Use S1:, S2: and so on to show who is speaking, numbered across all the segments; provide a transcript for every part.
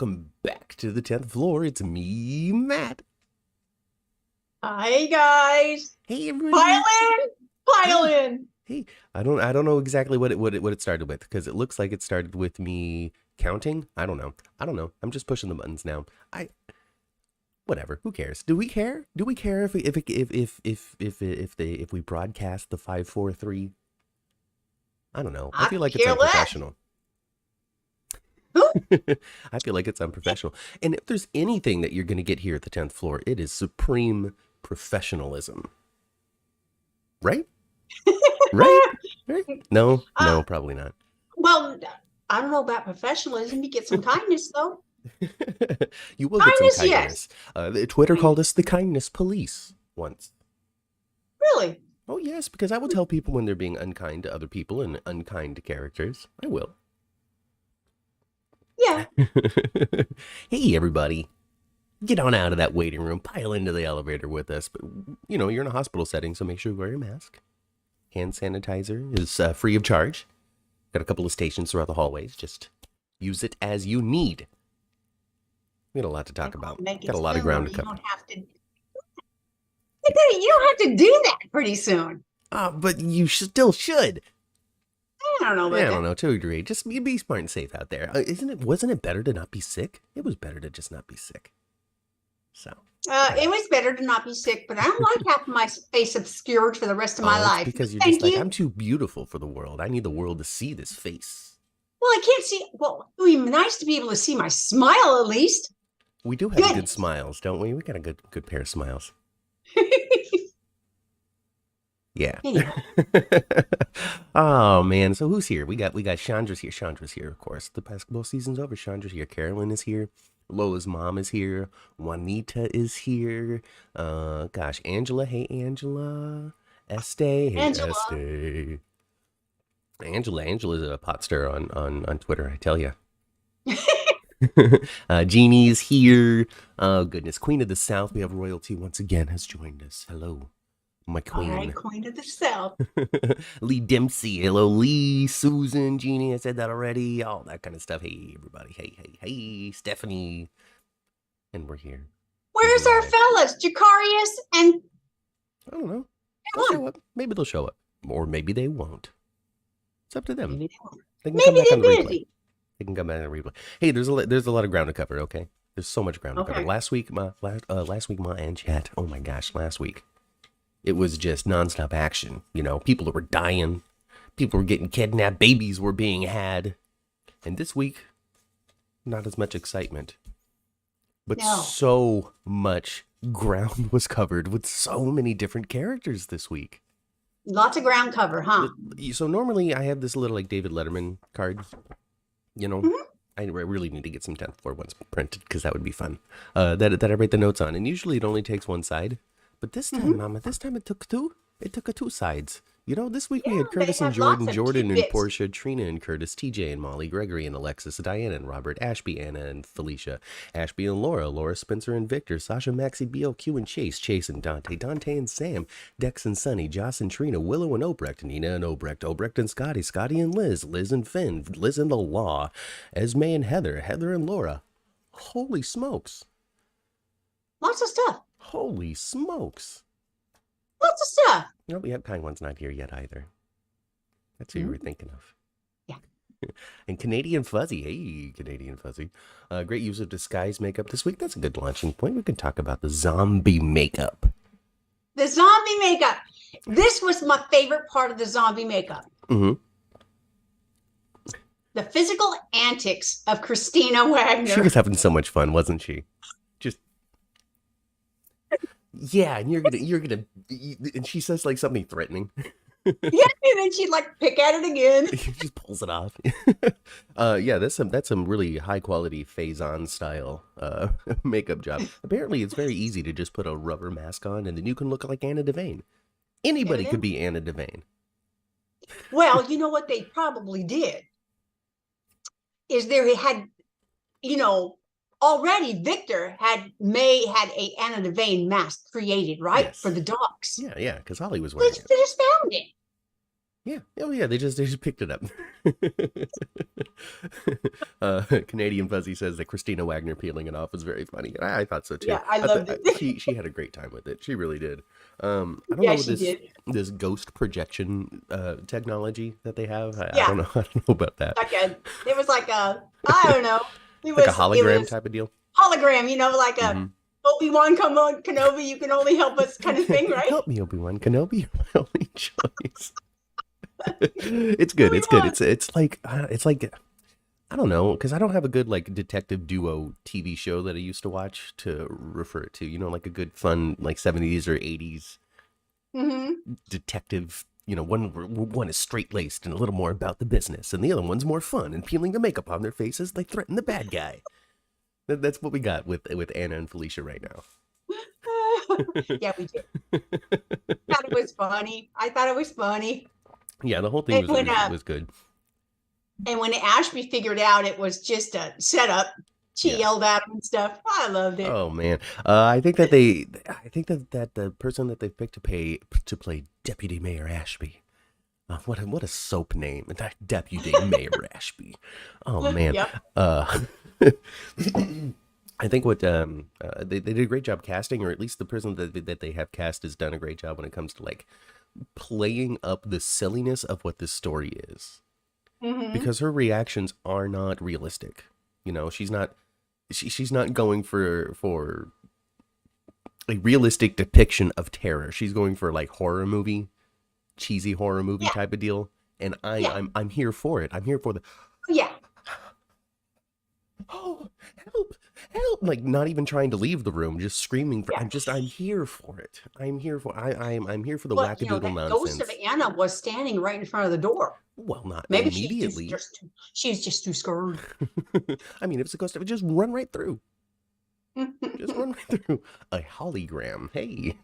S1: welcome back to the 10th floor. It's me, Matt.
S2: Hi guys.
S1: Hey everybody.
S2: Pile in.
S1: Hey, I don't know exactly what it started with, because it looks like it started with me counting. I don't know. I'm just pushing the buttons now. Whatever. Who cares? Do we care? Do we care if we broadcast the 5-4-3? I don't know. I feel like it's unprofessional. I feel like it's unprofessional. And if there's anything that you're going to get here at the 10th floor, it is supreme professionalism. Right? Right? No, probably not.
S2: Well, I don't know about professionalism. You get some kindness, though.
S1: You will get some kindness. Yes. Twitter called us the kindness police once.
S2: Really?
S1: Oh, yes, because I will tell people when they're being unkind to other people and unkind to characters. I will.
S2: Yeah.
S1: Hey, everybody. Get on out of that waiting room. Pile into the elevator with us. But, you know, you're in a hospital setting, so make sure you wear your mask. Hand sanitizer is free of charge. Got a couple of stations throughout the hallways. Just use it as you need. We got a lot to talk about. Got a lot of ground to cover.
S2: You don't have to do that pretty soon.
S1: But you still should.
S2: I don't know about
S1: that. I don't know, to a degree. Just be smart and safe out there. Wasn't it better to not be sick? It was better to just not be sick. So.
S2: It was better to not be sick, but I don't like having my face obscured for the rest of my life.
S1: Because you're just like, I'm too beautiful for the world. I need the world to see this face.
S2: Well, I can't see. Well, it would be nice to be able to see my smile at least.
S1: We do have good smiles, don't we? We got a good pair of smiles. Yeah. Oh man, so who's here? We got Chandra's here. Chandra's here, of course. The basketball season's over. Chandra's here. Carolyn is here. Lola's mom is here. Juanita is here. Gosh, Angela. Hey, Angela. Estee. Hey,
S2: Angela.
S1: Estee. Angela's a pot stir on Twitter, I tell you. Jeannie's here. Oh goodness, Queen of the South. We have royalty once again has joined us. Hello, my queen.
S2: All right, Queen of the South.
S1: Lee Dempsey. Hello, Lee. Susan. Jeannie. I said that already. All that kind of stuff. Hey, everybody. Hey, Stephanie. And we're here.
S2: Where's our fellas, Jacarius and?
S1: I don't know. They'll show up. Maybe they'll show up, or maybe they won't. It's up to them.
S2: Maybe they won't.
S1: They can come back on the replay. They can come back and replay. Hey, there's a lot of ground to cover. Okay, there's so much ground to cover. Last week, Ma and chat. Oh my gosh, last week, it was just nonstop action. You know, people were dying, people were getting kidnapped, babies were being had, and this week, not as much excitement, but so much ground was covered with so many different characters this week.
S2: Lots of ground cover, huh?
S1: So normally I have this little like David Letterman card. You know, I really need to get some 10th floor ones printed because that would be fun. That I write the notes on, and usually it only takes one side, but this time, Mama, this time it took two. It took two sides. You know, this week we had Curtis and Jordan and Portia, Trina and Curtis, TJ and Molly, Gregory and Alexis, Diana and Robert, Ashby, Anna and Felicia, Ashby and Laura, Spencer and Victor, Sasha, Maxie, BLQ and Chase and Dante and Sam, Dex and Sonny, Joss and Trina, Willow and Obrecht, Nina and Obrecht and Scotty and Liz and Finn, Liz and the Law, Esme and Heather and Laura. Holy smokes.
S2: Lots of stuff.
S1: Holy smokes.
S2: Lots of stuff.
S1: No, we have Kind One's not here yet either. That's who you were thinking of.
S2: Yeah.
S1: And Canadian Fuzzy. Hey, Canadian Fuzzy. Great use of disguise makeup this week. That's a good launching point. We can talk about the zombie makeup.
S2: The zombie makeup. This was my favorite part of the zombie makeup.
S1: Mm-hmm.
S2: The physical antics of Christina Wagner.
S1: She was having so much fun, wasn't she? Yeah, and you're gonna, and she says like something threatening.
S2: Yeah, and then she'd like pick at it again.
S1: She just pulls it off. Yeah, that's some really high quality Faison style makeup job. Apparently, it's very easy to just put a rubber mask on, and then you can look like Anna Devane. Anybody could be Anna Devane.
S2: Well, you know what they probably did is they had, you know. Already, Victor had a Anna Devane mask created, right? Yes. For the dogs.
S1: Yeah, because Holly was wearing it.
S2: They just found it.
S1: Yeah. Oh yeah, they just picked it up. Canadian Fuzzy says that Christina Wagner peeling it off was very funny. I thought so too.
S2: Yeah, I loved it.
S1: She had a great time with it. She really did. I don't
S2: Yeah,
S1: know
S2: she
S1: this
S2: did.
S1: this ghost projection technology that they have. I
S2: Yeah,
S1: don't know. I don't know about that.
S2: it was like a, I don't know.
S1: Like a
S2: It
S1: hologram
S2: was
S1: type of deal.
S2: hologram, like a
S1: Hmm.
S2: Obi-Wan, come on, Kenobi, you can only help us kind of thing, right?
S1: Help me, Obi-Wan Kenobi. You're my only choice. It's good. It's good.
S2: Obi-Wan.
S1: It's like I don't know, because I don't have a good like detective duo TV show that I used to watch to refer it to. Like a good fun like 70s or 80s
S2: Mm-hmm.
S1: detective. One is straight laced and a little more about the business, and the other one's more fun and peeling the makeup on their faces. They threaten the bad guy. That's what we got with Anna and Felicia right now.
S2: Yeah, we did. Thought it was funny. I thought it was funny.
S1: Yeah, the whole thing
S2: And when
S1: was good.
S2: Ashby figured out it was just a setup, she
S1: Yeah.
S2: yelled at him and stuff. I loved it.
S1: Oh man, I think that the person that they picked to play Deputy Mayor Ashby, what a soap name, Deputy Mayor Ashby. Oh man,
S2: Yep.
S1: I think what they did a great job casting, or at least the person that they have cast has done a great job when it comes to like playing up the silliness of what this story is,
S2: Mm-hmm.
S1: because her reactions are not realistic. She's not going for a realistic depiction of terror. She's going for like cheesy horror movie
S2: Yeah.
S1: type of deal. And
S2: Yeah.
S1: I'm here for it. I'm here for the
S2: Yeah.
S1: oh help, like not even trying to leave the room, just screaming for
S2: Yeah.
S1: I'm here for it. I'm here for the
S2: But
S1: wackadoodle
S2: that
S1: nonsense.
S2: ghost of Anna was standing right in front of the door.
S1: Well, not
S2: Maybe
S1: immediately.
S2: she's just too scared.
S1: I mean, if it's a ghost, it would just run right through. Just run right through. A hologram. Hey,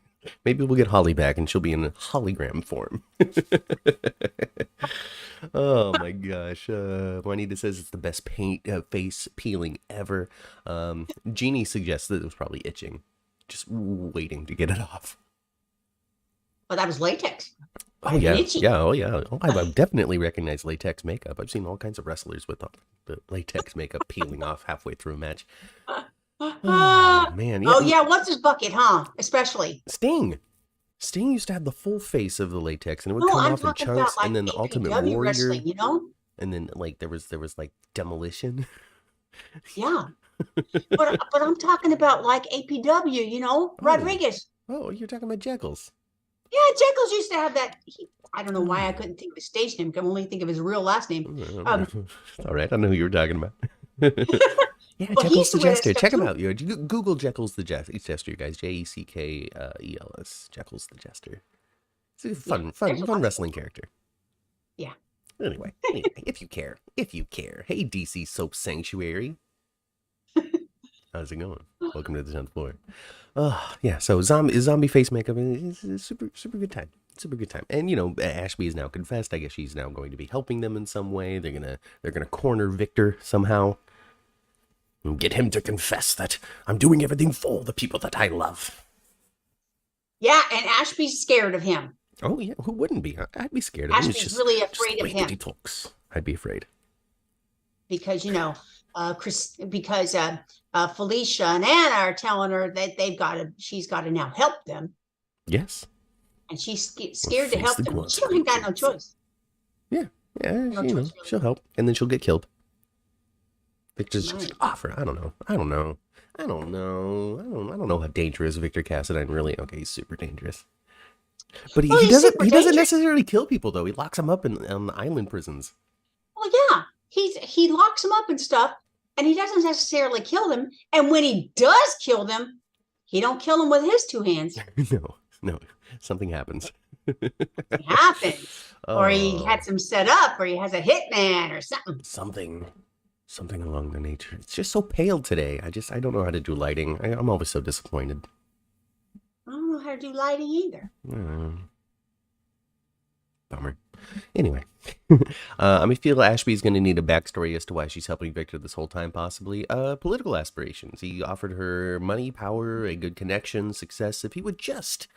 S1: maybe we'll get Holly back and she'll be in a hologram form. Oh my gosh. Juanita says it's the best face peeling ever. Jeannie suggests that it was probably itching, just waiting to get it off.
S2: Well, that was latex.
S1: Oh yeah,
S2: Itchy.
S1: yeah, oh yeah. Oh, I've definitely recognized latex makeup. I've seen all kinds of wrestlers with the latex makeup peeling off halfway through a match. Oh man, yeah.
S2: Oh yeah, what's his bucket, huh? Especially
S1: Sting used to have the full face of the latex, and it would
S2: no,
S1: come
S2: I'm
S1: off in
S2: talking
S1: chunks.
S2: about like
S1: And then the Ultimate
S2: APW
S1: Warrior,
S2: wrestling,
S1: and then like there was like Demolition.
S2: Yeah, but I'm talking about like APW, Rodriguez.
S1: Oh, you're talking about Jekyll's.
S2: Yeah, Jekyll's used to have that. I don't know why I couldn't think of his stage name. I can only think of his real last name.
S1: All right, I know who you were talking about. Yeah,
S2: Well, he
S1: Jekyll's
S2: used
S1: the
S2: to wear that
S1: Jester.
S2: stuff
S1: Check him
S2: too.
S1: out. Google Jekyll's the Jester, you guys. Jekyels. Jekyll's the Jester. It's a fun wrestling character.
S2: Yeah.
S1: Anyway, if you care. Hey, DC Soap Sanctuary. How's it going? Welcome to the 10th floor. Yeah, so zombie face makeup is a super good time. Super good time. And Ashby is now confessed. I guess she's now going to be helping them in some way. They're gonna corner Victor somehow. And get him to confess that I'm doing everything for the people that I love.
S2: Yeah, and Ashby's scared of him.
S1: Oh yeah, who wouldn't be? I'd be scared of him.
S2: Ashby's really afraid of him
S1: He talks. I'd be afraid.
S2: because Felicia and Anna are telling her that she's got to now help them,
S1: Yes.
S2: and she's scared to help them. She ain't got no choice.
S1: Yeah, she'll help, and then she'll get killed. Victor's just offer. I don't know how dangerous Victor Cassadine really. Okay, he's super dangerous. But he doesn't necessarily kill people though. He locks them up in the island prisons.
S2: Well, yeah, he locks them up and stuff, and he doesn't necessarily kill them. And when he does kill them, he don't kill them with his two hands.
S1: No, something happens.
S2: It happens, or he had some set up, or he has a hitman or something.
S1: Something along the nature. It's just so pale today. I don't know how to do lighting. I'm always so disappointed.
S2: I don't know how to do lighting either.
S1: Bummer. Anyway, I feel Ashby's going to need a backstory as to why she's helping Victor this whole time, possibly. Political aspirations. He offered her money, power, a good connection, success. If he would just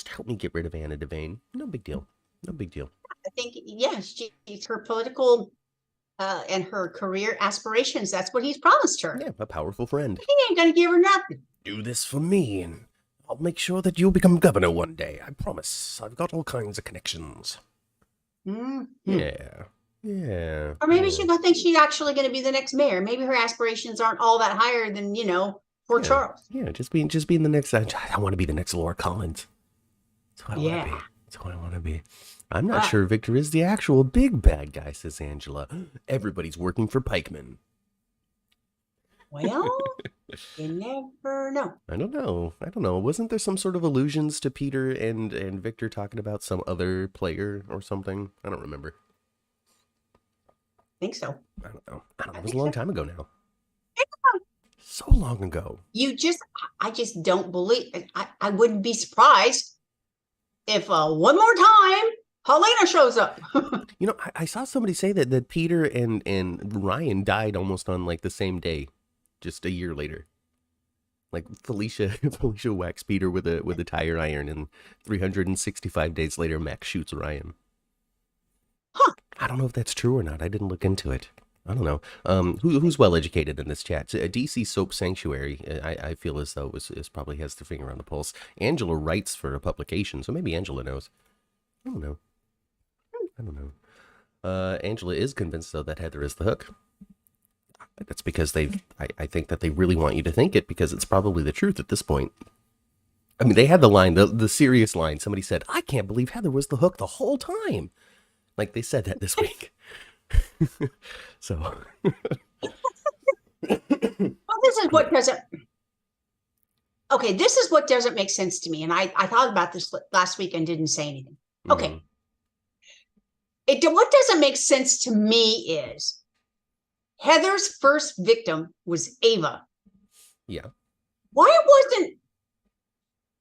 S1: help me get rid of Anna Devane, no big deal. No big deal.
S2: I think, yes, she's her political and her career aspirations. That's what he's promised her.
S1: Yeah, a powerful friend.
S2: He ain't gonna give her nothing.
S1: Do this for me, and I'll make sure that you'll become governor one day. I promise. I've got all kinds of connections.
S2: Mm-hmm.
S1: Yeah. Yeah.
S2: Or maybe she thinks she's actually going to be the next mayor. Maybe her aspirations aren't all that higher than, for Charles.
S1: Yeah, just being the next. I want to be the next Laura Collins. That's what I want to be. That's what I want to be. I'm not sure Victor is the actual big bad guy, says Angela. Everybody's working for Pikeman.
S2: Well, you never know.
S1: I don't know. Wasn't there some sort of allusions to Peter and Victor talking about some other player or something? I don't remember.
S2: I think so.
S1: I don't know. It was a long time ago now. So long ago.
S2: I just don't believe. I wouldn't be surprised if one more time Helena shows up.
S1: I saw somebody say that Peter and Ryan died almost on like the same day, just a year later. Like Felicia whacks Peter with a tire iron, and 365 days later, Max shoots Ryan.
S2: Huh.
S1: I don't know if that's true or not. I didn't look into it. I don't know. Who's well educated in this chat? A DC Soap Sanctuary. I feel as though is probably has their finger on the pulse. Angela writes for a publication, so maybe Angela knows. I don't know. Angela is convinced though that Heather is the hook. That's because I think that they really want you to think it, because it's probably the truth at this point. I mean, they had the line, the serious line. Somebody said, "I can't believe Heather was the hook the whole time." Like they said that this week. So.
S2: Well, this is what doesn't. Okay, this is what doesn't make sense to me, and I thought about this last week and didn't say anything. Okay. What doesn't make sense to me is Heather's first victim was Ava.
S1: Yeah.
S2: Why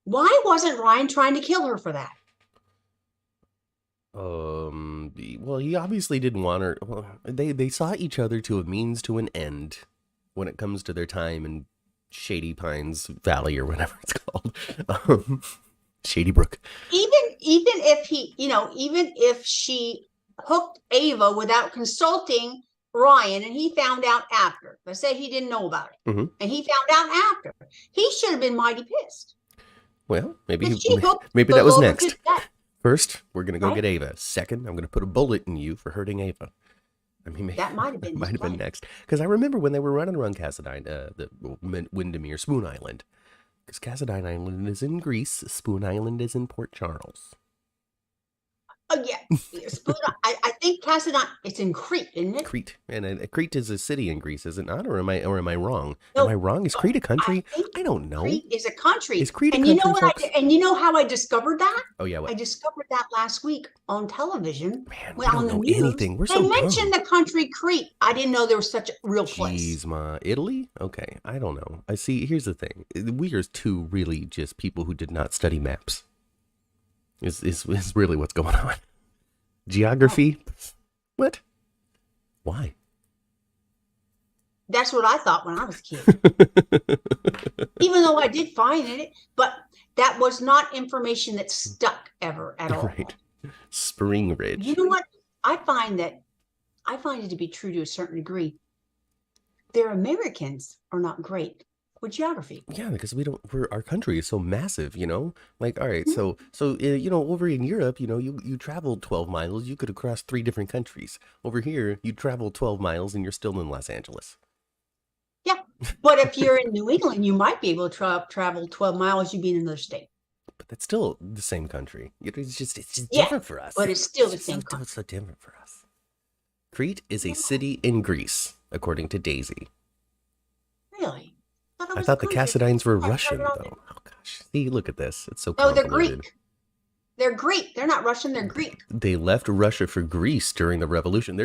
S2: wasn't Ryan trying to kill her for that?
S1: Well, he obviously didn't want her. Well, they saw each other to a means to an end when it comes to their time in Shady Pines Valley or whatever it's called. Shady Brook.
S2: Even if she hooked Ava without consulting Ryan, and he found out after. Let's say he didn't know about it, and he found out after. He should have been mighty pissed.
S1: Well, maybe that was next. First, we're going to go
S2: right?
S1: get Ava. Second, I'm going to put a bullet in you for hurting Ava. I mean,
S2: that might have been
S1: next. Because I remember when they were running around Cassadine, the Windermere, Spoon Island. Because Cassadine Island is in Greece, Spoon Island is in Port Charles.
S2: Oh yeah, Spoon. I think Cassadine. It's in Crete, isn't it?
S1: Crete, and Crete is a city in Greece, is it not? Or am I wrong?
S2: No,
S1: am I wrong? Is Crete a country? I don't know.
S2: Crete is a country.
S1: Is Crete a
S2: country?
S1: Folks?
S2: And you know how I discovered that?
S1: Oh yeah, what?
S2: I discovered that last week on television.
S1: Man, we don't know anything. We're so
S2: dumb. They mentioned the country Crete. I didn't know there was such a real place.
S1: Jeez, ma, Italy? Okay, I don't know. I see. Here's the thing: we are two really just people who did not study maps. Is really what's going on. Geography? What? Why?
S2: That's what I thought when I was a kid. Even though I did find it, but that was not information that stuck ever at all.
S1: Right. Spring Ridge.
S2: You know what? I find it to be true to a certain degree. Their Americans are not great with geography.
S1: Yeah, because our country is so massive, like, all right, so over in Europe, you traveled 12 miles, you could have crossed 3 different countries. Over here, you travel 12 miles and you're still in Los Angeles.
S2: Yeah, but if you're in New England, you might be able to travel 12 miles, you'd be in another state.
S1: But that's still the same country. It's just different for us.
S2: But it's still the same country.
S1: It's so different for us. Crete is a city in Greece, according to Daisy.
S2: Really?
S1: I thought the Cassadines were Russian, though. Oh, gosh. See, look at this. It's so complicated.
S2: No, they're Greek. They're Greek. They're not Russian. They're Greek.
S1: They left Russia for Greece during the Revolution.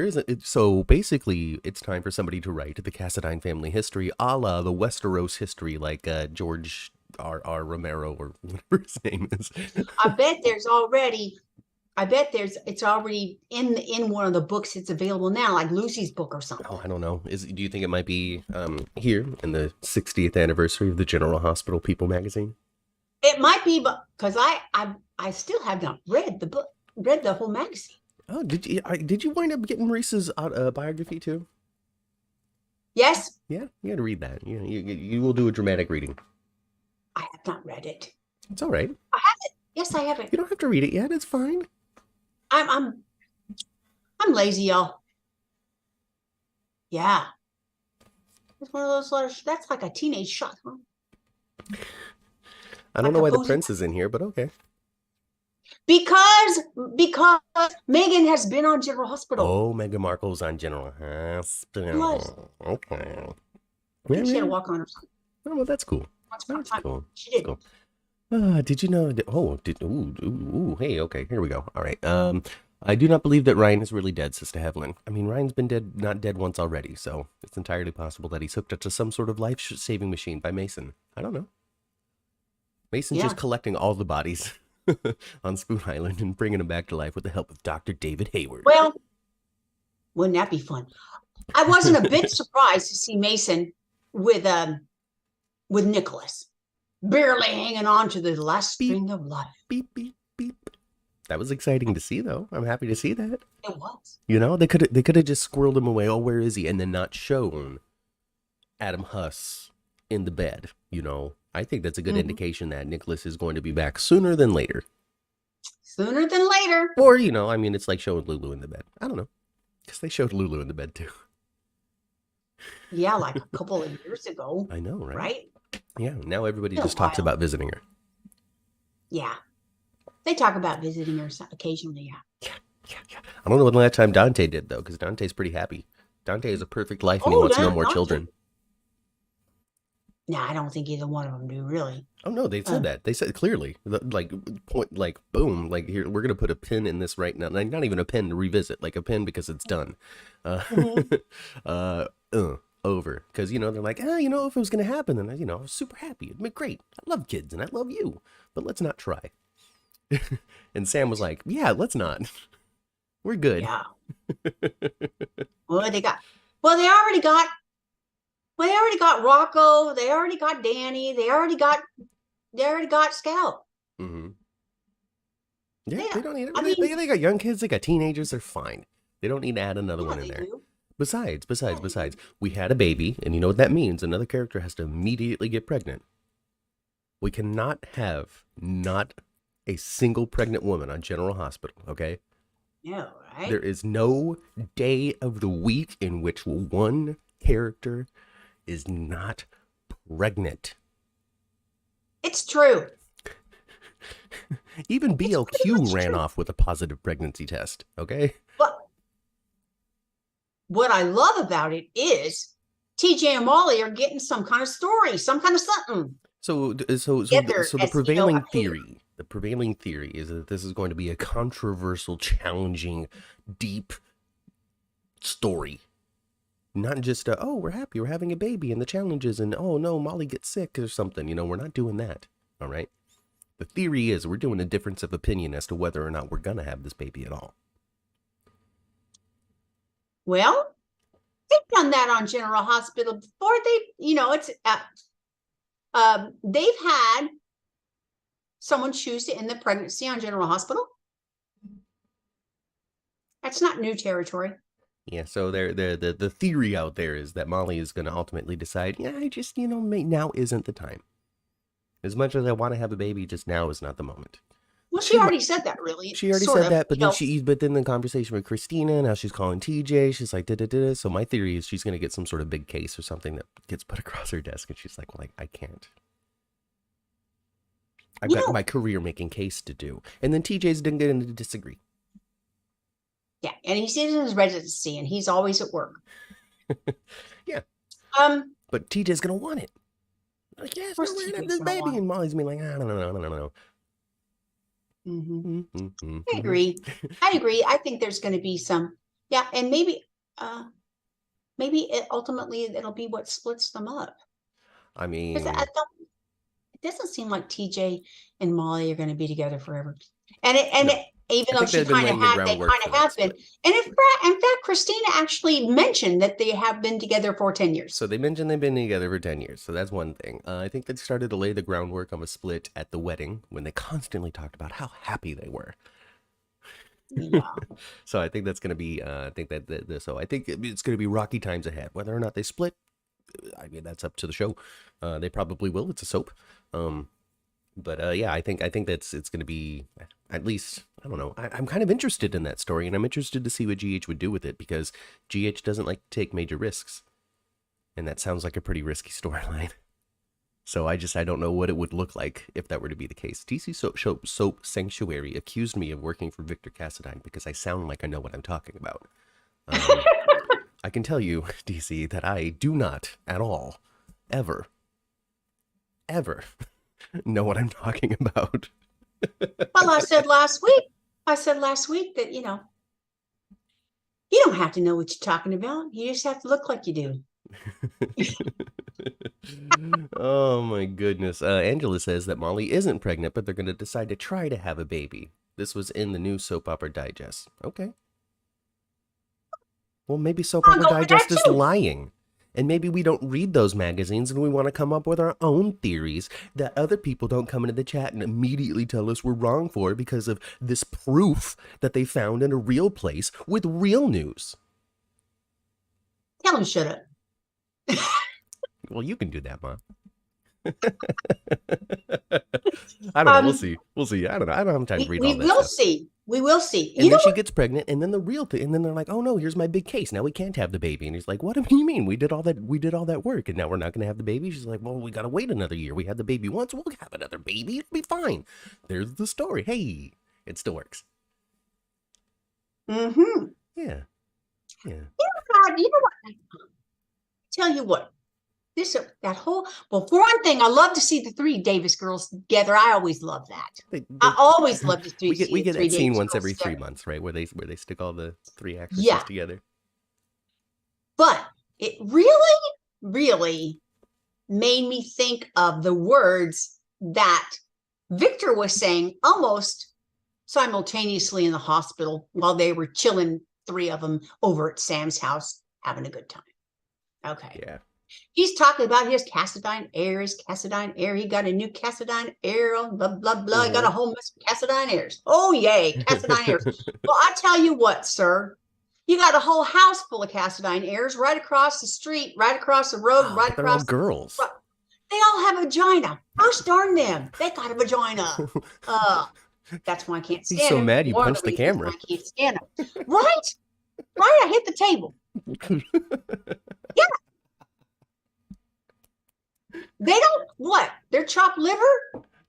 S1: So basically, it's time for somebody to write the Cassadine family history, a la the Westeros history, like George R. Romero or whatever his name is.
S2: I bet it's already in one of the books. It's available now, like Lucy's book or something.
S1: Oh, I don't know. Do you think it might be here in the 60th anniversary of the General Hospital People magazine?
S2: It might be, but because I still have not read the book. read the whole magazine.
S1: Oh, did you wind up getting Reese's biography too?
S2: Yes,
S1: Yeah, you got to read that. You will do a dramatic reading.
S2: I have not read it.
S1: It's all right.
S2: I have it. Yes, I have it.
S1: You don't have to read it yet. It's fine.
S2: I'm lazy, y'all. Yeah. It's one of those letters. That's like a teenage shot, huh?
S1: I don't know why the prince is in here, but okay.
S2: Because Meghan has been on General Hospital.
S1: Oh, Meghan Markle's on General Hospital. Okay.
S2: I think she had a walk on or something.
S1: Oh, well, that's cool. That's cool.
S2: She did.
S1: Cool. Did you know? Hey, okay, here we go. All right. I do not believe that Ryan is really dead, Sister Evelyn. I mean, Ryan's been not dead once already, so it's entirely possible that he's hooked up to some sort of life-saving machine by Mason. I don't know. Mason's just collecting all the bodies on Spoon Island and bringing them back to life with the help of Dr. David Hayward.
S2: Well, wouldn't that be fun? I wasn't a bit surprised to see Mason with Nicholas, barely hanging on to the last string of life.
S1: Beep, beep, beep. That was exciting to see, though. I'm happy to see that.
S2: It was.
S1: You know, they could have just squirreled him away. Oh, where is he? And then not shown Adam Huss in the bed. You know, I think that's a good indication that Nicholas is going to be back sooner than later.
S2: Sooner than later.
S1: Or, you know, I mean, it's like showing Lulu in the bed. I don't know. Because they showed Lulu in the bed, too.
S2: Yeah, like a couple of years ago.
S1: I know, right?
S2: Right?
S1: Yeah, now everybody just talks about visiting her.
S2: Yeah. They talk about visiting her occasionally,
S1: yeah. I don't know when the last time Dante did, though, because Dante's pretty happy. Dante has a perfect life, and he wants no more children.
S2: No, I don't think either one of them do, really.
S1: Oh, no, they said that. They said clearly, boom, like, here, we're going to put a pin in this right now. Like, not even a pin to revisit, like a pin because it's done. Over. Because, you know, they're like, you know, if it was going to happen, then, you know, I was super happy. It'd be great. I love kids, and I love you. But let's not try. And Sam was like, yeah, let's not. We're good.
S2: Yeah. They already got Rocco. They already got Danny. They already got Scout.
S1: Mm-hmm. Yeah, they don't need it. They got young kids. They got teenagers. They're fine. They don't need to add another one in there. Besides, we had a baby, and you know what that means? Another character has to immediately get pregnant. We cannot have not a single pregnant woman on General Hospital, okay?
S2: Yeah, right?
S1: There is no day of the week in which one character is not pregnant.
S2: It's true.
S1: Even BLQ ran off with a positive pregnancy test, okay?
S2: But what I love about it is TJ and Molly are getting some kind of story, some kind of something.
S1: So the prevailing theory is that this is going to be a controversial, challenging, deep story. Not just we're happy, we're having a baby and the challenges, and oh no, Molly gets sick or something. You know, we're not doing that. All right. The theory is we're doing a difference of opinion as to whether or not we're gonna have this baby at all.
S2: Well, they've done that on General Hospital before. They've had someone choose to end the pregnancy on General Hospital. That's not new territory.
S1: Yeah, so the theory out there is that Molly is going to ultimately decide, I just, now isn't the time. As much as I want to have a baby, just now is not the moment.
S2: Well, she already said that, really.
S1: She already said that, but then the conversation with Christina, now she's calling TJ, she's like, da-da-da. So my theory is she's going to get some sort of big case or something that gets put across her desk, and she's like, I can't. I've got my career-making case to do. And then TJ's didn't get into disagree.
S2: Yeah, and he's in his residency, and he's always at work.
S1: Yeah. But TJ's going to want it. Like, yes, we're going to have this baby. And Molly's being like, I don't know.
S2: Mm-hmm. Mm-hmm. I agree. I think there's going to be some, and maybe ultimately it'll be what splits them up.
S1: I mean,
S2: it doesn't seem like TJ and Molly are going to be together forever. Even though they kind of have been. And in fact, Christina actually mentioned that they have been together for 10 years.
S1: So they mentioned they've been together for 10 years. So that's one thing. I think they started to lay the groundwork of a split at the wedding when they constantly talked about how happy they were.
S2: Yeah.
S1: So I think that's going to be, I think it's going to be rocky times ahead. Whether or not they split, I mean, that's up to the show. They probably will. It's a soap. But yeah, I think it's going to be, at least, I don't know. I'm kind of interested in that story, and I'm interested to see what GH would do with it, because GH doesn't like to take major risks. And that sounds like a pretty risky storyline. So I don't know what it would look like if that were to be the case. DC Soap Sanctuary accused me of working for Victor Cassadine because I sound like I know what I'm talking about. I can tell you, DC, that I do not at all, ever know what I'm talking about.
S2: Well, I said last week that, you don't have to know what you're talking about. You just have to look like you do.
S1: Oh my goodness. Angela says that Molly isn't pregnant, but they're going to decide to try to have a baby. This was in the new Soap Opera Digest. Okay. Well, maybe Soap Opera Digest is lying. And maybe we don't read those magazines and we want to come up with our own theories that other people don't come into the chat and immediately tell us we're wrong for because of this proof that they found in a real place with real news.
S2: Tell them shut up.
S1: Well, you can do that, Mom. I don't know. We'll see. I don't know. I don't have time to read all that stuff.
S2: We will see.
S1: And then she gets pregnant, and then the real thing, and then they're like, "Oh no, here's my big case. Now we can't have the baby." And he's like, "What do you mean? We did all that work, and now we're not going to have the baby?" She's like, "Well, we got to wait another year. We had the baby once. We'll have another baby. It'll be fine." There's the story. Hey, it still works.
S2: Mm-hmm.
S1: Yeah.
S2: You know what? Tell you what. For one thing, I love to see the three Davis girls together. I always love that. I always love to see.
S1: We get that scene once every 3 months, right? Where they stick all the three actresses together.
S2: But it really, really made me think of the words that Victor was saying almost simultaneously in the hospital while they were chilling, three of them over at Sam's house having a good time. Okay.
S1: Yeah.
S2: He's talking about his Cassadine heirs. He got a new Cassadine heir, blah, blah, blah. He got a whole mess of Cassadine heirs. Oh, yay, Cassadine heirs. Well, I tell you what, sir. You got a whole house full of Cassadine heirs right across the street, right across the road, right
S1: they're
S2: across.
S1: All girls.
S2: They all have a vagina. Gosh darn them. They got a vagina. That's why I can't stand
S1: He's so
S2: him.
S1: mad you punched the camera.
S2: I can't stand him. Right? I hit the table. Yeah. They don't what? They're chopped liver?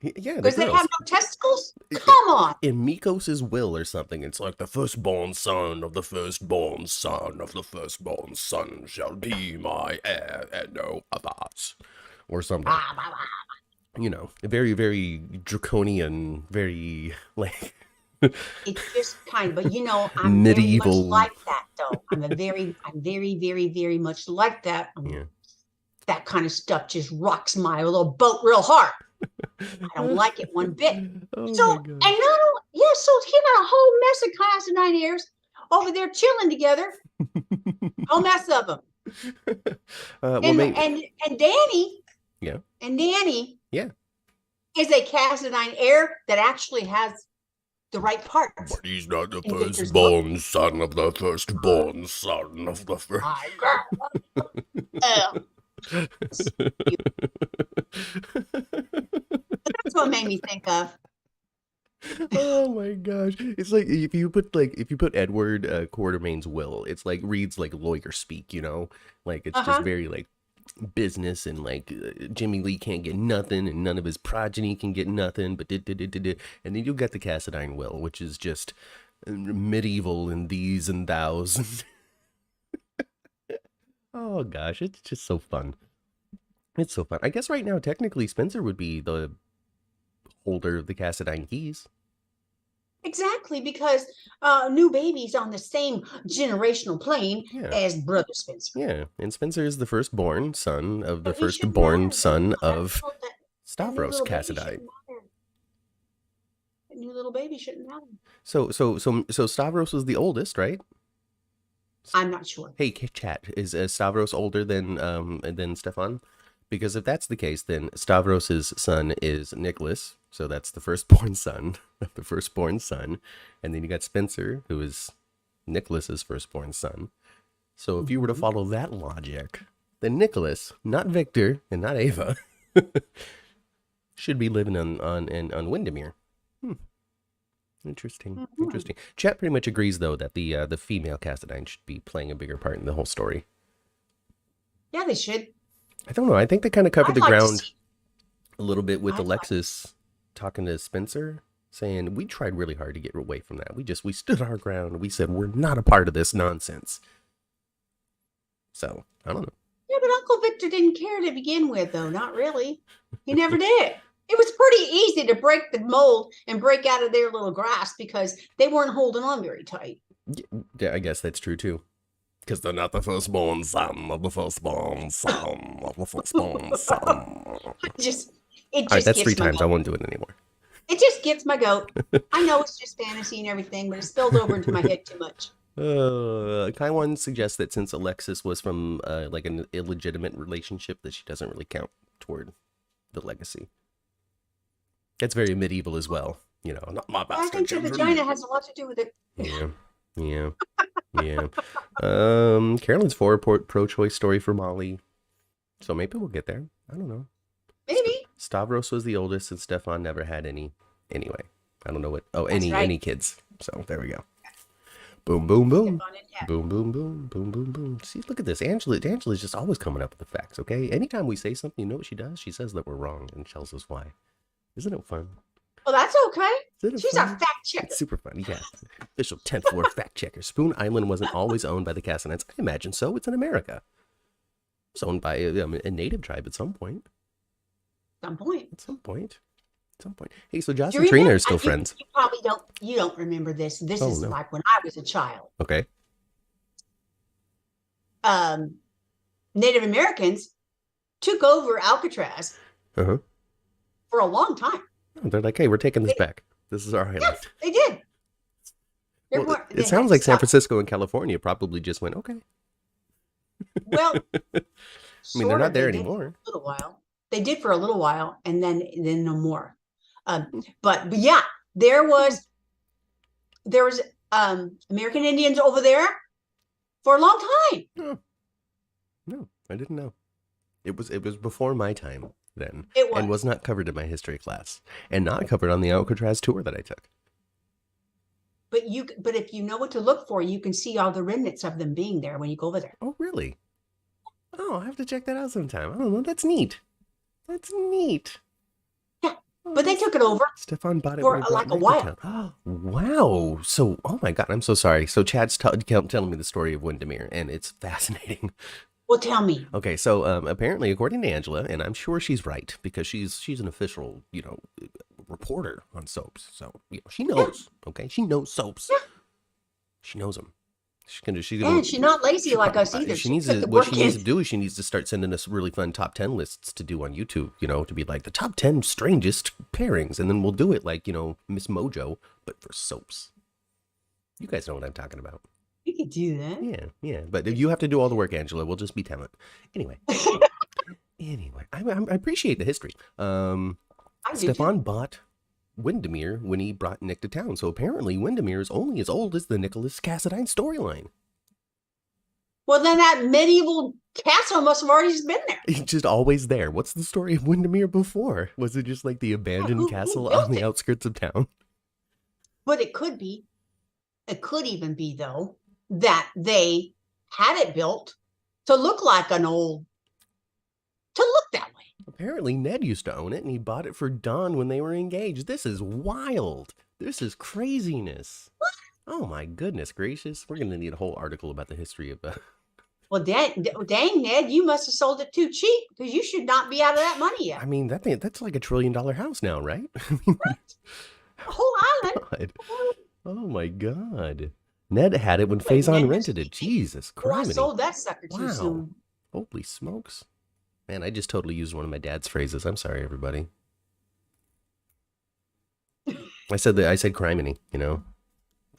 S1: Yeah,
S2: because they have no testicles? Come on.
S1: In Mikos's will or something, it's like the firstborn son of the firstborn son of the firstborn son shall be my heir and no others. Or something. You know, very, very draconian, very like
S2: it's just kind of, but I'm
S1: medieval.
S2: Very much like that though. I'm very, very, very much like that.
S1: Yeah.
S2: That kind of stuff just rocks my little boat real hard. I don't like it one bit.
S1: Oh
S2: so he got a whole mess of Cassadine heirs over there chilling together. Whole mess of them. And Danny.
S1: Yeah.
S2: And Danny.
S1: Yeah.
S2: Is a Cassadine heir that actually has the right parts.
S1: But he's not the firstborn son of the firstborn son of the first.
S2: That's what made me think of.
S1: Oh my gosh. It's like if you put Edward Quartermain's will, it's like reads like lawyer speak, like it's just very like business and like Jimmy Lee can't get nothing and none of his progeny can get nothing, but and then you got the Cassadine will, which is just medieval and these and thous. Oh gosh, it's just so fun. It's so fun. I guess right now, technically, Spencer would be the holder of the Cassadine keys.
S2: Exactly, because new baby's on the same generational plane as Brother Spencer.
S1: Yeah, and Spencer is the firstborn son of the firstborn son of Stavros Cassadine.
S2: That new little baby shouldn't matter.
S1: So Stavros was the oldest, right?
S2: I'm not sure.
S1: Hey, chat, is Stavros older than Stefan? Because if that's the case, then Stavros's son is Nicholas. So that's the firstborn son, the firstborn son. And then you got Spencer, who is Nicholas's firstborn son. So if you were to follow that logic, then Nicholas, not Victor and not Ava, should be living on Windermere. Interesting. Interesting. Chat pretty much agrees, though, that the female Cassadine should be playing a bigger part in the whole story.
S2: Yeah, they should.
S1: I don't know. I think they kind of covered the ground a little bit with Alexis talking to Spencer, saying we tried really hard to get away from that. We stood our ground. We said we're not a part of this nonsense. So I don't know.
S2: Yeah, but Uncle Victor didn't care to begin with, though. Not really. He never did. It was pretty easy to break the mold and break out of their little grasp because they weren't holding on very tight.
S1: Yeah, I guess that's true too. Because they're not the firstborn son of the firstborn son of the firstborn son.
S2: It just all
S1: right, that's 3 times. I won't do it anymore.
S2: It just gets my goat. I know it's just fantasy and everything, but it spilled over into my head too much.
S1: Kaiwan suggests that since Alexis was from like an illegitimate relationship, that she doesn't really count toward the legacy. That's very medieval as well. You know, not my bastard.
S2: I think the vagina has a lot to do with it.
S1: Yeah. Carolyn's for a pro-choice story for Molly. So maybe we'll get there. I don't know.
S2: Maybe.
S1: Stavros was the oldest and Stefan never had any. Anyway, I don't know what. Oh, any kids. So there we go. Boom, boom, boom. Boom, boom, boom. Boom, boom, boom. See, look at this. Angela's just always coming up with the facts, okay? Anytime we say something, you know what she does? She says that we're wrong and tells us why. Isn't it fun?
S2: Well, that's okay. She's
S1: fun?
S2: Our fact checker.
S1: It's super fun, yeah. Official 10th floor fact checker. Spoon Island wasn't always owned by the Cassadines. I imagine so. It's in America. It's owned by a native tribe at some point. At some point. Hey, so Josh and Trina are still friends.
S2: You probably don't remember this. This is no. Like when I was a child.
S1: Okay.
S2: Native Americans took over Alcatraz for a long time.
S1: Oh, they're like, hey, we're taking this back. This is our island.
S2: Yes, they did.
S1: It sounds like San Francisco and California probably just went, okay.
S2: Well,
S1: I mean, they're not there anymore.
S2: A little while. They did for a little while, and then no more. But yeah, there was American Indians over there for a long time.
S1: No, I didn't know. It was before my time then.
S2: It was.
S1: And was not covered in my history class, and not covered on the Alcatraz tour that I took.
S2: But if you know what to look for, you can see all the remnants of them being there when you go over there.
S1: Oh, really? Oh, I'll have to check that out sometime. I don't know. That's neat.
S2: Yeah, but they took it over.
S1: Stefan bought it
S2: for like a while.
S1: Oh, wow. So, oh my God, I'm so sorry. So Chad's telling me the story of Windermere, and it's fascinating.
S2: Well, tell me.
S1: Okay, so apparently, according to Angela, and I'm sure she's right because she's an official, reporter on soaps. So she knows. Yeah. Okay, she knows soaps. Yeah. She knows them.
S2: She's not lazy like us either.
S1: What she needs to do is she needs to start sending us really fun top 10 lists to do on YouTube. To be like the top 10 strangest pairings, and then we'll do it like Miss Mojo, but for soaps. You guys know what I'm talking about.
S2: We could do that.
S1: Yeah. But you have to do all the work, Angela. We'll just be talent. Anyway, I appreciate the history. Stefan bought Windermere when he brought Nick to town. So apparently Windermere is only as old as the Nicholas Cassadine storyline.
S2: Well, then that medieval castle must have already been there.
S1: It's just always there. What's the story of Windermere before? Was it just like the abandoned castle on the outskirts of town?
S2: But it could be. It could even be, though, that they had it built to look like to look that way.
S1: Apparently Ned used to own it, and he bought it for Dawn when they were engaged. This is wild. This is craziness.
S2: What?
S1: Oh my goodness gracious. We're going to need a whole article about the history of
S2: Well, dang, Ned, you must have sold it too cheap because you should not be out of that money yet.
S1: I mean, that's like $1 trillion house now, right?
S2: Right. A whole island.
S1: Oh my God. Ned had it when Faison rented it. Jesus Christ.
S2: I sold that sucker too soon.
S1: Holy smokes. Man, I just totally used one of my dad's phrases. I'm sorry, everybody. I said criminy,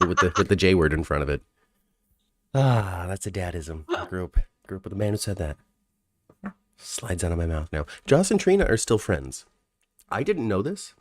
S1: with the J word in front of it. Ah, that's a dadism. I grew up with a man who said that. Slides out of my mouth now. Joss and Trina are still friends. I didn't know this,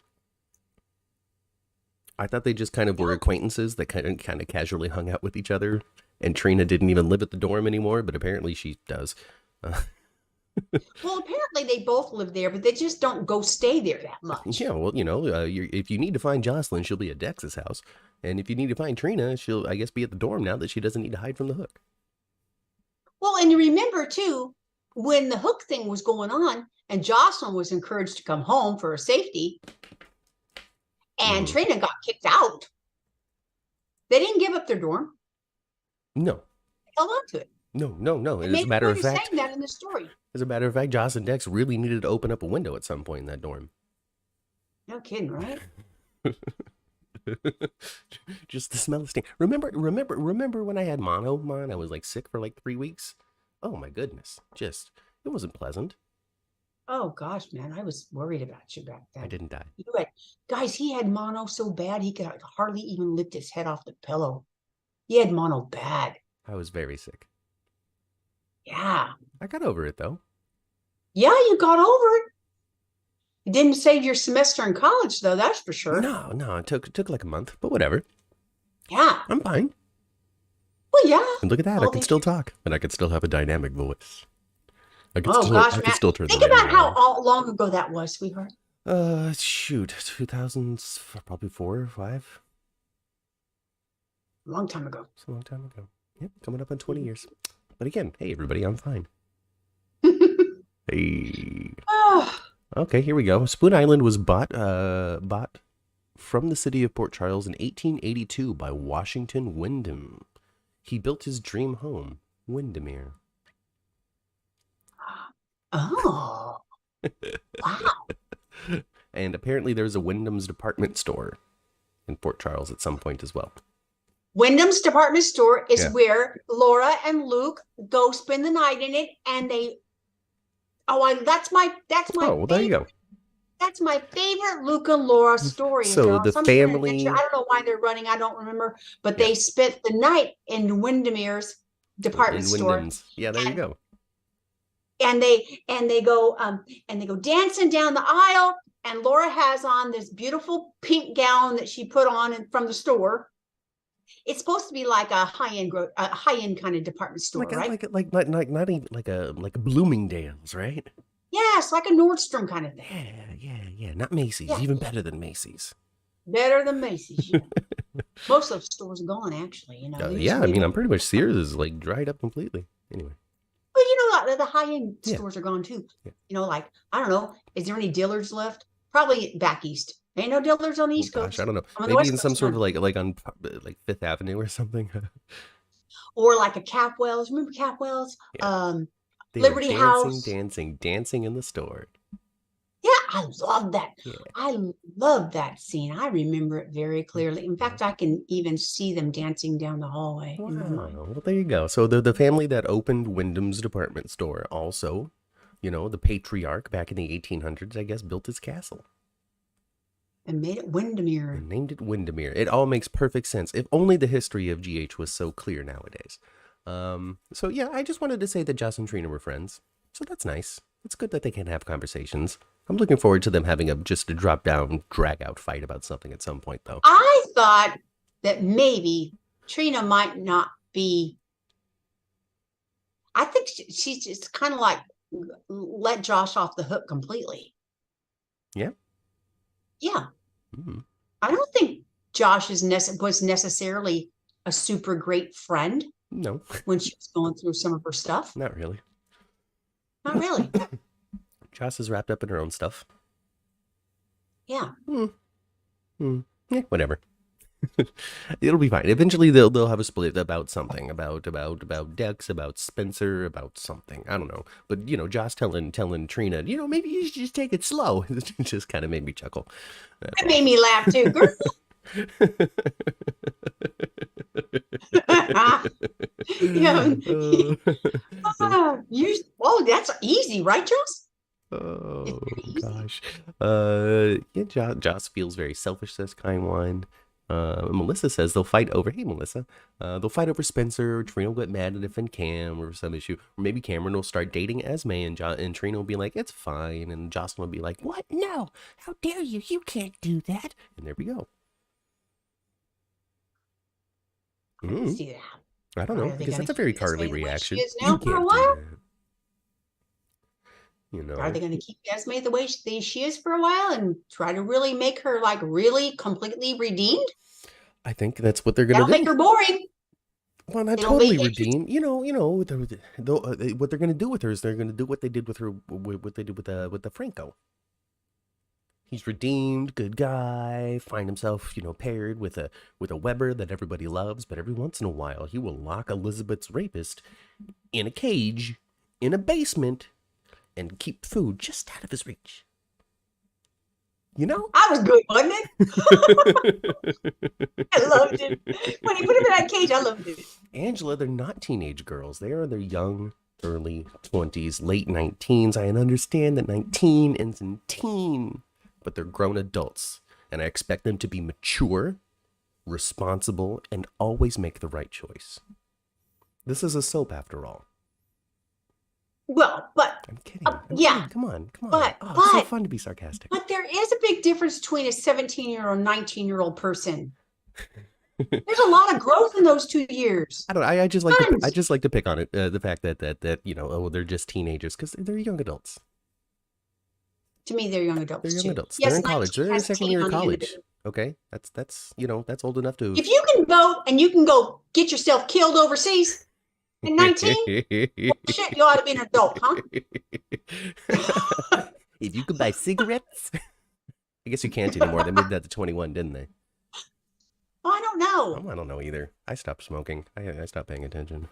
S1: I thought they just kind of were acquaintances that kind of casually hung out with each other. And Trina didn't even live at the dorm anymore, but apparently she does.
S2: Well, apparently they both live there, but they just don't go stay there that much.
S1: Yeah, well, if you need to find Jocelyn, she'll be at Dex's house. And if you need to find Trina, she'll, I guess, be at the dorm now that she doesn't need to hide from the Hook.
S2: Well, and you remember, too, when the Hook thing was going on and Jocelyn was encouraged to come home for her safety and Trina got kicked out, they didn't give up their dorm.
S1: No.
S2: They held on to it.
S1: No. As a matter of fact,
S2: saying that in the story.
S1: As a matter of fact, Joss and Dex really needed to open up a window at some point in that dorm.
S2: No kidding, right?
S1: Just the smell of stink. Remember when I had mono? I was like sick for like 3 weeks. Oh my goodness. It wasn't pleasant.
S2: Oh gosh, man. I was worried about you back then.
S1: I didn't die.
S2: Guys, he had mono so bad he could hardly even lift his head off the pillow. He had mono bad.
S1: I was very sick.
S2: Yeah.
S1: I got over it though.
S2: Yeah, you got over it. It didn't save your semester in college, though, that's for sure.
S1: No, it took like a month, but whatever.
S2: Yeah.
S1: I'm fine.
S2: Well, yeah.
S1: And look at that, I can still talk, and I can still have a dynamic voice. I can still turn.
S2: Think about how long ago that was, sweetheart.
S1: Shoot, 2000s, probably 4 or 5.
S2: A long time ago.
S1: It's a long time ago. Yep, coming up on 20 years. But again, hey everybody, I'm fine. Hey. Okay, here we go. Spoon Island was bought from the city of Port Charles in 1882 by Washington Wyndham. He built his dream home, Windermere.
S2: Oh. Wow.
S1: And apparently there's a Wyndham's department store in Port Charles at some point as well.
S2: Wyndham's department store is where Laura and Luke go spend the night in it, and they. That's my.
S1: Oh, well, there you go.
S2: That's my favorite Luke and Laura story.
S1: So the family.
S2: I don't know why they're running. I don't remember, but they spent the night in Windermere's department store.
S1: Yeah, there you go.
S2: And they go dancing down the aisle, and Laura has on this beautiful pink gown that she put on from the store. It's supposed to be like a high-end kind of department store, right?
S1: Not even like a Bloomingdale's, right?
S2: Yes, like a Nordstrom kind of thing.
S1: Yeah. Not Macy's. Yeah. Even better than Macy's.
S2: Better than Macy's. Yeah. Most of those stores are gone, actually.
S1: Yeah, I mean, I'm pretty much Sears is like dried up completely. Anyway.
S2: Well, the high-end stores are gone too. Yeah. Like I don't know. Is there any Dillard's left? Probably back east. Ain't no Dillard's on the East Coast.
S1: I don't know. Maybe in some sort of like on like Fifth Avenue or something.
S2: Or like a Capwell's. Remember Capwell's?
S1: Yeah.
S2: Liberty House.
S1: Dancing in the store.
S2: Yeah, I love that. Yeah. I love that scene. I remember it very clearly. In fact, I can even see them dancing down the hallway.
S1: Wow. Well, there you go. So the family that opened Wyndham's department store also, the patriarch back in the 1800s, I guess, built his castle.
S2: And made it Windermere.
S1: And named it Windermere. It all makes perfect sense. If only the history of GH was so clear nowadays. So yeah, I just wanted to say that Joss and Trina were friends. So that's nice. It's good that they can have conversations. I'm looking forward to them having just a drop-down, drag-out fight about something at some point, though.
S2: I thought that maybe Trina might not be... I think she's just kind of like let Josh off the hook completely.
S1: Yeah?
S2: Yeah. Mm-hmm. I don't think Josh was necessarily a super great friend.
S1: No.
S2: When she was going through some of her stuff.
S1: Not really.
S2: Not really.
S1: Joss is wrapped up in her own stuff.
S2: Yeah.
S1: Yeah, whatever. It'll be fine. Eventually they'll have a split about something. About Dex, about Spencer, about something. I don't know. But Joss telling Trina, maybe you should just take it slow. It just kind of made me chuckle.
S2: It made me laugh too, girl. That's easy, right, Joss?
S1: Oh gosh. Joss feels very selfish, says Kind One. Melissa says they'll fight over. Hey, Melissa. They'll fight over Spencer. Trina will get mad and defend Cam or some issue. Or maybe Cameron will start dating Esme, and Trina will be like, "It's fine," and Jocelyn will be like, "What? No! How dare you? You can't do that!" And there we go.
S2: I can see that.
S1: I don't know, because that's a very Carly reaction.
S2: You for a while?
S1: You know,
S2: are they going to keep Esme the way she is for a while and try to really make her like really completely redeemed?
S1: I think that's what they're going to do.
S2: Make her boring.
S1: Well, not totally redeemed. You know, what they're going to do with her is they're going to do what they did with her, what they did with the Franco. He's redeemed, good guy, find himself, paired with a Weber that everybody loves, but every once in a while he will lock Elizabeth's rapist in a cage, in a basement, and keep food just out of his reach. You know?
S2: I was good, wasn't it? I loved it. When he put him in that cage, I loved it.
S1: Angela, they're not teenage girls. They are their young, early 20s, late 19s. I understand that 19 ends in teen, but they're grown adults. And I expect them to be mature, responsible, and always make the right choice. This is a soap after all.
S2: Well, but
S1: I'm kidding.
S2: Yeah.
S1: Come on.
S2: But
S1: it's so fun to be sarcastic.
S2: But there is a big difference between a 17-year-old, 19-year-old person. There's a lot of growth in those 2 years.
S1: I don't know. I just like to pick on it. The fact that they're just teenagers because they're young adults.
S2: To me, they're young adults.
S1: They're young adults. Yes, they're in college. They're in second year of college. Okay, that's that's old enough to.
S2: If you can vote and you can go get yourself killed overseas. At 19? Well, shit, you ought to be an adult, huh?
S1: If you could buy cigarettes? I guess you can't anymore. They moved that to 21, didn't they?
S2: Oh, I don't know.
S1: I don't know either. I stopped smoking. I stopped paying attention.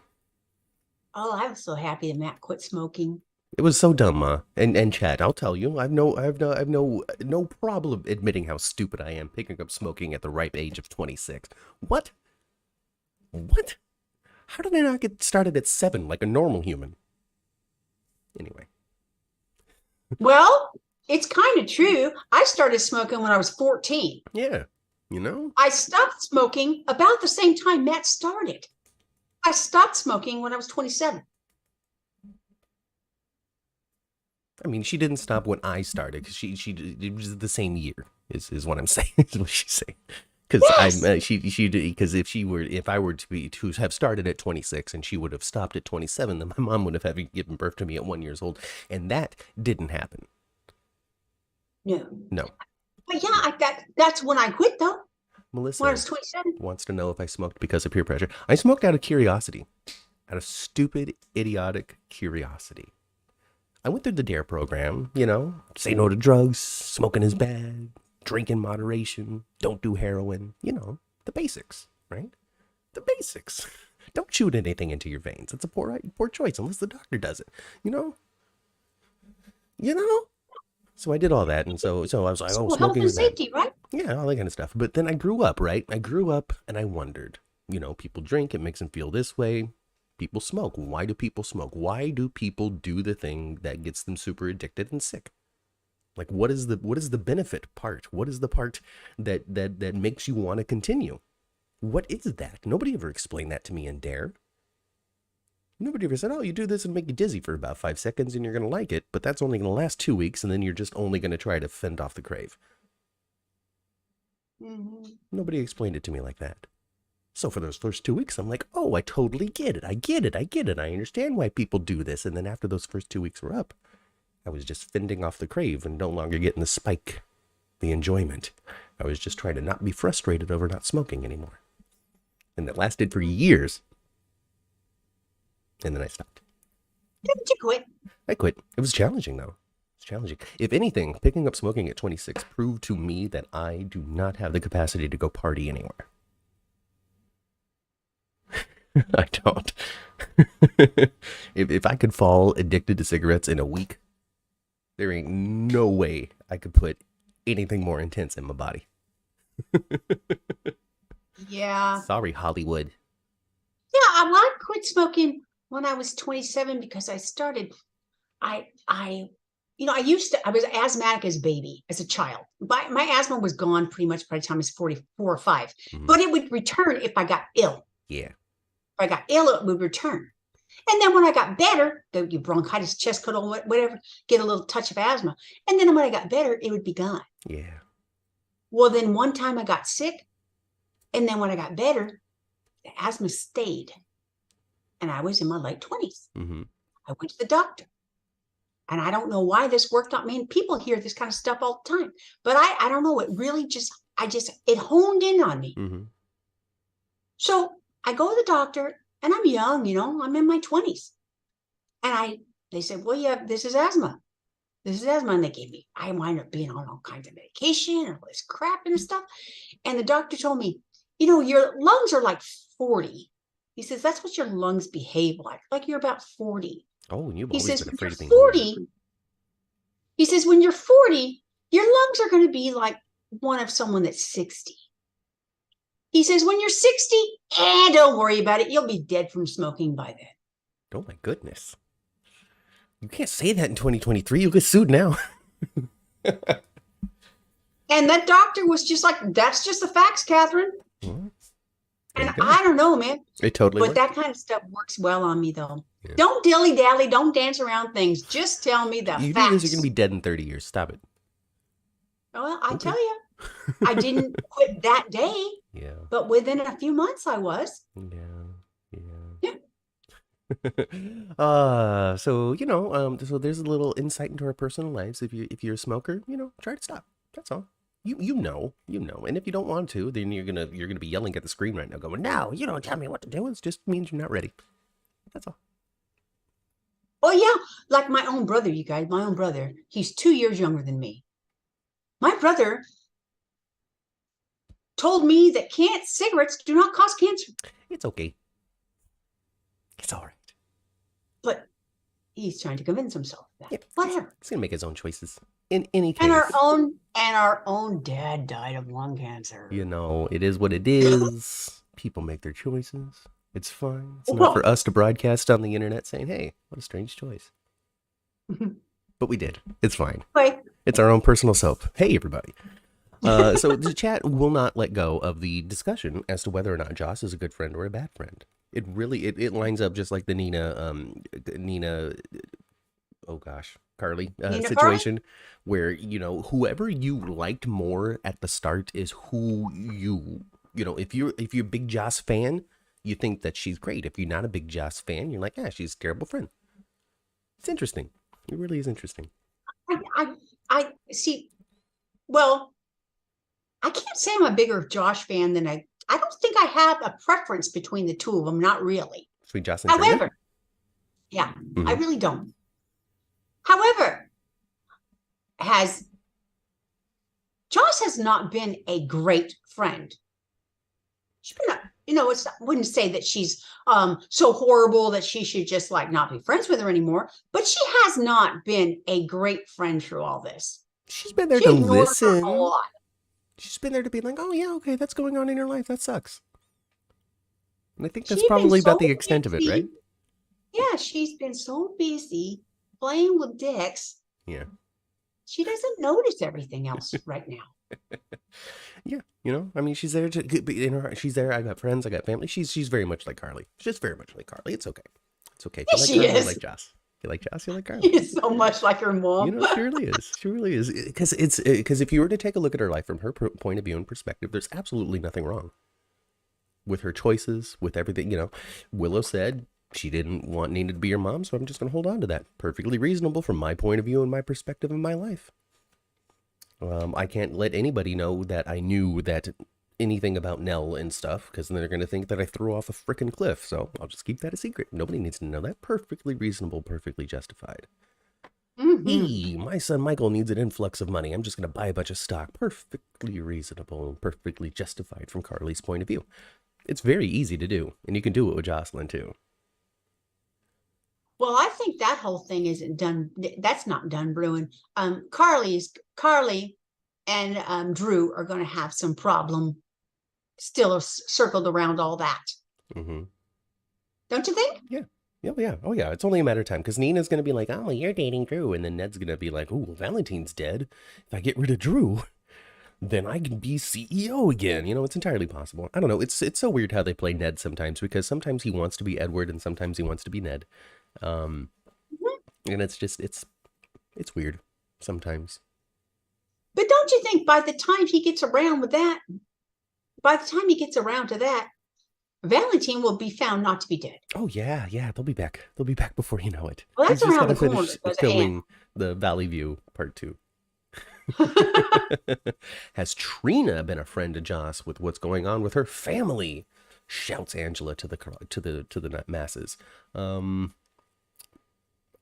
S2: Oh, I was so happy that Matt quit smoking.
S1: It was so dumb, Ma. And Chad, I'll tell you, I have no problem admitting how stupid I am picking up smoking at the ripe age of 26. What? How did I not get started at 7 like a normal human? Anyway.
S2: Well, it's kind of true. I started smoking when I was 14.
S1: Yeah,
S2: I stopped smoking about the same time Matt started. I stopped smoking when I was 27.
S1: I mean, she didn't stop when I started because it was the same year is what I'm saying. Is what she's saying. Because because if I were to have started at 26 and she would have stopped at 27, then my mom would have given birth to me at 1 year old, and that didn't happen. No.
S2: But yeah, that's when I quit though.
S1: Melissa
S2: when I was 27
S1: wants to know if I smoked because of peer pressure. I smoked out of curiosity, out of stupid, idiotic curiosity. I went through the DARE program, say no to drugs, smoking is bad. Drink in moderation, don't do heroin, the basics, right? The basics. Don't shoot anything into your veins. It's a poor choice unless the doctor does it, So I did all that, and so I was like,
S2: smoking health and safety, right?
S1: Yeah, all that kind of stuff. But then I grew up, right? I grew up and I wondered, people drink, it makes them feel this way. People smoke. Why do people smoke? Why do people do the thing that gets them super addicted and sick? Like, what is the benefit part? What is the part that makes you want to continue? What is that? Nobody ever explained that to me in DARE. Nobody ever said, oh, you do this and make you dizzy for about 5 seconds and you're going to like it, but that's only going to last 2 weeks and then you're just only going to try to fend off the crave.
S2: Mm-hmm.
S1: Nobody explained it to me like that. So for those first 2 weeks, I'm like, oh, I totally get it. I get it. I understand why people do this. And then after those first 2 weeks were up, I was just fending off the crave and no longer getting the spike, the enjoyment. I was just trying to not be frustrated over not smoking anymore. And that lasted for years. And then I stopped.
S2: Didn't you quit?
S1: I quit. It was challenging, though. It's challenging. If anything, picking up smoking at 26 proved to me that I do not have the capacity to go party anywhere. I don't. If I could fall addicted to cigarettes in a week, there ain't no way I could put anything more intense in my body.
S2: Yeah.
S1: Sorry, Hollywood.
S2: Yeah, I quit smoking when I was 27 because I started, I was asthmatic as a baby, as a child. My asthma was gone pretty much by the time I was 44 or 5. Mm-hmm. But it would return if I got ill.
S1: Yeah.
S2: If I got ill, it would return. And then when I got better, the bronchitis, chest cold, whatever, get a little touch of asthma. And then when I got better, it would be gone.
S1: Yeah.
S2: Well, then one time I got sick. And then when I got better, the asthma stayed. And I was in my late 20s.
S1: Mm-hmm.
S2: I went to the doctor. And I don't know why this worked on me. And people hear this kind of stuff all the time. But I don't know. It really it honed in on me.
S1: Mm-hmm.
S2: So I go to the doctor, and I'm young, I'm in my 20s. And they said, well, yeah, this is asthma. This is asthma. And I wind up being on all kinds of medication and all this crap and stuff. And the doctor told me, your lungs are like 40. He says, that's what your lungs behave like you're about 40.
S1: Oh, and you've always been afraid of being
S2: 40. He says, when you're 40, your lungs are going to be like one of someone that's 60. He says, when you're 60, don't worry about it. You'll be dead from smoking by then.
S1: Oh, my goodness. You can't say that in 2023. You'll get sued now.
S2: And that doctor was just like, that's just the facts, Catherine.
S1: Well,
S2: and I don't know, man.
S1: It totally
S2: But
S1: works.
S2: that kind of stuff works well on me, though. Yeah. Don't dilly-dally. Don't dance around things. Just tell me the facts.
S1: You do this, you're going to be dead in 30 years. Stop it.
S2: Well, I tell you, I didn't quit that day.
S1: Yeah.
S2: But within a few months, I was.
S1: Yeah. So so there's a little insight into our personal lives. If you're a smoker, try to stop. That's all. You know. And if you don't want to, then you're gonna be yelling at the screen right now, going, "No, you don't tell me what to do." It just means you're not ready. That's all.
S2: Oh yeah, like my own brother, you guys. My own brother. He's 2 years younger than me. My brother told me that cigarettes do not cause cancer.
S1: It's okay. It's all right.
S2: But he's trying to convince himself that. Yeah, whatever.
S1: He's gonna make his own choices. In any case.
S2: And our own dad died of lung cancer.
S1: It is what it is. People make their choices. It's fine. It's not for us to broadcast on the internet saying, "Hey, what a strange choice." But we did. It's fine.
S2: Right.
S1: It's our own personal soap. Hey, everybody. So the chat will not let go of the discussion as to whether or not Joss is a good friend or a bad friend. It really it lines up just like the Nina. Oh gosh, Carly situation, where whoever you liked more at the start is who if you're a big Joss fan, you think that she's great. If you're not a big Joss fan, you're like, she's a terrible friend. It's interesting. It really is interesting.
S2: I see. Well, I can't say I'm a bigger Josh fan than I don't think I have a preference between the two of them. Not really.
S1: Between Joss and
S2: However,
S1: Trina?
S2: Yeah, I really don't. However, Joss has not been a great friend. She's been wouldn't say that she's so horrible that she should just not be friends with her anymore, but she has not been a great friend through all this.
S1: She's been there to listen. A lot. She's been there to be like, "Oh yeah, okay, that's going on in your life. That sucks." And I think that's probably about the extent of it, right?
S2: Yeah, she's been so busy playing with dicks.
S1: Yeah.
S2: She doesn't notice everything else right now.
S1: Yeah, I mean, she's there she's there. I got friends, I got family. She's very much like Carly. She's just very much like Carly. It's okay. It's okay.
S2: Yes, she is.
S1: You like Joss. You like Joss, you like Carly.
S2: She is so much like her mom.
S1: She really is. She really is. Because if you were to take a look at her life from her point of view and perspective, there's absolutely nothing wrong with her choices, with everything. Willow said she didn't want Nina to be her mom, so I'm just going to hold on to that. Perfectly reasonable from my point of view and my perspective in my life. I can't let anybody know that I knew that anything about Nell and stuff, because then they're going to think that I threw off a frickin' cliff. So I'll just keep that a secret. Nobody needs to know that. Perfectly reasonable, perfectly justified. Mm-hmm. Hey, my son Michael needs an influx of money. I'm just going to buy a bunch of stock. Perfectly reasonable and perfectly justified from Carly's point of view. It's very easy to do, and you can do it with Jocelyn too.
S2: Well, I think that whole thing isn't done. That's not done brewing. Carly and Drew are going to have some problem still circled around all that.
S1: Mm-hmm.
S2: Don't you think?
S1: Yeah. Oh, yeah. It's only a matter of time, because Nina's going to be like, "Oh, you're dating Drew." And then Ned's going to be like, "Oh, Valentine's dead. If I get rid of Drew, then I can be CEO again." It's entirely possible. I don't know. It's so weird how they play Ned sometimes, because sometimes he wants to be Edward and sometimes he wants to be Ned. And it's just, it's weird sometimes.
S2: But don't you think by the time he gets around to that, Valentine will be found not to be dead.
S1: Oh yeah, they'll be back. They'll be back before you know it.
S2: Well, that's around the corner.
S1: Filming the Valley View Part 2. Has Trina been a friend to Joss with what's going on with her family? Shouts Angela to the masses. I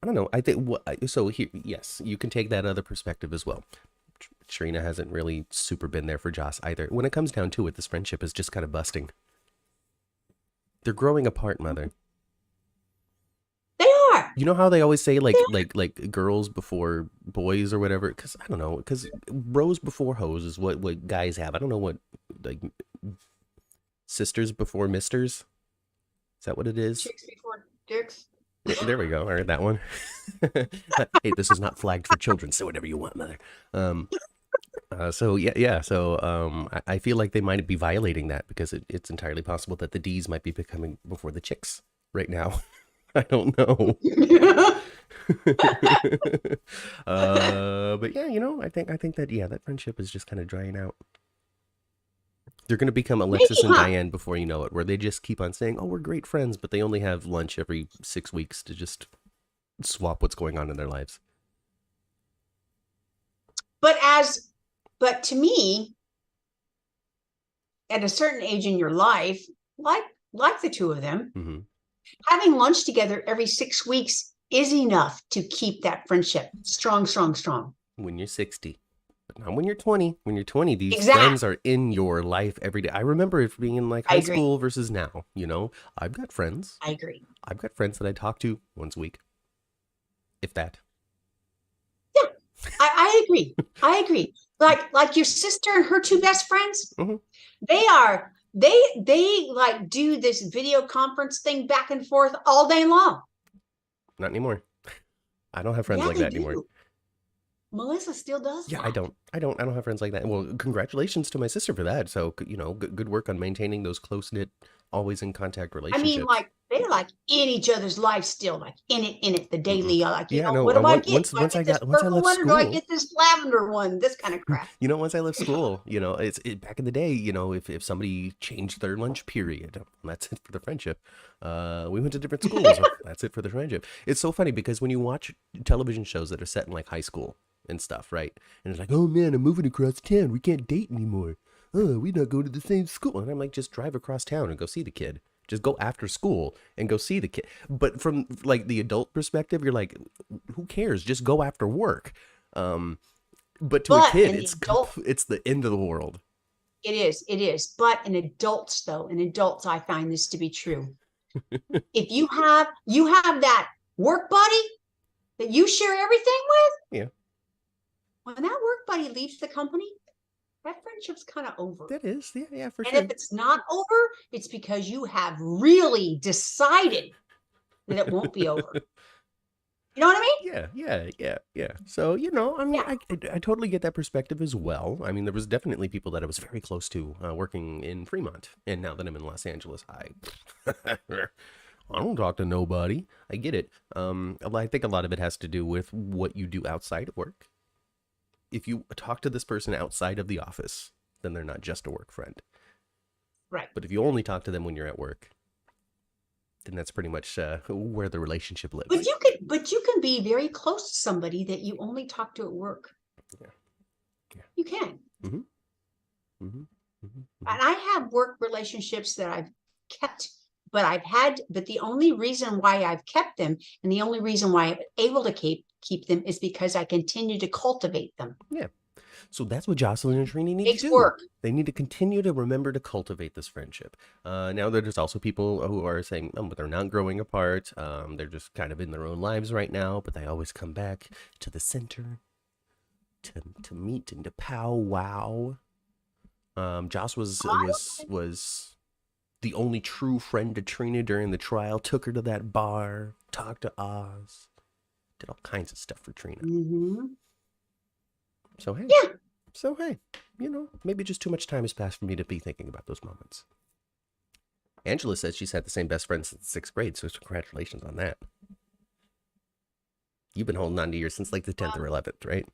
S1: don't know. I think so. Here, yes, you can take that other perspective as well. Trina hasn't really super been there for Joss either. When it comes down to it, this friendship is just kind of busting. They're growing apart, Mother.
S2: They are.
S1: You know how they always say like girls before boys or whatever? Because I don't know. Because bros before hoes is what guys have. I don't know what like sisters before misters. Is that what it is?
S2: Chicks before dicks.
S1: There we go. I heard that one. Hey, this is not flagged for children. Say whatever you want, Mother. So yeah. So I feel like they might be violating that because it's entirely possible that the D's might be becoming before the chicks right now. I don't know. But yeah, I think that that friendship is just kind of drying out. They're going to become Alexis and Diane before you know it, where they just keep on saying, "Oh, we're great friends," but they only have lunch every 6 weeks to just swap what's going on in their lives.
S2: But to me, at a certain age in your life, like the two of them,
S1: mm-hmm.
S2: having lunch together every 6 weeks is enough to keep that friendship strong.
S1: When you're 60. But not when you're 20. When you're 20, these friends are in your life every day. I remember it being in like high school versus now. I've got friends.
S2: I agree.
S1: I've got friends that I talk to once a week, if that.
S2: Yeah, I agree. I agree. Like your sister and her two best friends.
S1: Mm-hmm.
S2: They like do this video conference thing back and forth all day long.
S1: Not anymore. I don't have friends like that anymore.
S2: Melissa still does.
S1: Yeah,
S2: that.
S1: I don't have friends like that. Well, congratulations to my sister for that. So, good work on maintaining those close-knit, always in contact relationships.
S2: I mean, like they're like in each other's lives still, like in it, the daily,
S1: mm-hmm.
S2: What do I get?
S1: Once I left school,
S2: do I get this lavender one? This kind of crap.
S1: Once I left school, it's back in the day. If somebody changed their lunch period, that's it for the friendship. We went to different schools. That's it for the friendship. It's so funny because when you watch television shows that are set in like high school and stuff, right? And it's like, oh man, I'm moving across town. We can't date anymore. Oh, we not go to the same school. And I'm like, just drive across town and go see the kid. Just go after school and go see the kid. But from like the adult perspective, you're like, who cares? Just go after work. But to a kid, it's the end of the world.
S2: It is. But in adults, I find this to be true. If you have that work buddy that you share everything with,
S1: yeah. When
S2: that work buddy leaves the company, that friendship's kind of over.
S1: That is, yeah, for sure.
S2: And if it's not over, it's because you have really decided that it won't be over. You know what I
S1: mean? Yeah. So, I totally get that perspective as well. I mean, there was definitely people that I was very close to working in Fremont. And now that I'm in Los Angeles, I don't talk to nobody. I get it. I think a lot of it has to do with what you do outside of work. If you talk to this person outside of the office, then they're not just a work friend.
S2: Right.
S1: But if you only talk to them when you're at work, then that's pretty much where the relationship lives.
S2: But you can be very close to somebody that you only talk to at work.
S1: Yeah.
S2: You can.
S1: Mm-hmm. Mm-hmm. Mm-hmm.
S2: And I have work relationships that I've kept, but the only reason why I've kept them and the only reason why I'm able to keep them is because I continue to cultivate them.
S1: Yeah. So that's what Jocelyn and Trina need to do.
S2: Work.
S1: They need to continue to remember to cultivate this friendship. Now there's also people who are saying, but they're not growing apart. They're just kind of in their own lives right now, but they always come back to the center to meet and to powwow. Joss was the only true friend to Trina during the trial, took her to that bar, talked to Oz, did all kinds of stuff for Trina.
S2: Mm-hmm.
S1: So, hey.
S2: Yeah.
S1: So, hey, maybe just too much time has passed for me to be thinking about those moments. Angela says she's had the same best friend since 6th grade, so congratulations on that. You've been holding on to yours since like the 10th or 11th, right?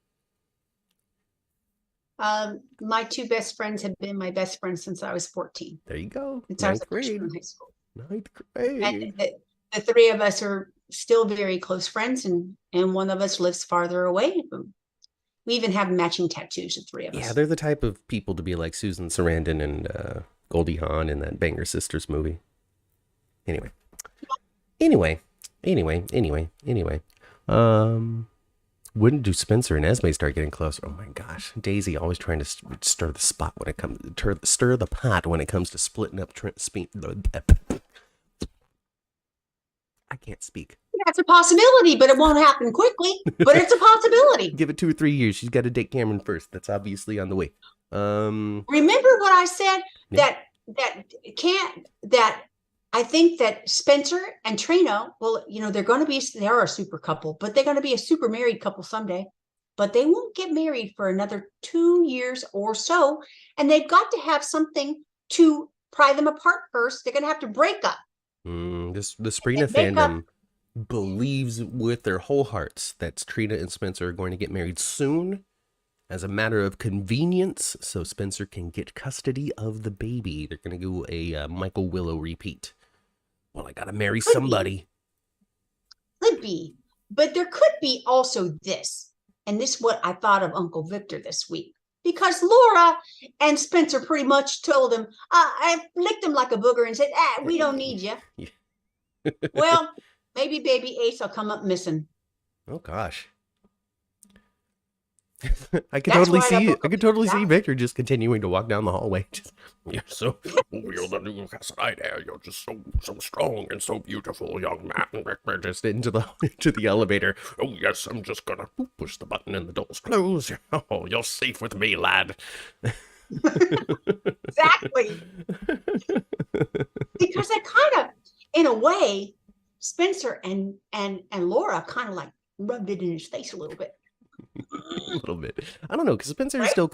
S2: My two best friends have been my best friends since I was 14.
S1: There you go.
S2: Since I was a freshman in high school.
S1: Ninth grade.
S2: And the three of us are still very close friends, and one of us lives farther away. We even have matching tattoos, the three of us.
S1: Yeah, they're the type of people to be like Susan Sarandon and Goldie Hawn in that Banger Sisters movie. Anyway. When do Spencer and Esme start getting closer? Oh my gosh, Daisy always trying to stir the pot when it comes to splitting up I can't speak.
S2: That's a possibility, but it won't happen quickly. But it's a possibility.
S1: Give it 2 or 3 years. She's got to date Cameron first. That's obviously on the way.
S2: Remember what I said? Yeah. That I think that Spencer and Trina, well, they are a super couple, but they're going to be a super married couple someday. But they won't get married for another 2 years or so. And they've got to have something to pry them apart first. They're going to have to break up.
S1: The Trina fandom believes with their whole hearts that Trina and Spencer are going to get married soon as a matter of convenience, so Spencer can get custody of the baby. They're going to do a Michael Willow repeat. Well, I got to marry somebody.
S2: Could be. But there could be also this. And this is what I thought of Uncle Victor this week. Because Laura and Spencer pretty much told him, I licked him like a booger and said, we don't need you. Yeah. Well, maybe baby Ace will come up missing.
S1: Oh, gosh. I could totally see Victor just continuing to walk down the hallway. You're the new Cassadine heir. You're just so strong and so beautiful, young man. Just into the elevator. Oh yes, I'm just gonna push the button and the doors close. Oh, you're safe with me, lad.
S2: Exactly. Because I kind of, in a way, Spencer and Laura kind of like rubbed it in his face a little bit.
S1: A little bit. I don't know, because Spencer is still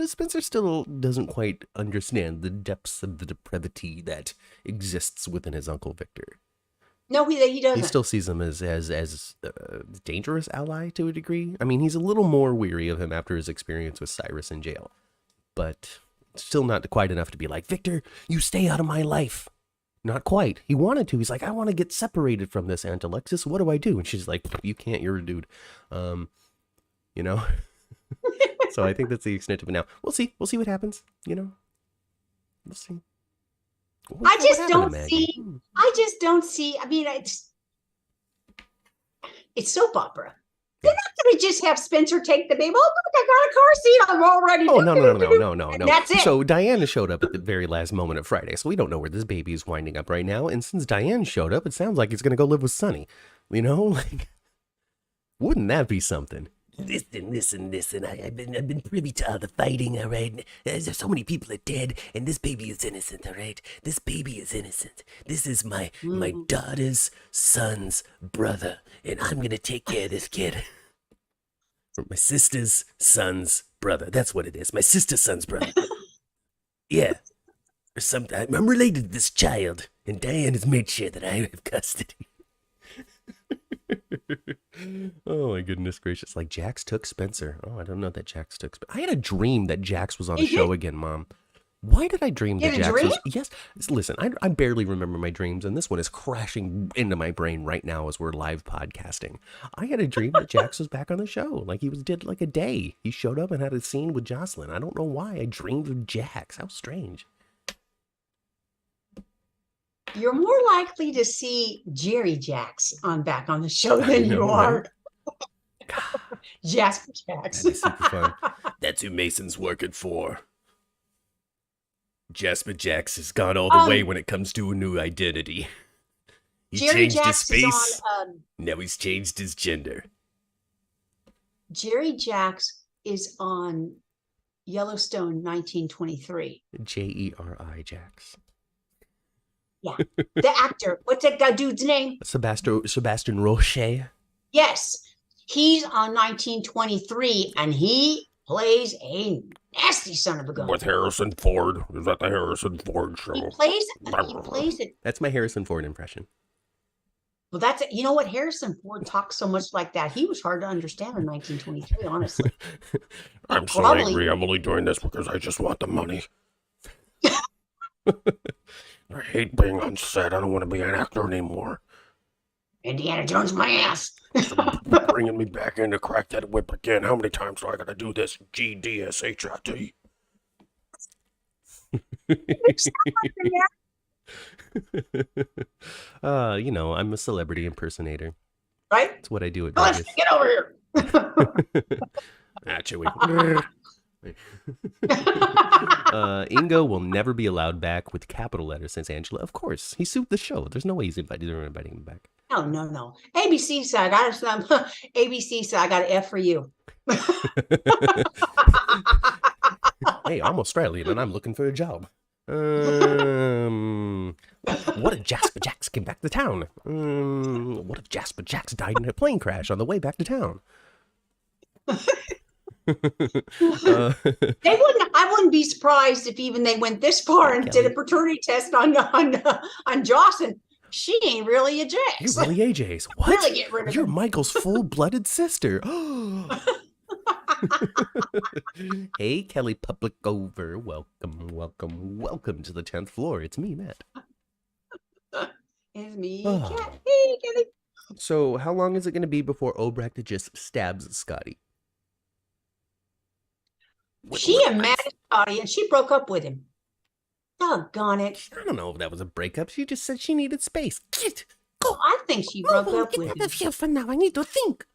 S1: Spencer still doesn't quite understand the depths of the depravity that exists within his Uncle Victor.
S2: No, he doesn't.
S1: He still sees him as dangerous ally to a degree. I mean, he's a little more weary of him after his experience with Cyrus in jail, but still not quite enough to be like, Victor, you stay out of my life. Not quite. He wanted to. He's like, I want to get separated from this Aunt Alexis. What do I do? And she's like, you can't. You're a dude. So I think that's the extent of it now. We'll see what happens. We'll see.
S2: I just don't see. I mean, it's soap opera. They're not going to just have Spencer take the baby. Oh, look, I got a car seat. I'm all ready.
S1: Oh, no.
S2: That's it.
S1: So Diana showed up at the very last moment of Friday. So we don't know where this baby is winding up right now. And since Diane showed up, it sounds like he's going to go live with Sonny. Like, wouldn't that be something? Listen. I've been privy to all the fighting, all right? There's so many people are dead, and this baby is innocent, all right? This baby is innocent. This is my daughter's son's brother, and I'm going to take care of this kid. My sister's son's brother. That's what it is. My sister's son's brother. Yeah. Or something. I'm related to this child, and Diane has made sure that I have custody. Oh my goodness gracious. Like Jax took Spencer. Oh, I don't know that Jax took Spencer. I had a dream that Jax was on the show again, Mom. Why did I dream that Jax was? Yes. Listen, I barely remember my dreams, and this one is crashing into my brain right now as we're live podcasting. I had a dream that Jax was back on the show. Like he did like a day. He showed up and had a scene with Jocelyn. I don't know why I dreamed of Jax. How strange.
S2: You're more likely to see Jerry Jax back on the show than you are Jasper Jax.
S1: That'd be super fun. That's who Mason's working for. Jasper Jax has gone all the way when it comes to a new identity. He
S2: Jerry
S1: changed
S2: Jax
S1: his face.
S2: is on,
S1: now he's changed his gender.
S2: Jerry Jax is on Yellowstone 1923.
S1: Jeri Jax.
S2: Yeah, the actor. What's that guy dude's name?
S1: Sebastian Roche.
S2: Yes, he's on 1923, and he plays a nasty son of a gun.
S3: With Harrison Ford. Is that the Harrison Ford show?
S2: He plays it.
S1: That's my Harrison Ford impression.
S2: Well, that's, you know what? Harrison Ford talks so much like that. He was hard to understand in 1923, honestly.
S3: I'm so angry. I'm only doing this because I just want the money. I hate being on set. I don't want to be an actor anymore.
S2: Indiana Jones, my ass.
S3: Bringing me back in to crack that whip again. How many times do I gotta do this? GDSHIT.
S1: You know, I'm a celebrity impersonator.
S2: Right?
S1: That's what I do at
S2: Vegas. Get over here.
S3: Chewy.
S1: Ingo will never be allowed back with capital letters, says Angela. Of course. He sued the show. There's no way he's inviting him back.
S2: No. ABC said, ABC said, I got an F for you.
S1: Hey, I'm Australian and I'm looking for a job. What if Jasper Jacks came back to town? What if Jasper Jacks died in a plane crash on the way back to town?
S2: I wouldn't be surprised if even they went this far and did a paternity test on Joss, and she ain't really a Jax.
S1: You're really AJ's. What?
S2: Really get rid of
S1: You're
S2: him.
S1: Michael's full-blooded sister. Hey, Kelly Public over. Welcome to the 10th floor. It's me, Matt.
S2: It's me, Cat. Hey, Kelly.
S1: So, how long is it going to be before Obrecht just stabs Scotty?
S2: She and mad at Scotty, and she broke up with him. Doggone it.
S1: I don't know if that was a breakup. She just said she needed space. Get, go.
S2: I think she broke up with him.
S1: Get out of here for now. I need to think.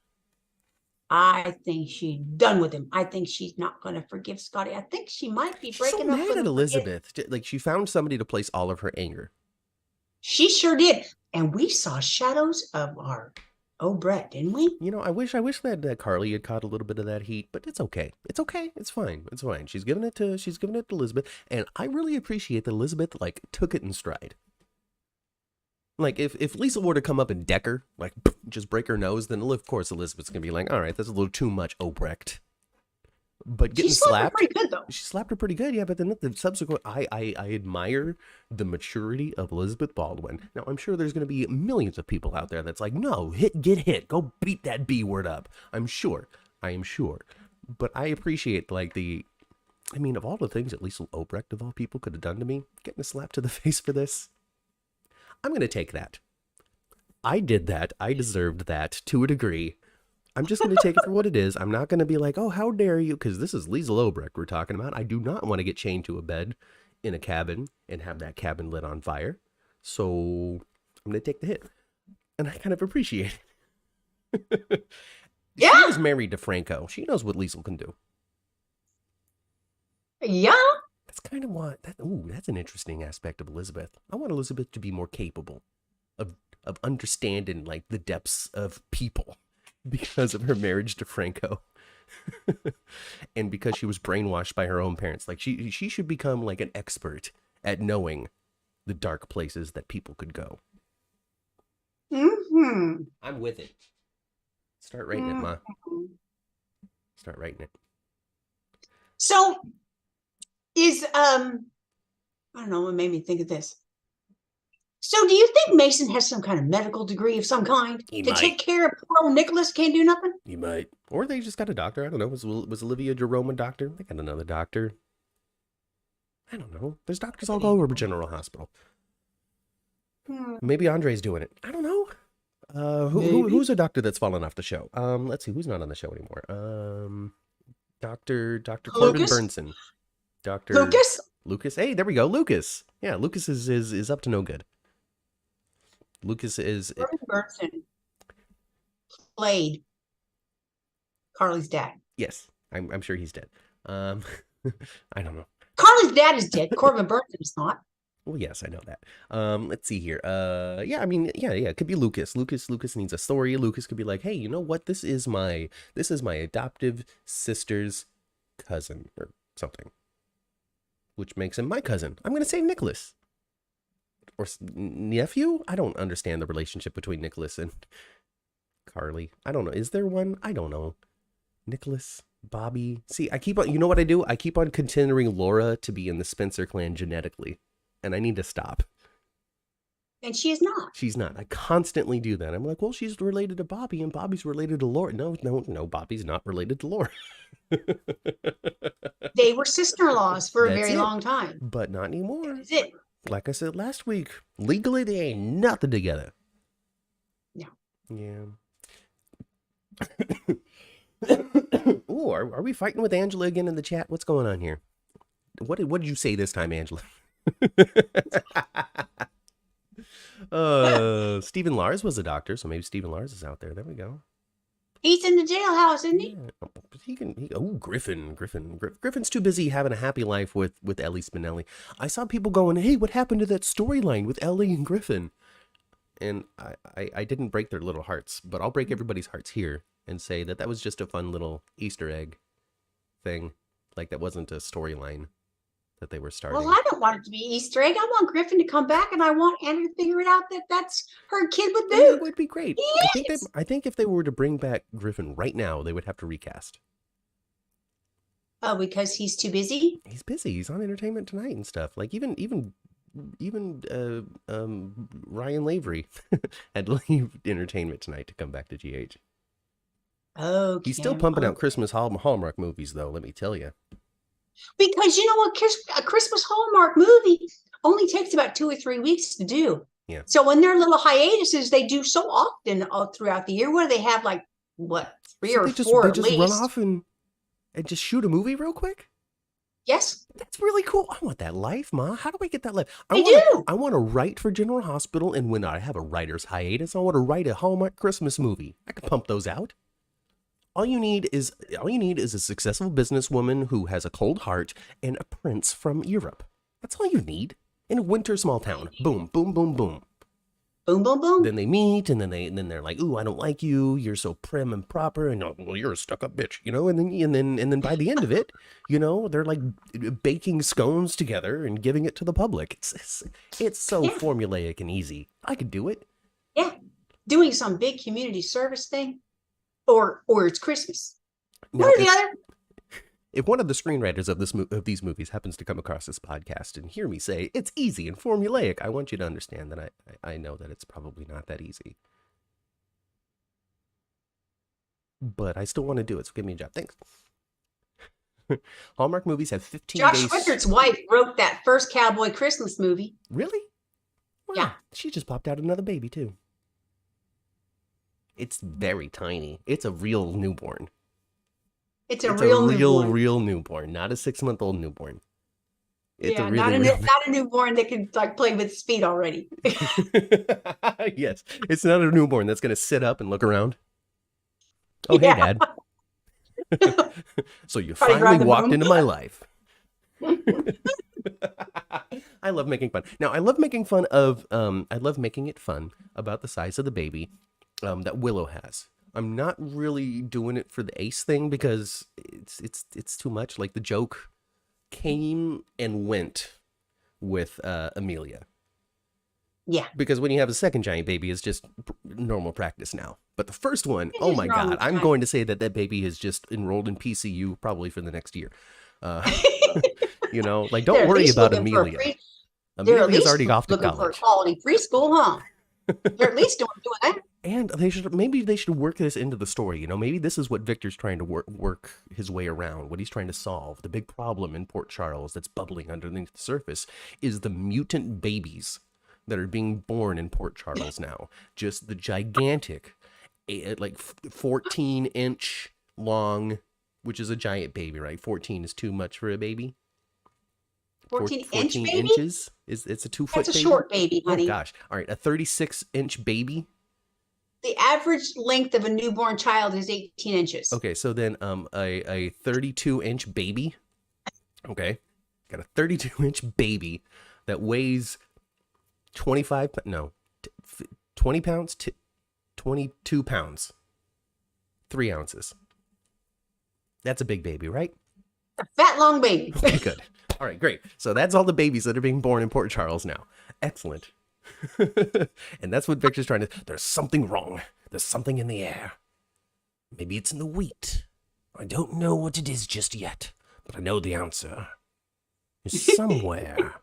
S2: I think she's done with him. I think she's not going to forgive Scotty. I think she might be breaking up with him.
S1: Elizabeth. Like, she found somebody to place all of her anger.
S2: She sure did. And we saw shadows of our Obrecht, didn't we?
S1: You know, I wish that Carly had caught a little bit of that heat, but it's okay. It's okay. It's fine. It's fine. She's giving it to Elizabeth, and I really appreciate that Elizabeth took it in stride. Like, if Liesel were to come up and deck her, just break her nose, then of course Elizabeth's gonna be like, all right, that's a little too much, Obrecht. But getting slapped,
S2: pretty good though.
S1: She slapped her pretty good, yeah. But then the subsequent, I admire the maturity of Elizabeth Baldwin. Now I'm sure there's gonna be millions of people out there that's like, no, get hit, go beat that B word up. I am sure. But I appreciate of all the things that Liesel Obrecht of all people could have done to me, getting a slap to the face for this. I'm going to take that. I did that. I deserved that to a degree. I'm just going to take it for what it is. I'm not going to be like, oh, how dare you? Because this is Liesel Obrecht we're talking about. I do not want to get chained to a bed in a cabin and have that cabin lit on fire. So I'm going to take the hit. And I kind of appreciate it.
S2: Yeah.
S1: She is married to Franco. She knows what Liesel can do.
S2: Yeah.
S1: That's kind of what that's an interesting aspect of Elizabeth. I want Elizabeth to be more capable of understanding the depths of people because of her marriage to Franco. And because she was brainwashed by her own parents. She should become an expert at knowing the dark places that people could go.
S2: Mm-hmm.
S1: I'm with it. Start writing it, Ma. Start writing it.
S2: So is I don't know what made me think of this. So do you think Mason has some kind of medical degree of some kind take care of poor Nicholas can't do nothing?
S1: He might. Or they just got a doctor. I don't know. Was Olivia Jerome a doctor? They got another doctor. I don't know. There's doctors all over General Hospital. Maybe Andre's doing it. I don't know. Who's a doctor that's fallen off the show? Let's see. Who's not on the show anymore? Dr. Corbin Burnson. Dr. Lucas. Hey, there we go. Lucas. Yeah, Lucas is up to no good. Lucas is.
S2: Corbin Burnson played Carly's dad.
S1: Yes, I'm sure he's dead. I don't know.
S2: Carly's dad is dead. Corbin Burnson is not.
S1: Well, yes, I know that. Let's see here. Yeah, it could be Lucas. Lucas needs a story. Lucas could be like, hey, you know what? This is my adoptive sister's cousin or something, which makes him my cousin. I'm gonna save Nicholas or nephew. I don't understand the relationship between Nicholas and Carly. I don't know. Is there one? I don't know. Nicholas, Bobby. See, you know what I do? I keep on considering Laura to be in the Spencer clan genetically. And I need to stop.
S2: And she is not.
S1: She's not. I constantly do that. I'm like, well, she's related to Bobby, and Bobby's related to Laura. No, Bobby's not related to Laura.
S2: They were sister-in-laws for a
S1: That's
S2: very
S1: it.
S2: long time.
S1: But not anymore.
S2: That's it.
S1: Like I said last week, legally they ain't nothing together.
S2: No.
S1: Yeah. Ooh, are we fighting with Angela again in the chat? What's going on here? What did you say this time, Angela? Stephen Lars was a doctor, so maybe Stephen Lars is out there. There we go.
S2: He's in the jailhouse, isn't he?
S1: Yeah. Griffin. Griffin's too busy having a happy life with Ellie Spinelli. I saw people going, hey, what happened to that storyline with Ellie and Griffin? And I didn't break their little hearts, but I'll break everybody's hearts here and say that was just a fun little Easter egg thing. Like, that wasn't a storyline that they were starting.
S2: Well, I don't want it to be Easter egg. I want Griffin to come back, and I want Anna to figure it out that that's her kid with Duke.
S1: It would be great. I think if they were to bring back Griffin right now, they would have to recast.
S2: Oh, because he's too busy?
S1: He's busy. He's on Entertainment Tonight and stuff. Like, even Ryan Lavery had to leave Entertainment Tonight to come back to GH.
S2: Oh,
S1: he's still pumping out Christmas Hallmark movies, though, let me tell you.
S2: Because you know what? A Christmas Hallmark movie only takes about 2 or 3 weeks to do.
S1: Yeah.
S2: So when their little hiatuses, they do so often all throughout the year, where they have like, what, 3 or 4 at least.
S1: They just run off and just shoot a movie real quick?
S2: Yes.
S1: That's really cool. I want that life, Ma. How do I get that life?
S2: I do.
S1: I want to write for General Hospital, and when I have a writer's hiatus, I want to write a Hallmark Christmas movie. I can pump those out. All you need is a successful businesswoman who has a cold heart and a prince from Europe. That's all you need. In a winter small town. Boom, boom, boom, boom.
S2: Boom, boom, boom.
S1: Then they meet, and then they're like, "Ooh, I don't like you. You're so prim and proper." And well, you're a stuck-up bitch, you know. And then by the end of it, you know, they're like baking scones together and giving it to the public. It's so formulaic and easy. I could do it.
S2: Yeah, doing some big community service thing, or it's Christmas.
S1: Now,
S2: or the other.
S1: If one of the screenwriters of these movies happens to come across this podcast and hear me say it's easy and formulaic, I want you to understand that I know that it's probably not that easy. But I still want to do it, so give me a job. Thanks. Hallmark movies have 15 days.
S2: Josh Richard's wife wrote that first Cowboy Christmas movie.
S1: Really? Wow.
S2: Yeah.
S1: She just popped out another baby, too. It's very tiny. It's a real newborn.
S2: It's a real
S1: newborn, not a 6-month-old newborn. It's
S2: not a newborn that can like play with his feet already.
S1: Yes, it's not a newborn that's going to sit up and look around. Oh, hey, Dad. So you finally walked into my life. I love making fun. Now, I love making fun of. I love making it fun about the size of the baby that Willow has. I'm not really doing it for the Ace thing because it's too much. Like, the joke came and went with Amelia.
S2: Yeah.
S1: Because when you have a second giant baby, it's just normal practice now. But the first one, oh my God, I'm going to say that baby is just enrolled in PCU probably for the next year. You know, like, don't worry about Amelia. Amelia's already off to college.
S2: For a quality preschool, huh? They're at least doing that.
S1: And they should work this into the story. You know, maybe this is what Victor's trying to work his way around. What he's trying to solve. The big problem in Port Charles that's bubbling underneath the surface is the mutant babies that are being born in Port Charles now. Just the gigantic, like 14-inch long, which is a giant baby, right? 14 is too much for a baby.
S2: 14 baby?
S1: Inches? It's a 2-foot baby?
S2: That's a short baby, honey.
S1: Oh, gosh. All right, a 36-inch baby.
S2: The average length of a newborn child is 18 inches.
S1: Okay, so then a 32-inch baby. Okay, got a 32-inch baby that weighs 20 pounds to 22 pounds. 3 ounces. That's a big baby, right?
S2: A fat, long baby.
S1: Okay, good. All right, great. So that's all the babies that are being born in Port Charles now. Excellent. And that's what Victor's trying to... There's something wrong. There's something in the air. Maybe it's in the wheat. I don't know what it is just yet, but I know the answer is somewhere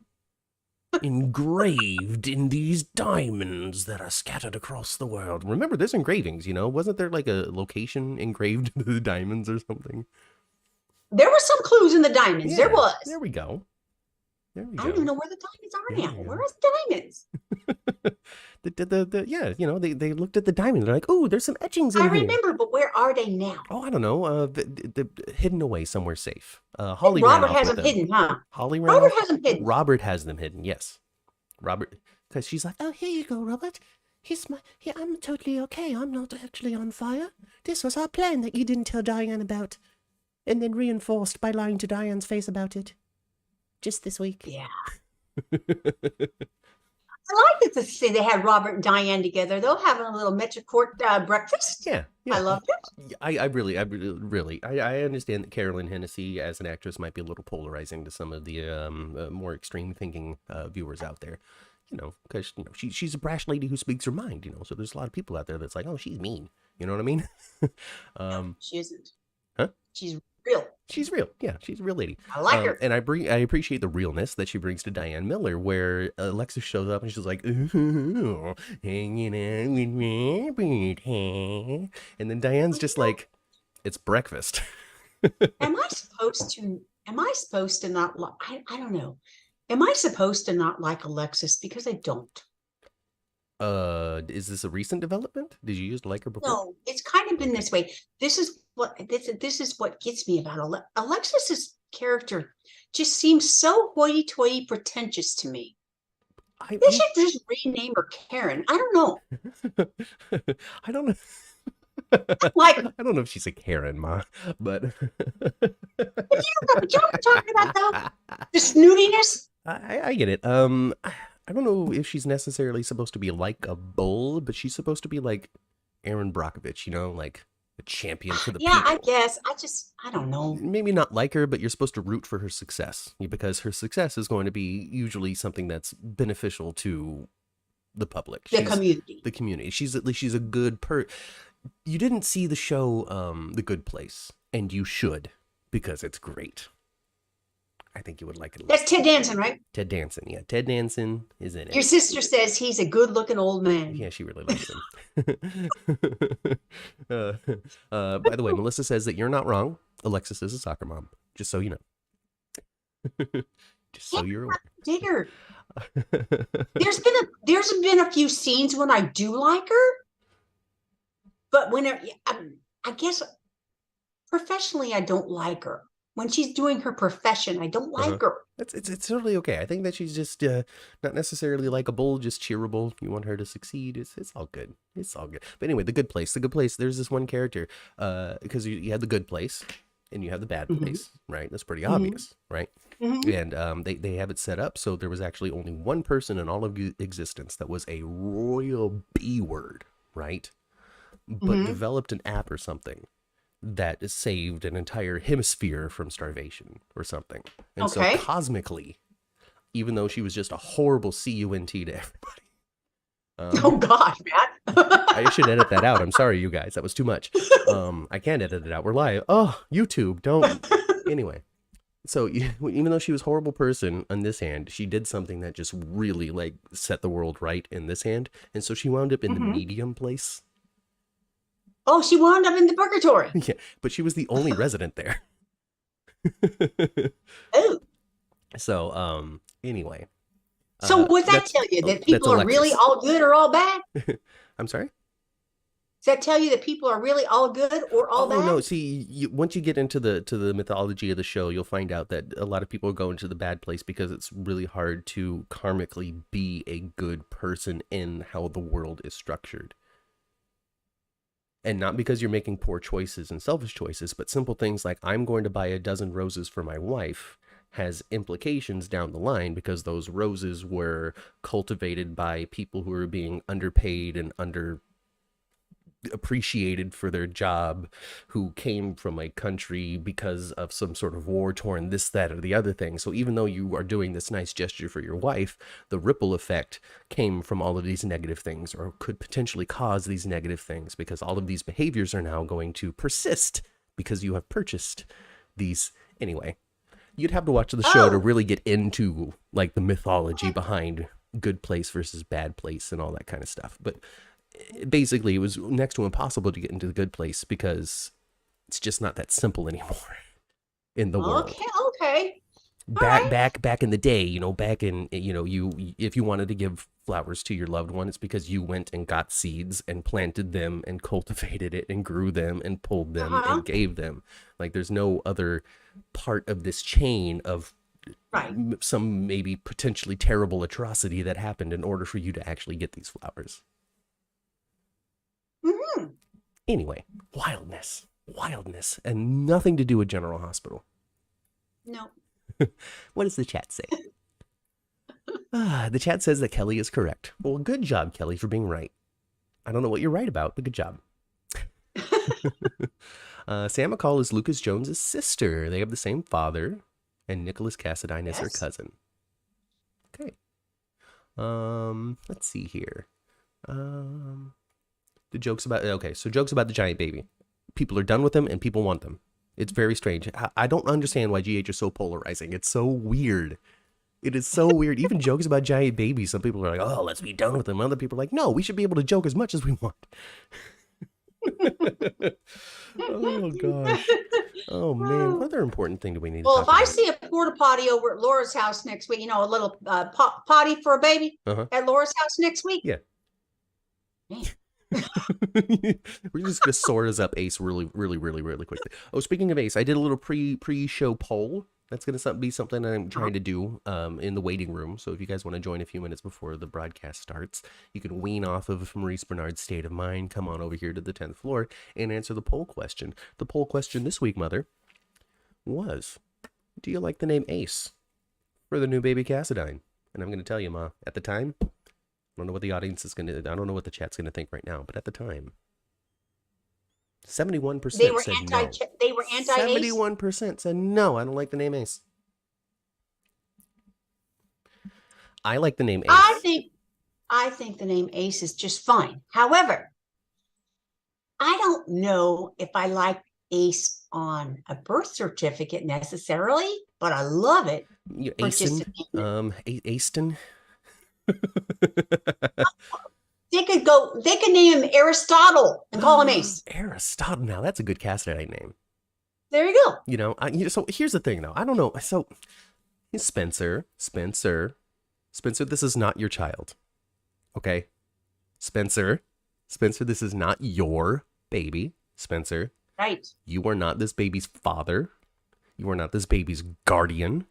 S1: engraved in these diamonds that are scattered across the world. Remember, there's engravings, Wasn't there like a location engraved into the diamonds or something?
S2: There were some clues in the diamonds.
S1: Yeah,
S2: there was.
S1: There we go.
S2: I don't even know where the diamonds are now. Where are the diamonds?
S1: They looked at the diamond. They're like, oh, there's some etchings in here.
S2: I remember, but where are they now?
S1: Oh, I don't know. They're hidden away somewhere safe. Holly
S2: Robert has them hidden, huh?
S1: Holly
S2: Robert has them hidden.
S1: Robert has them hidden, yes. Robert, because she's like, oh, here you go, Robert. I'm totally okay. I'm not actually on fire. This was our plan that you didn't tell Diane about. And then reinforced by lying to Diane's face about it. Just this week.
S2: Yeah. I like it to see they had Robert and Diane together. They'll have a little Metrocourt breakfast.
S1: Yeah.
S2: I loved it.
S1: I really understand that Carolyn Hennessy as an actress might be a little polarizing to some of the more extreme thinking viewers out there. Because she's a brash lady who speaks her mind. So there's a lot of people out there that's like, oh, she's mean. You know what I mean?
S2: No, she isn't.
S1: Huh?
S2: She's real.
S1: She's real. Yeah, she's a real lady.
S2: I like her.
S1: And I appreciate the realness that she brings to Diane Miller, where Alexis shows up and she's like, ooh, hanging out with Robert, huh? And then Diane's just like, it's breakfast.
S2: Am I supposed to not like, I don't know. Am I supposed to not like Alexis? Because I don't.
S1: Is this a recent development? Did you used to like her before?
S2: No, it's kind of been this way. This is what gets me about Alexis's character. Just seems so hoity-toity, pretentious to me. They should just rename her Karen. I don't know.
S1: I don't know. I don't know if she's a Karen, Ma, but
S2: you know what I'm talking about, though? The snootiness.
S1: I get it. I don't know if she's necessarily supposed to be like a bull, but she's supposed to be like Aaron Brockovich, like a champion for the people.
S2: Yeah, I guess. I don't know.
S1: Maybe not like her, but you're supposed to root for her success because her success is going to be usually something that's beneficial to the public.
S2: The community.
S1: The community. She's a good You didn't see the show The Good Place, and you should because it's great. I think you would like it.
S2: That's Ted Danson, right?
S1: Ted Danson, yeah. Ted Danson is in it.
S2: Your sister says he's a good-looking old man.
S1: Yeah, she really likes him. By the way, Melissa says that you're not wrong. Alexis is a soccer mom, just so you know. Just so you're aware.
S2: Digger. There's been a few scenes when I do like her, but I guess professionally I don't like her. When she's doing her profession, I don't like her.
S1: It's totally okay. I think that she's just not necessarily likable, just cheerable. You want her to succeed. It's all good. It's all good. But anyway, The Good Place. There's this one character because you had The Good Place and you have The Bad Place, right? That's pretty obvious, right? And they have it set up so there was actually only one person in all of existence that was a royal B word, right? But developed an app or something that saved an entire hemisphere from starvation or something. And so cosmically, even though she was just a horrible CUNT to everybody.
S2: Oh God, Matt.
S1: I should edit that out. I'm sorry, you guys. That was too much. I can't edit it out. We're live. Oh, YouTube, don't. Anyway. So even though she was a horrible person on this hand, she did something that just really set the world right in this hand. And so she wound up in the medium place.
S2: Oh, she wound up in the purgatory.
S1: Yeah, but she was the only resident there.
S2: Oh.
S1: So, anyway.
S2: So what's that tell you? That people are really all good or all bad?
S1: I'm sorry?
S2: Does that tell you that people are really all good or all bad?
S1: Oh, no. See, once you get into the mythology of the show, you'll find out that a lot of people go into the bad place because it's really hard to karmically be a good person in how the world is structured. And not because you're making poor choices and selfish choices, but simple things like I'm going to buy a dozen roses for my wife has implications down the line because those roses were cultivated by people who are being underpaid and appreciated for their job, who came from a country because of some sort of war-torn this, that, or the other thing. So even though you are doing this nice gesture for your wife, the ripple effect came from all of these negative things, or could potentially cause these negative things, because all of these behaviors are now going to persist because you have purchased these. Anyway, You'd have to watch the show to really get into like the mythology behind good place versus bad place and all that kind of stuff. But basically, it was next to impossible to get into the good place because it's just not that simple anymore in the world.
S2: Okay.
S1: Back in the day, if you wanted to give flowers to your loved one, it's because you went and got seeds and planted them and cultivated it and grew them and pulled them and gave them. Like there's no other part of this chain of some maybe potentially terrible atrocity that happened in order for you to actually get these flowers.
S2: Mm-hmm.
S1: Anyway, wildness, and nothing to do with General Hospital.
S2: No.
S1: What does the chat say? The chat says that Kelly is correct. Well, good job, Kelly, for being right. I don't know what you're right about, but good job. Sam McCall is Lucas Jones's sister. They have the same father, and Nicholas Cassadine is her cousin. Okay. Let's see here. Jokes about the giant baby. People are done with them, and people want them. It's very strange. I don't understand why GH is so polarizing. It's so weird. It is so weird. Even jokes about giant babies. Some people are like, oh, let's be done with them. Other people are like, no, we should be able to joke as much as we want. Oh, gosh. Oh, man. What other important thing do we need to talk about?
S2: Well, if I see a porta potty over at Laura's house next week, a little potty for a baby at Laura's house next week.
S1: Yeah.
S2: Man.
S1: We're just going to sort us up Ace really, really, really, really quickly. Oh, speaking of Ace, I did a little pre-show poll. That's going to be something I'm trying to do in the waiting room. So if you guys want to join a few minutes before the broadcast starts, you can wean off of Maurice Bernard's state of mind, come on over here to the 10th floor, and answer the poll question. The poll question this week, Mother, was, do you like the name Ace for the new baby Cassadine? And I'm going to tell you, Ma, at the time, I don't know what the audience is going to, I don't know what the chat's going to think right now, but at the time, 71%
S2: they were
S1: said
S2: anti.
S1: no.
S2: They were anti-Ace.
S1: 71% said no. I don't like the name Ace. I like the name Ace.
S2: I think the name Ace is just fine. However, I don't know if I like Ace on a birth certificate necessarily, but I love it.
S1: Aston. Aston.
S2: They could name him Aristotle and call him Ace.
S1: Aristotle. Now that's a good Cassadine name.
S2: There you go.
S1: So here's the thing though. I don't know. So Spencer, this is not your child. Okay? Spencer, this is not your baby. Spencer.
S2: Right.
S1: You are not this baby's father. You are not this baby's guardian.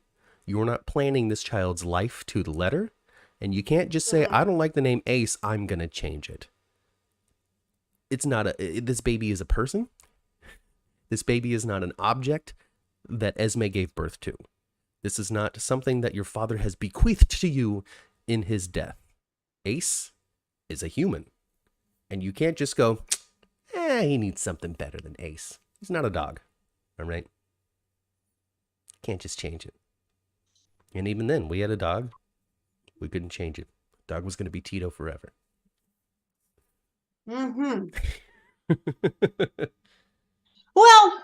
S1: You are not planning this child's life to the letter. And you can't just say, I don't like the name Ace, I'm going to change it. It's not this baby is a person. This baby is not an object that Esme gave birth to. This is not something that your father has bequeathed to you in his death. Ace is a human. And you can't just go, he needs something better than Ace. He's not a dog. All right? Can't just change it. And even then, we had a dog. We couldn't change it. Dog was going to be Tito forever.
S2: Mm-hmm. Well,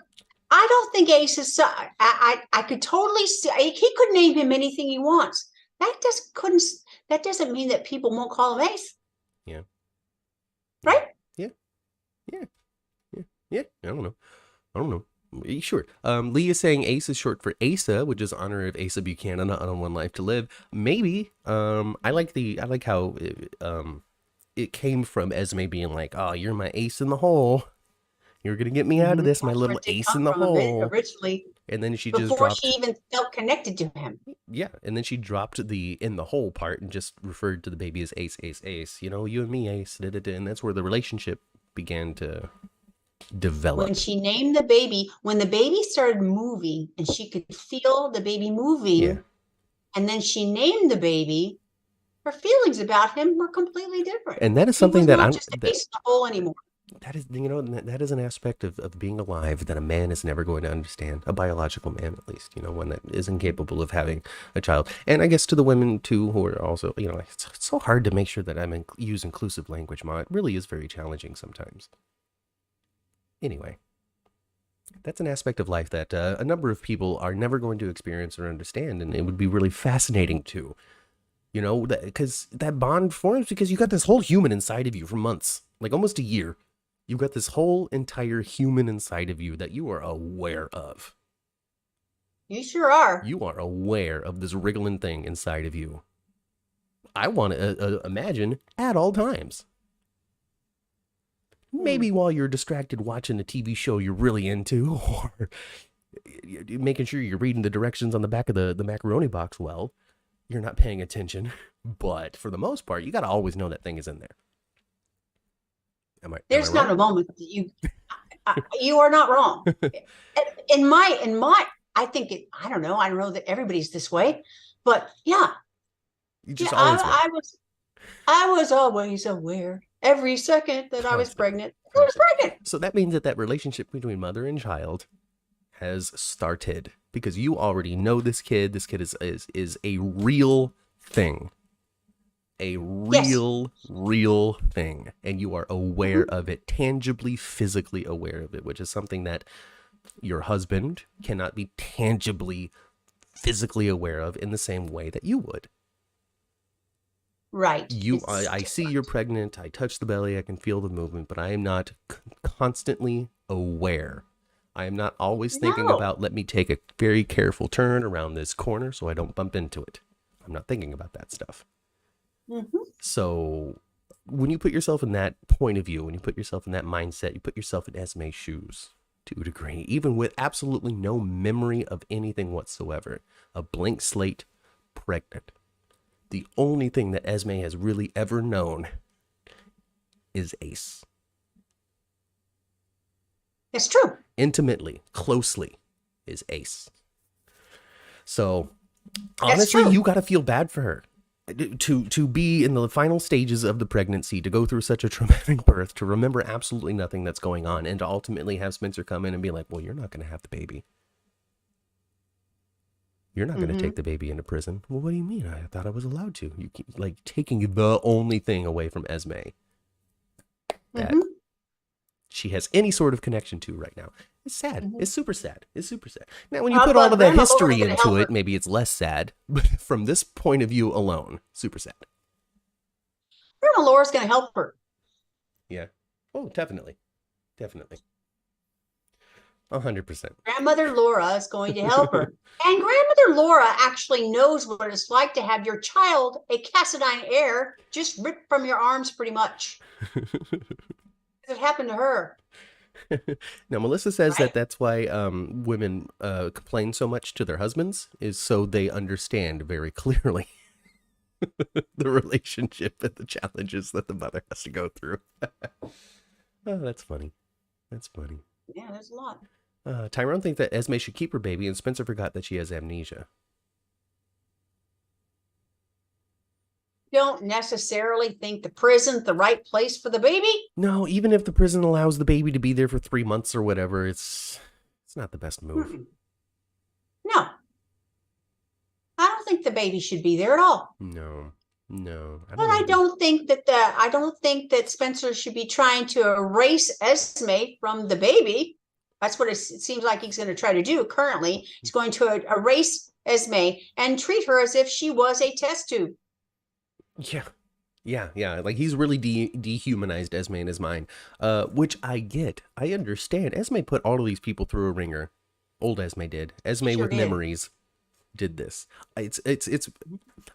S2: I don't think Ace is. I could totally see. He could name him anything he wants. That doesn't mean that people won't call him Ace.
S1: Yeah.
S2: Right?
S1: Yeah. I don't know. Sure. Lee is saying Ace is short for Asa, which is honor of Asa Buchanan on One Life to Live. Maybe. I like how it came from Esme being like, "Oh, you're my ace in the hole. You're gonna get me out of this, my little ace in the hole."
S2: Originally,
S1: and then she
S2: before she even felt connected to him.
S1: Yeah, and then she dropped the in the hole part and just referred to the baby as Ace, Ace, Ace. You and me, Ace. And that's where the relationship began to develop.
S2: When she named the baby, when the baby started moving and she could feel the baby moving, and then she named the baby, her feelings about him were completely different.
S1: And that is something that I'm
S2: just a piece of the hole anymore.
S1: That is, that is an aspect of being alive that a man is never going to understand. A biological man, at least, one that is incapable of having a child. And I guess to the women too, who are also, it's so hard to make sure that I use inclusive language, Ma. It really is very challenging sometimes. Anyway, That's an aspect of life that a number of people are never going to experience or understand, and it would be really fascinating too. You know, because that bond forms because you got this whole human inside of you for months, like almost a year. You've got this whole entire human inside of you that you are aware of.
S2: You sure are.
S1: You are aware of this wriggling thing inside of you. I want to imagine at all times. Maybe while you're distracted watching a TV show you're really into, or making sure you're reading the directions on the back of the macaroni box well, you're not paying attention. But for the most part, you got to always know that thing is in there.
S2: There's not a moment that you are not wrong. In my, I think I don't know that everybody's this way, but yeah.
S1: You just always
S2: I was always aware every second that I was pregnant. I was pregnant.
S1: So that means that relationship between mother and child has started because you already know this kid. This kid is a real thing. A real thing. And you are aware of it, tangibly, physically aware of it, which is something that your husband cannot be tangibly, physically aware of in the same way that you would.
S2: Right.
S1: I see you're pregnant. I touch the belly. I can feel the movement, but I am not constantly aware. I am not always thinking about, let me take a very careful turn around this corner so I don't bump into it. I'm not thinking about that stuff.
S2: Mm-hmm.
S1: So when you put yourself in that point of view, when you put yourself in that mindset, you put yourself in Esme's shoes to a degree, even with absolutely no memory of anything whatsoever, a blank slate, pregnant. The only thing that Esme has really ever known is Ace.
S2: It's true.
S1: Intimately, closely is Ace. So, honestly, you got to feel bad for her. To be in the final stages of the pregnancy, to go through such a traumatic birth, to remember absolutely nothing that's going on, and to ultimately have Spencer come in and be like, well, you're not going to have the baby. You're not going to take the baby into prison. Well, what do you mean? I thought I was allowed to. You keep, like, taking the only thing away from Esme that she has any sort of connection to right now. It's sad. It's super sad. It's super sad. Now, when you put all of that history into it, maybe it's less sad. But from this point of view alone, super sad.
S2: Grandma Laura's going to help her.
S1: Yeah. Oh, definitely. Definitely. 100%.
S2: Grandmother Laura is going to help her. And Grandmother Laura actually knows what it's like to have your child, a Cassadine heir, just ripped from your arms pretty much. It happened to her.
S1: Now, Melissa says that that's why women complain so much to their husbands, is so they understand very clearly the relationship and the challenges that the mother has to go through. Oh, that's funny. That's funny.
S2: Yeah, there's a lot.
S1: Tyrone thinks that Esme should keep her baby, and Spencer forgot that she has amnesia.
S2: Don't necessarily think the prison's the right place for the baby.
S1: No, even if the prison allows the baby to be there for 3 months or whatever, it's not the best move.
S2: No. I don't think the baby should be there at all.
S1: No.
S2: I don't think that Spencer should be trying to erase Esme from the baby. That's what it seems like he's going to try to do currently. He's going to erase Esme and treat her as if she was a test tube.
S1: Yeah. Like, he's really dehumanized Esme in his mind, which I get. I understand. Esme put all of these people through a ringer. Old Esme did. Esme with memories did this. It's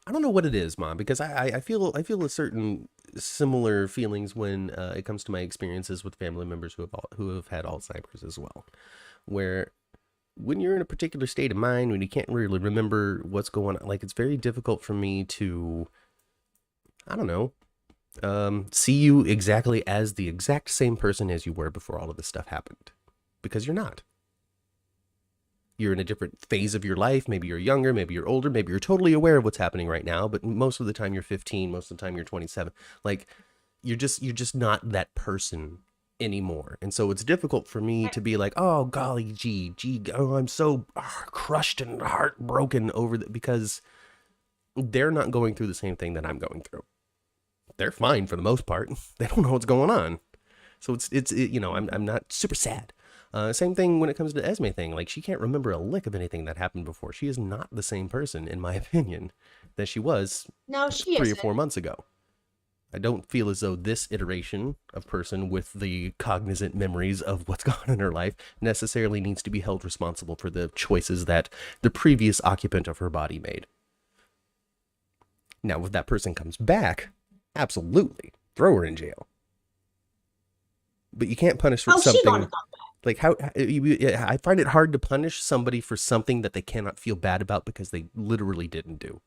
S1: I don't know what it is, Mom, because I feel a certain similar feelings when it comes to my experiences with family members who have had Alzheimer's as well, where when you're in a particular state of mind, when you can't really remember what's going on, like, it's very difficult for me to, I don't know, see you exactly as the exact same person as you were before all of this stuff happened, because you're not. You're in a different phase of your life. Maybe you're younger, maybe you're older, maybe you're totally aware of what's happening right now, but most of the time you're 15, most of the time you're 27. Like, you're just not that person anymore. And so it's difficult for me to be like, oh, golly gee, oh, I'm so crushed and heartbroken over that, because they're not going through the same thing that I'm going through. They're fine for the most part. They don't know what's going on. So it's I'm not super sad. Same thing when it comes to Esme thing. Like, she can't remember a lick of anything that happened before. She is not the same person, in my opinion, that she was 3 or 4 months ago. I don't feel as though this iteration of person with the cognizant memories of what's gone on in her life necessarily needs to be held responsible for the choices that the previous occupant of her body made. Now, if that person comes back, absolutely, throw her in jail. But you can't punish for something. Like, I find it hard to punish somebody for something that they cannot feel bad about because they literally didn't do.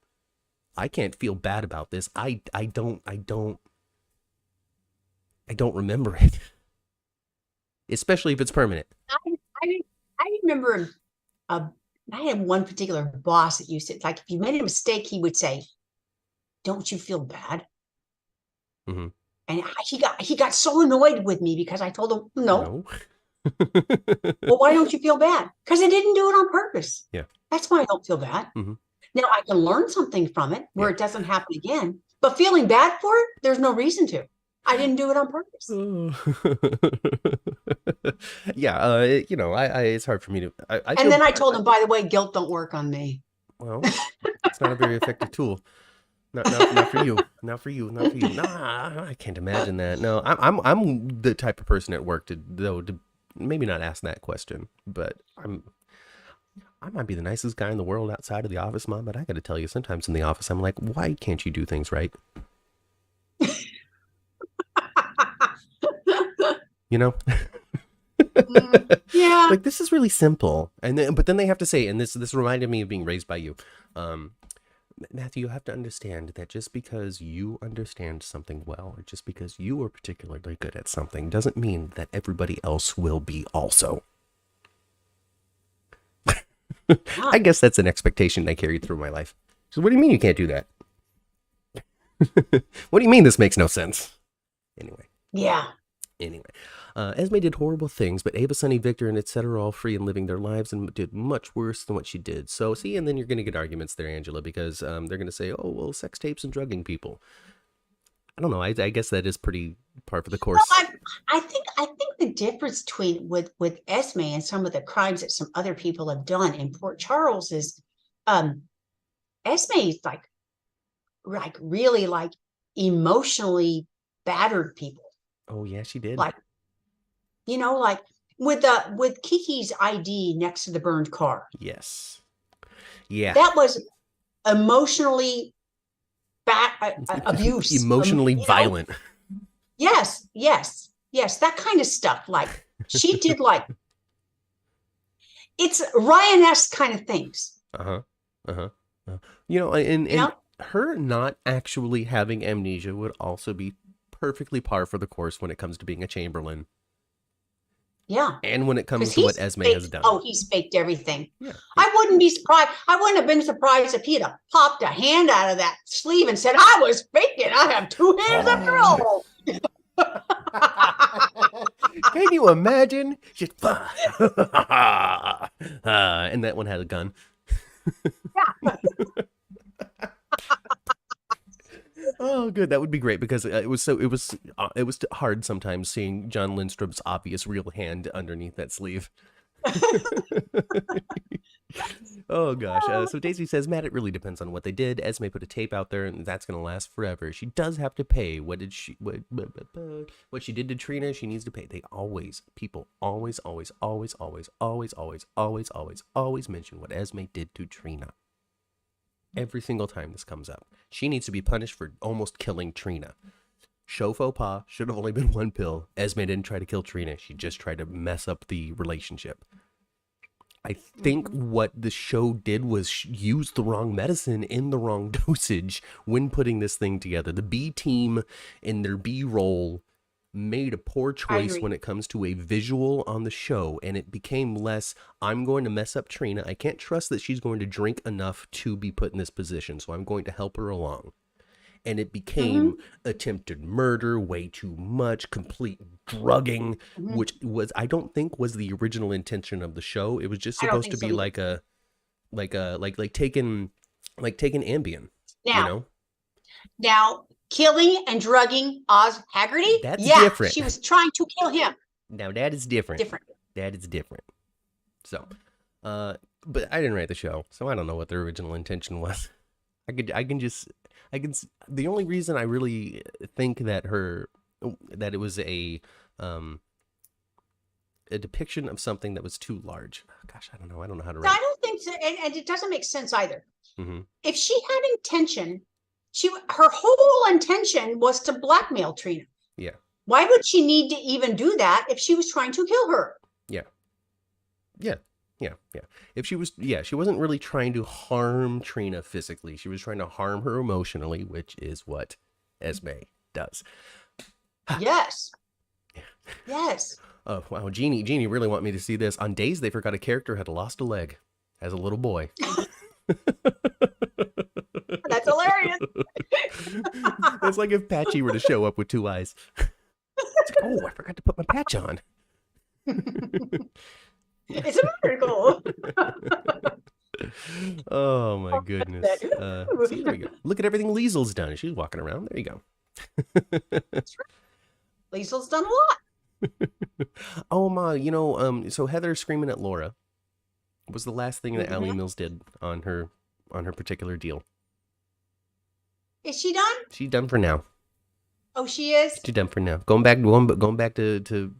S1: I can't feel bad about this. I don't remember it. Especially if it's permanent.
S2: I remember I had one particular boss that used to, like, if you made a mistake, he would say, "Don't you feel bad?"
S1: Mm-hmm.
S2: And he got so annoyed with me because I told him, no. Well, why don't you feel bad? Because I didn't do it on purpose.
S1: Yeah.
S2: That's why I don't feel bad.
S1: Mm-hmm.
S2: Now I can learn something from it where it doesn't happen again. But feeling bad for it, there's no reason to. I didn't do it on purpose.
S1: Yeah, it's hard for me to.
S2: I told him, by the way, guilt don't work on me.
S1: Well, it's not a very effective tool. Not for you. Not for you. Nah, I can't imagine that. No, I'm the type of person at work to maybe not ask that question, but I might be the nicest guy in the world outside of the office, Mom, but I got to tell you, sometimes in the office, I'm like, why can't you do things right? You know?
S2: Yeah.
S1: Like, this is really simple. But then they have to say, and this reminded me of being raised by you. Matthew, you have to understand that just because you understand something well, or just because you are particularly good at something, doesn't mean that everybody else will be also. I guess that's an expectation I carried through my life. So what do you mean you can't do that? What do you mean this makes no sense? Anyway.
S2: Yeah.
S1: Anyway, Esme did horrible things, but Ava, Sonny, Victor, and etc. are all free and living their lives and did much worse than what she did. So, see, and then you're going to get arguments there, Angela, because they're going to say, oh, well, sex tapes and drugging people. I don't know. I guess that is pretty par for the course.
S2: Well, I think the difference between with Esme and some of the crimes that some other people have done in Port Charles is Esme is like really like emotionally battered people.
S1: Oh yeah, she did.
S2: Like, like with Kiki's ID next to the burned car.
S1: Yes. Yeah.
S2: That was emotionally abuse.
S1: Emotionally violent.
S2: Yes. That kind of stuff. Like, she did it's Ryan-esque kind of things.
S1: And her not actually having amnesia would also be perfectly par for the course when it comes to being a Chamberlain.
S2: Yeah.
S1: And when it comes to what Esme has done.
S2: Oh, he's faked everything.
S1: Yeah.
S2: I wouldn't be surprised. I wouldn't have been surprised if he'd have popped a hand out of that sleeve and said, I was faking. I have 2 hands after all.
S1: Can you imagine? Just, and that one had a gun.
S2: Yeah.
S1: Oh, good. That would be great because it was hard sometimes seeing John Lindstrom's obvious real hand underneath that sleeve. Oh gosh. So Daisy says, Matt, it really depends on what they did. Esme put a tape out there, and that's gonna last forever. She does have to pay. What she did to Trina, she needs to pay. People always mention what Esme did to Trina. Every single time this comes up. She needs to be punished for almost killing Trina. Show faux pas, should have only been 1 pill. Esme didn't try to kill Trina. She just tried to mess up the relationship. I think what the show did was use the wrong medicine in the wrong dosage when putting this thing together. The B team in their B role made a poor choice when it comes to a visual on the show, and it became less, I'm going to mess up Trina. I can't trust that she's going to drink enough to be put in this position, so I'm going to help her along. And it became attempted murder, way too much, complete drugging, which I don't think was the original intention of the show. It was just supposed to be like taking Ambien,
S2: Now, killing and drugging Oz Haggerty?
S1: That's different.
S2: She was trying to kill him.
S1: Now that is different. That is different. So, but I didn't write the show, so I don't know what their original intention was. The only reason I really think that it was a depiction of something that was too large. Gosh, I don't know how to write.
S2: I don't think so, and it doesn't make sense either.
S1: Mm-hmm.
S2: If she had intention, her whole intention was to blackmail Trina.
S1: Yeah.
S2: Why would she need to even do that if she was trying to kill her?
S1: Yeah. If she wasn't really trying to harm Trina physically. She was trying to harm her emotionally, which is what Esme does.
S2: Yes. Yes.
S1: Oh, wow. Jeannie really want me to see this. On days they forgot a character had lost a leg as a little boy.
S2: That's hilarious.
S1: It's like if Patchy were to show up with 2 eyes. It's like, oh, I forgot to put my patch on.
S2: It's a miracle.
S1: Oh my goodness. See, there we go. Look at everything Liesel's done. She's walking around. There you go.
S2: Liesel's done a lot.
S1: Oh my, so Heather screaming at Laura was the last thing that Allie Mills did on her particular deal.
S2: Is she done?
S1: She's done for now.
S2: Oh, she is?
S1: She's done for now. Going back to the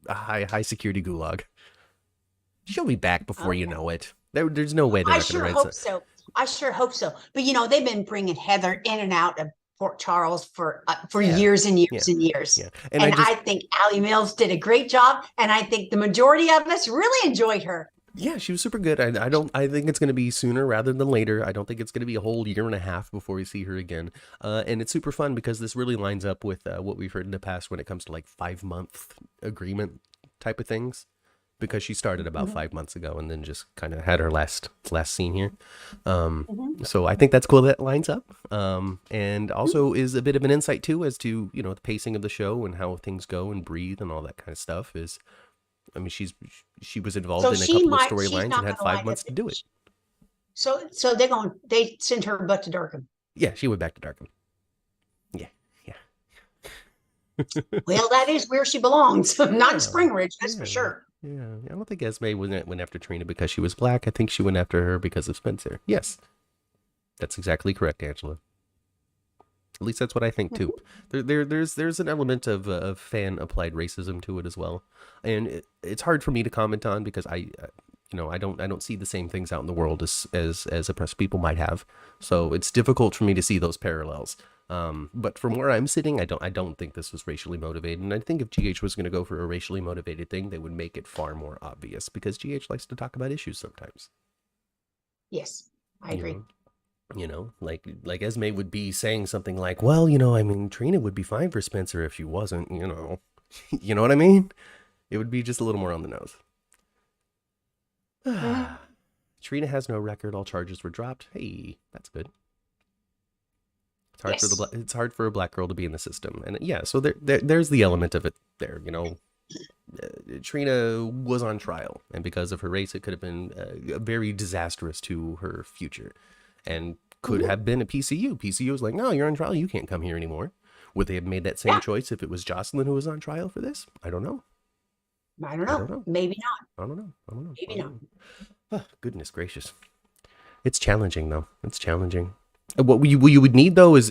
S1: high security gulag. She'll be back before you know it. There's no way they're not going to write
S2: so. I sure hope so. But they've been bringing Heather in and out of Fort Charles for years and years and years.
S1: Yeah.
S2: And I think Allie Mills did a great job, and I think the majority of us really enjoyed her.
S1: Yeah, she was super good. I think it's going to be sooner rather than later. I don't think it's going to be a whole year and a half before we see her again. And it's super fun because this really lines up with what we've heard in the past when it comes to like 5-month agreement type of things. Because she started about 5 months ago and then just kind of had her last scene here. So I think that's cool that lines up. And also is a bit of an insight too as to, the pacing of the show and how things go and breathe and all that kind of stuff she was involved in a couple of storylines and had 5 months to do it.
S2: So they sent her butt to Darkham.
S1: Yeah, she went back to Darkham. Yeah.
S2: Well, that is where she belongs. Not in Spring Ridge, that's for sure.
S1: Yeah, I don't think Esme went after Trina because she was black. I think she went after her because of Spencer. Yes, that's exactly correct, Angela. At least that's what I think too. There's an element of fan applied racism to it as well, and it's hard for me to comment on because I don't see the same things out in the world as oppressed people might have. So it's difficult for me to see those parallels. But from where I'm sitting, I don't think this was racially motivated. And I think if GH was going to go for a racially motivated thing, they would make it far more obvious because GH likes to talk about issues sometimes.
S2: Yes, I agree.
S1: Like Esme would be saying something like, well, Trina would be fine for Spencer if she wasn't, you know what I mean? It would be just a little more on the nose. Trina has no record. All charges were dropped. Hey, that's good. It's hard for a black girl to be in the system, and so there's the element of it there. Trina was on trial, and because of her race, it could have been very disastrous to her future, and could have been a PCU. PCU was like, no, you're on trial, you can't come here anymore. Would they have made that same choice if it was Jocelyn who was on trial for this? I don't know.
S2: I don't know. Maybe not.
S1: I don't know.
S2: Maybe not.
S1: Oh, goodness gracious. It's challenging though. It's challenging. What you would need though is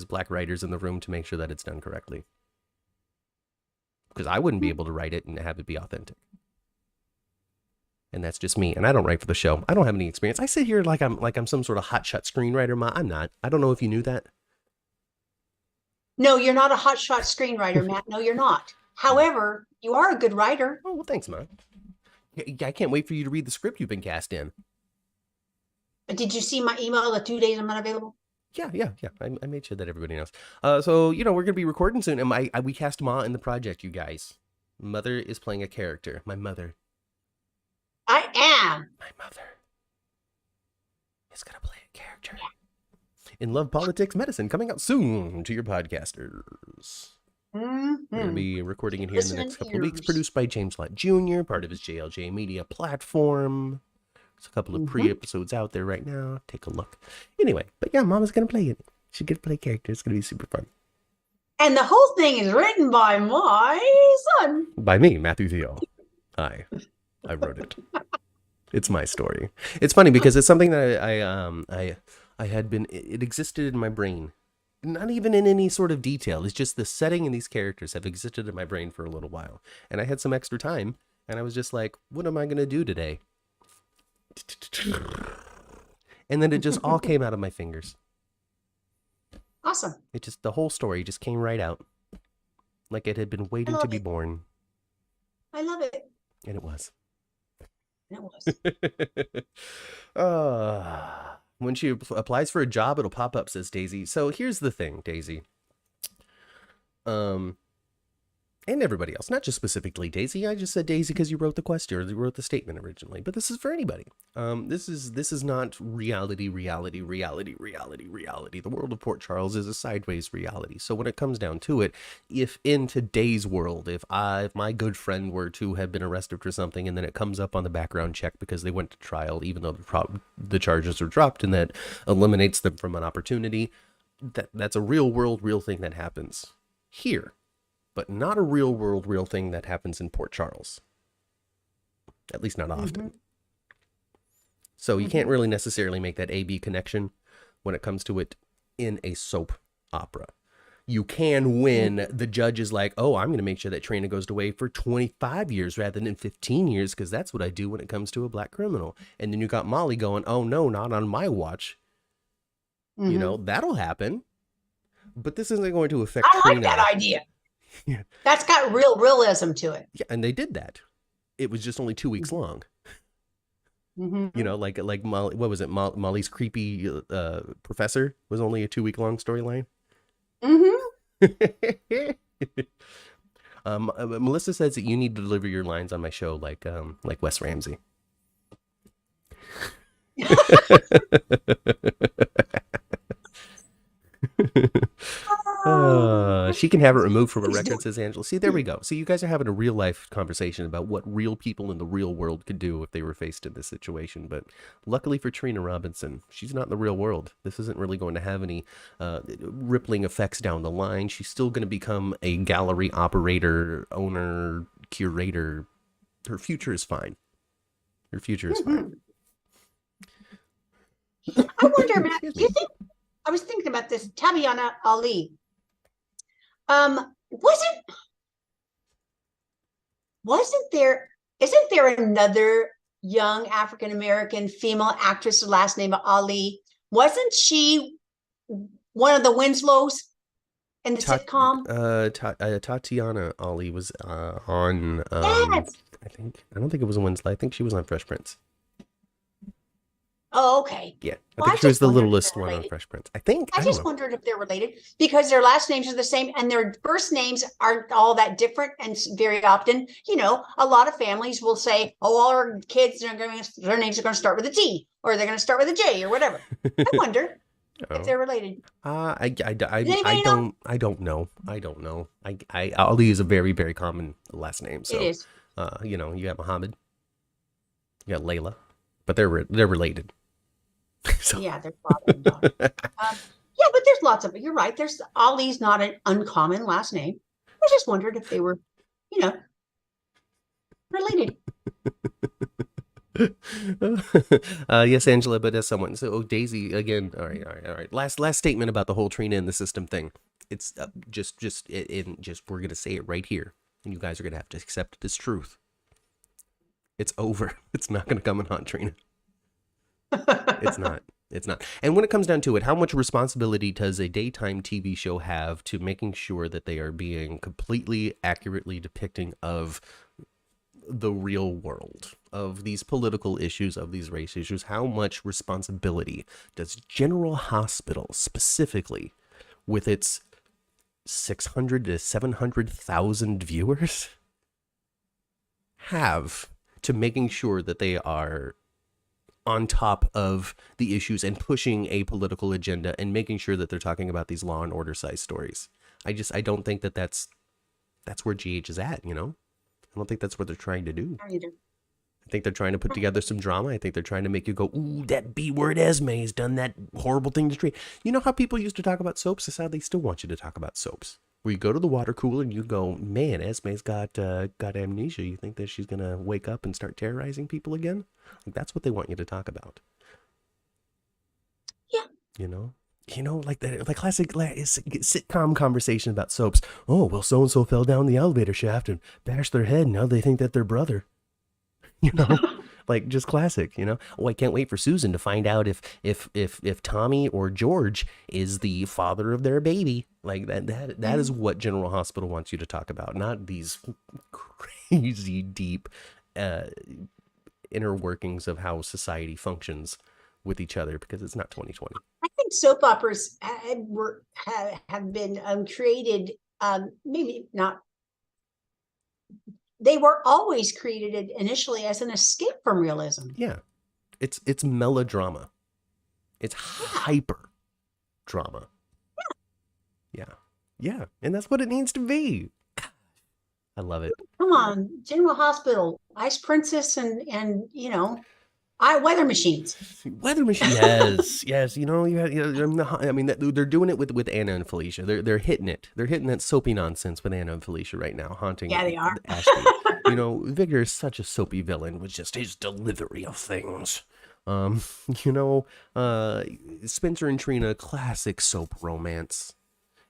S1: black writers in the room to make sure that it's done correctly. Because I wouldn't be able to write it and have it be authentic. And that's just me. And I don't write for the show. I don't have any experience. I sit here like I'm some sort of hotshot screenwriter. I'm not. I don't know if you knew that.
S2: No, you're not a hotshot screenwriter, Matt. No, you're not. However, you are a good writer.
S1: Oh, well, thanks, man. I can't wait for you to read the script you've been cast in.
S2: Did you see my email the 2 days I'm not available?
S1: Yeah. I made sure that everybody knows. So, we're going to be recording soon. And we cast Ma in the project, you guys. Mother is playing a character. My mother.
S2: I am.
S1: My mother is going to play a character. In Love, Politics, Medicine, coming out soon to your podcasters. We're going to be recording it here in the next couple of weeks. Produced by James Lott Jr., part of his JLJ Media platform. There's a couple of pre-episodes out there right now. Take a look. Anyway, but yeah, Mama's going to play it. She's going to play characters. It's going to be super fun.
S2: And the whole thing is written by my son.
S1: By me, Matthew Theo. I wrote it. It's my story. It's funny because it's something that I had been. It existed in my brain, not even in any sort of detail. It's just the setting and these characters have existed in my brain for a little while, and I had some extra time, and I was just like, "What am I gonna do today?" And then it just all came out of my fingers.
S2: Awesome.
S1: The whole story just came right out, like it had been waiting to be born.
S2: I love it.
S1: And it was. When she applies for a job, it'll pop up, says Daisy. So here's the thing, Daisy. And everybody else, not just specifically Daisy. I just said Daisy because you wrote the question, or you wrote the statement originally. But this is for anybody. This is not reality. The world of Port Charles is a sideways reality. So when it comes down to it, if in today's world, if my good friend were to have been arrested for something, and then it comes up on the background check because they went to trial, even though the charges are dropped, and that eliminates them from an opportunity, that's a real thing that happens here. But not a real thing that happens in Port Charles. At least not often. So you can't really necessarily make that A-B connection when it comes to it in a soap opera. You can when the judge is like, oh, I'm going to make sure that Trina goes away for 25 years rather than 15 years because that's what I do when it comes to a black criminal. And then you got Molly going, oh, no, not on my watch. You know, that'll happen. But this isn't going to affect Trina.
S2: I like that idea. Yeah. That's got realism to it.
S1: Yeah, and they did that. It was just only 2 weeks long. You know, like Molly, what was it? Molly's creepy professor was only a 2 week long storyline. Melissa says that you need to deliver your lines on my show like Wes Ramsey. She can have it removed from a record, says Angela. See, there we go. So you guys are having a real life conversation about what real people in the real world could do if they were faced in this situation. But luckily for Trina Robinson, she's not in the real world. This isn't really going to have any rippling effects down the line. She's still going to become a gallery operator, owner, curator. Her future is fine. Her future is fine.
S2: I wonder, Matt, do you think, I was thinking about this, Tabiana Ali. Isn't there another young African-American female actress, the last name of Ali? Wasn't she one of the Winslows in the sitcom?
S1: Tatiana Ali was on,
S2: yes.
S1: I don't think it was a Winslow. I think she was on Fresh Prince.
S2: Oh, okay.
S1: Yeah, I think she was the littlest one on Fresh Prince. I just
S2: wondered if they're related because their last names are the same and their first names aren't all that different. And very often, you know, a lot of families will say, "Oh, all our kids their names are going to start with a T, or they're going to start with a J, or whatever." I wonder if they're related.
S1: I don't know. Ali is a very, very common last name. So,
S2: it is.
S1: You know, you got Muhammad, you got Layla, but they're related. So.
S2: Yeah, they're father and daughter. Yeah, but there's lots of it. You're right. Ali's not an uncommon last name. I just wondered if they were, you know, related.
S1: Yes, Angela, but as someone, so Daisy again. All right. Last statement about the whole Trina in the system thing. It's just we're gonna say it right here, and you guys are gonna have to accept it as truth. It's over. It's not gonna come and haunt Trina. It's not. And when it comes down to it, how much responsibility does a daytime TV show have to making sure that they are being completely accurately depicting of the real world, of these political issues, of these race issues? How much responsibility does General Hospital specifically, with its 600 to 700,000 viewers, have to making sure that they are on top of the issues and pushing a political agenda and making sure that they're talking about these Law and Order size stories? I don't think that's where GH is at, you know? I don't think that's what they're trying to do. I think they're trying to put together some drama. I think they're trying to make you go, ooh, that B-word Esme has done that horrible thing to Trina. You know how people used to talk about soaps? That's how they still want you to talk about soaps. where you go to the water cooler and you go, man, Esme's got amnesia. You think that she's going to wake up and start terrorizing people again? Like, that's what they want you to talk about.
S2: Yeah.
S1: Like the classic sitcom conversation about soaps. Oh, well, so-and-so fell down the elevator shaft and bashed their head. Now they think that they're brother. Like just classic, Oh, I can't wait for Susan to find out if Tommy or George is the father of their baby. Like that is what General Hospital wants you to talk about, not these crazy deep inner workings of how society functions with each other, because it's not 2020.
S2: I think soap operas have been created, maybe not. They were always created initially as an escape from realism.
S1: Yeah. It's melodrama. It's hyper drama. Yeah. And that's what it needs to be. I love it.
S2: Come on, General Hospital, Ice Princess, and weather machines.
S1: Weather machine, yes. I mean, they're doing it with Anna and Felicia. They're hitting it. They're hitting that soapy nonsense with Anna and Felicia right now, haunting.
S2: Yeah, they are.
S1: Ashby. Victor is such a soapy villain with just his delivery of things. Spencer and Trina, classic soap romance.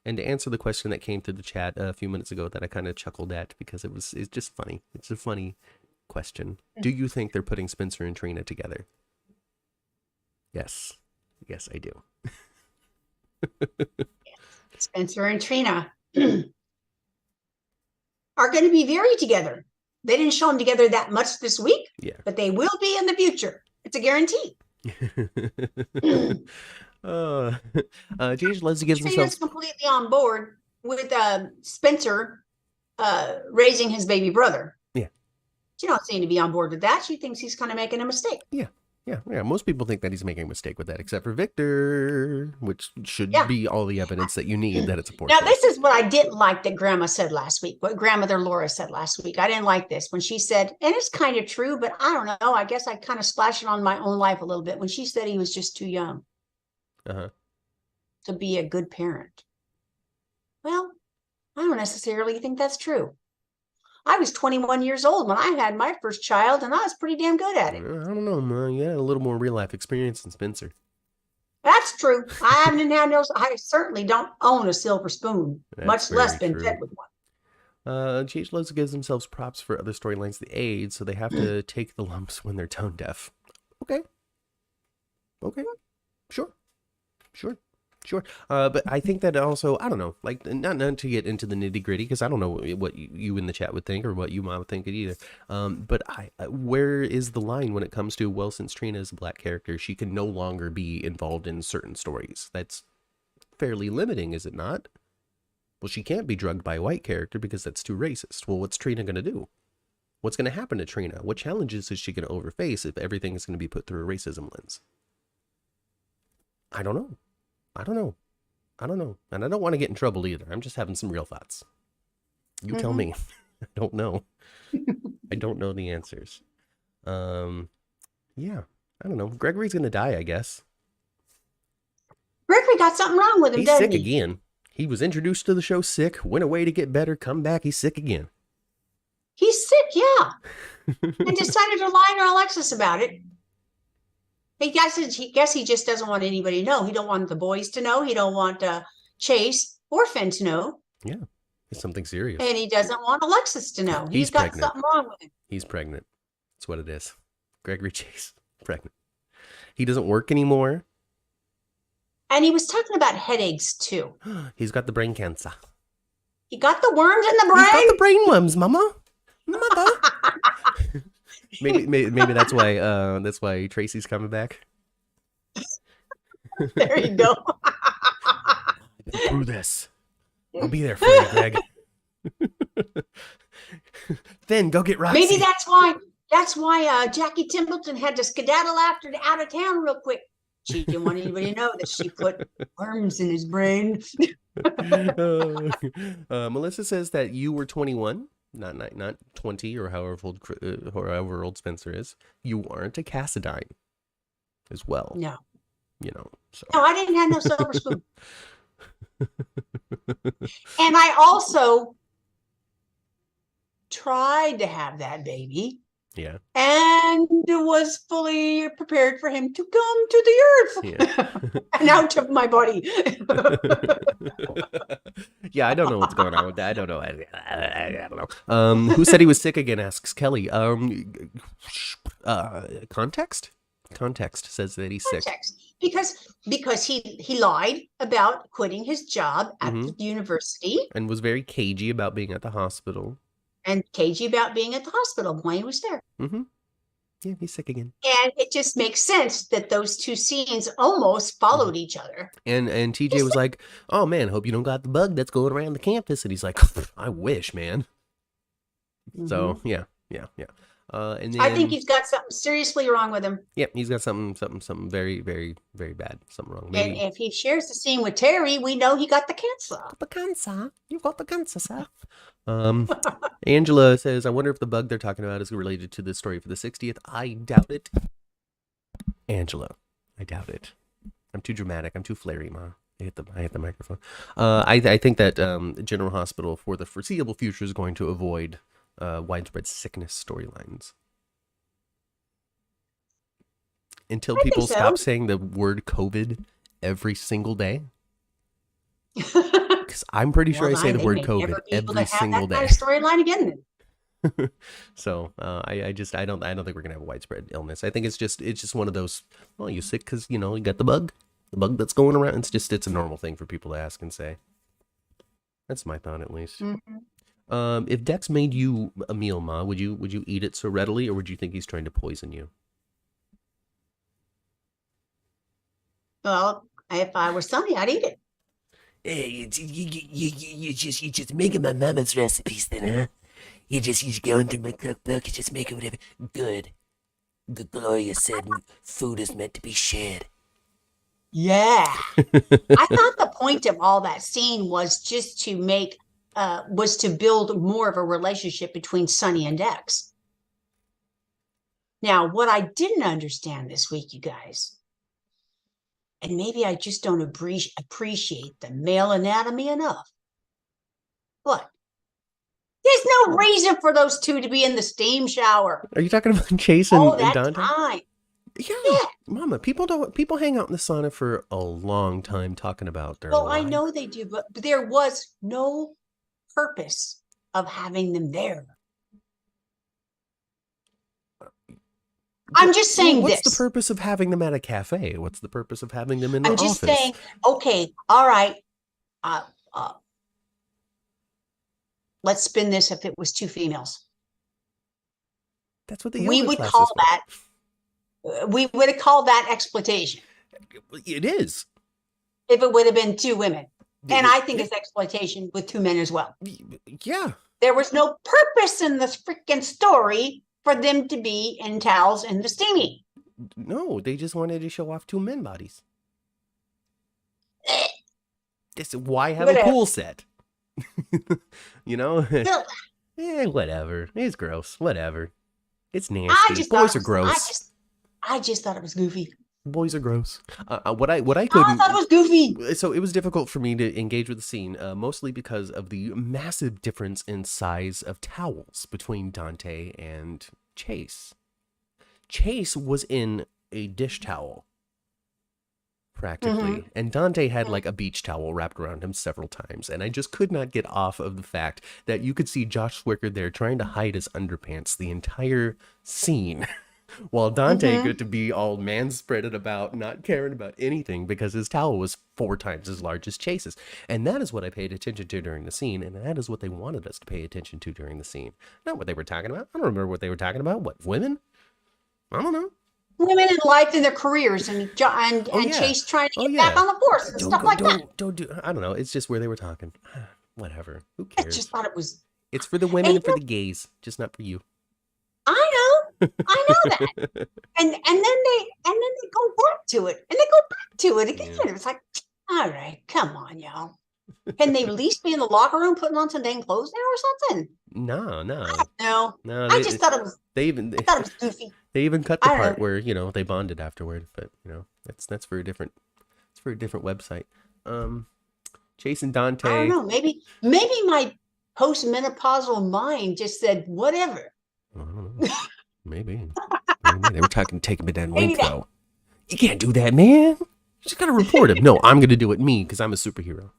S1: And to answer the question that came through the chat a few minutes ago that I kind of chuckled at because it's just funny. It's a funny question. Do you think they're putting Spencer and Trina together? Yes, I do.
S2: Spencer and Trina are going to be very together. They didn't show them together that much this week, but they will be in the future. It's a guarantee.
S1: Leslie gives
S2: Trina's completely on board with Spencer raising his baby brother.
S1: Yeah.
S2: She don't seem to be on board with that. She thinks he's kind of making a mistake.
S1: Yeah. Most people think that he's making a mistake with that, except for Victor, which should be all the evidence that you need that it's a poor
S2: Now,
S1: choice.
S2: this is what I didn't like that Grandma said last week, what Grandmother Laura said last week. I didn't like this when she said, and it's kind of true, but I don't know. I guess I kind of splashed it on my own life a little bit when she said he was just too young to be a good parent. Well, I don't necessarily think that's true. I was 21 years old when I had my first child, and I was pretty damn good at it.
S1: I don't know, man. You had a little more real life experience than Spencer.
S2: That's true. I haven't had no. I certainly don't own a silver spoon, much less been fed with one.
S1: GH Loves gives themselves props for other storylines that aid, so they have to take the lumps when they're tone deaf. Okay. Sure. But I think that also, I don't know, like not to get into the nitty gritty, because I don't know what you in the chat would think or what you might would think either. But where is the line when it comes to, well, since Trina is a black character, she can no longer be involved in certain stories? That's fairly limiting, is it not? Well, she can't be drugged by a white character because that's too racist. Well, what's Trina going to do? What's going to happen to Trina? What challenges is she going to overface if everything is going to be put through a racism lens? I don't know. And I don't want to get in trouble either. I'm just having some real thoughts. You tell me. I don't know. I don't know the answers. Yeah. I don't know. Gregory's going to die, I guess.
S2: Gregory got something wrong with him,
S1: He's sick again. He was introduced to the show sick, went away to get better, come back, he's sick again.
S2: He's sick, yeah. And decided to lie to Alexis about it. He guess he just doesn't want anybody to know. He don't want the boys to know. He don't want Chase or Finn to know.
S1: Yeah, it's something serious.
S2: And he doesn't want Alexis to know. He's got
S1: pregnant.
S2: something wrong with him.
S1: He's pregnant. That's what it is. Gregory Chase, pregnant. He doesn't work anymore.
S2: And he was talking about headaches, too.
S1: He's got the brain cancer.
S2: He got the worms in the brain?
S1: He's got the brain worms, mama. Mother. maybe that's why Tracy's coming back.
S2: There you go.
S1: Through this. I'll be there for you, Greg. Then go get Roxy.
S2: Maybe that's why Jackie Templeton had to skedaddle out of town real quick. She didn't want anybody to know that she put worms in his brain.
S1: Melissa says that you were 21, not 20 or however old Spencer is. You aren't a Cassadine as well.
S2: No.
S1: So.
S2: No, I didn't have no silver spoon. And I also tried to have that baby.
S1: Yeah.
S2: And was fully prepared for him to come to the earth and out of my body.
S1: Yeah, I don't know what's going on with that. I don't know. I don't know. Who said he was sick again? Asks Kelly. Context? Context says that he's sick.
S2: Because he lied about quitting his job at the university.
S1: And was very cagey about being at the hospital.
S2: And cagey about being at the hospital when he was there.
S1: Yeah, he's sick again.
S2: And it just makes sense that those two scenes almost followed each other.
S1: And TJ was like, "Oh man, hope you don't got the bug that's going around the campus." And he's like, "I wish, man." So yeah. And then,
S2: I think he's got something seriously wrong with him.
S1: Yep, he's got something very, very, very bad. Something wrong. Maybe.
S2: And if he shares the scene with Terry, we know he got the cancer.
S1: The cancer. You got the cancer, sir. Angela says, I wonder if the bug they're talking about is related to the story for the 60th. I doubt it. Angela, I doubt it. I'm too dramatic. I'm too flary, Ma. I hit the microphone. I think that General Hospital for the foreseeable future is going to avoid widespread sickness storylines. Until people stop saying the word COVID every single day. Because I'm pretty sure I say the word COVID every single day.
S2: Storyline again. Then.
S1: So I don't think we're gonna have a widespread illness. I think it's just one of those. Well, you sick because you got the bug that's going around. It's a normal thing for people to ask and say. That's my thought, at least. If Dex made you a meal, Ma, would you eat it so readily, or would you think he's trying to poison you?
S2: Well, if I were Sonny, I'd eat it.
S4: Hey, you just making my mama's recipes then, huh? You going through my cookbook, you just making whatever. Good. Gloria said food is meant to be shared.
S2: Yeah. I thought the point of all that scene was just to was to build more of a relationship between Sonny and Dex. Now, what I didn't understand this week, you guys, and maybe I just don't appreciate the male anatomy enough. What? There's no reason for those two to be in the steam shower.
S1: Are you talking about Chase and Dante?
S2: Time.
S1: Yeah, Mama. People hang out in the sauna for a long time talking about their.
S2: Well, life. I know they do, but there was no purpose of having them there. I'm just saying
S1: what's the purpose of having them at a cafe? What's the purpose of having them in the office?
S2: I'm just saying, okay, all right. Let's spin this if it was two females.
S1: That's what
S2: we would call that. We would have called that exploitation.
S1: It is.
S2: If it would have been two women. And I think it's exploitation with two men as well.
S1: Yeah.
S2: There was no purpose in this freaking story for them to be in towels in the steamy.
S1: No, they just wanted to show off two men bodies. Why have a pool set? Yeah, whatever. It's gross. Whatever. It's nasty. Boys are gross.
S2: I just thought it was goofy.
S1: Boys are gross. What I couldn't.
S2: I thought it was goofy.
S1: So it was difficult for me to engage with the scene, mostly because of the massive difference in size of towels between Dante and Chase. Chase was in a dish towel, practically, and Dante had like a beach towel wrapped around him several times, and I just could not get off of the fact that you could see Josh Swicker there trying to hide his underpants the entire scene. While Dante got to be all man-spreaded about, not caring about anything because his towel was 4 times as large as Chase's. And that is what I paid attention to during the scene, and that is what they wanted us to pay attention to during the scene. Not what they were talking about. I don't remember what they were talking about. What, women? I don't know.
S2: Women in life and their careers, and Chase trying to get back on the force and stuff like that.
S1: I don't know. It's just where they were talking. Whatever. Who cares?
S2: I just thought it was...
S1: It's for the women and for the gays, just not for you.
S2: I know that, and then they go back to it, and they go back to it again. Yeah. It's like, all right, come on, y'all. Can they at least be in the locker room putting on some dang clothes there or something?
S1: No.
S2: I just thought it was. I thought it was goofy.
S1: They even cut the part where they bonded afterward, but that's for a different. It's for a different website. Chasing Dante.
S2: I don't know. Maybe my postmenopausal mind just said whatever.
S1: I don't know. Maybe. They were taking me down link though. You can't do that, man. You just gotta report him. No, I'm gonna do it me because I'm a superhero.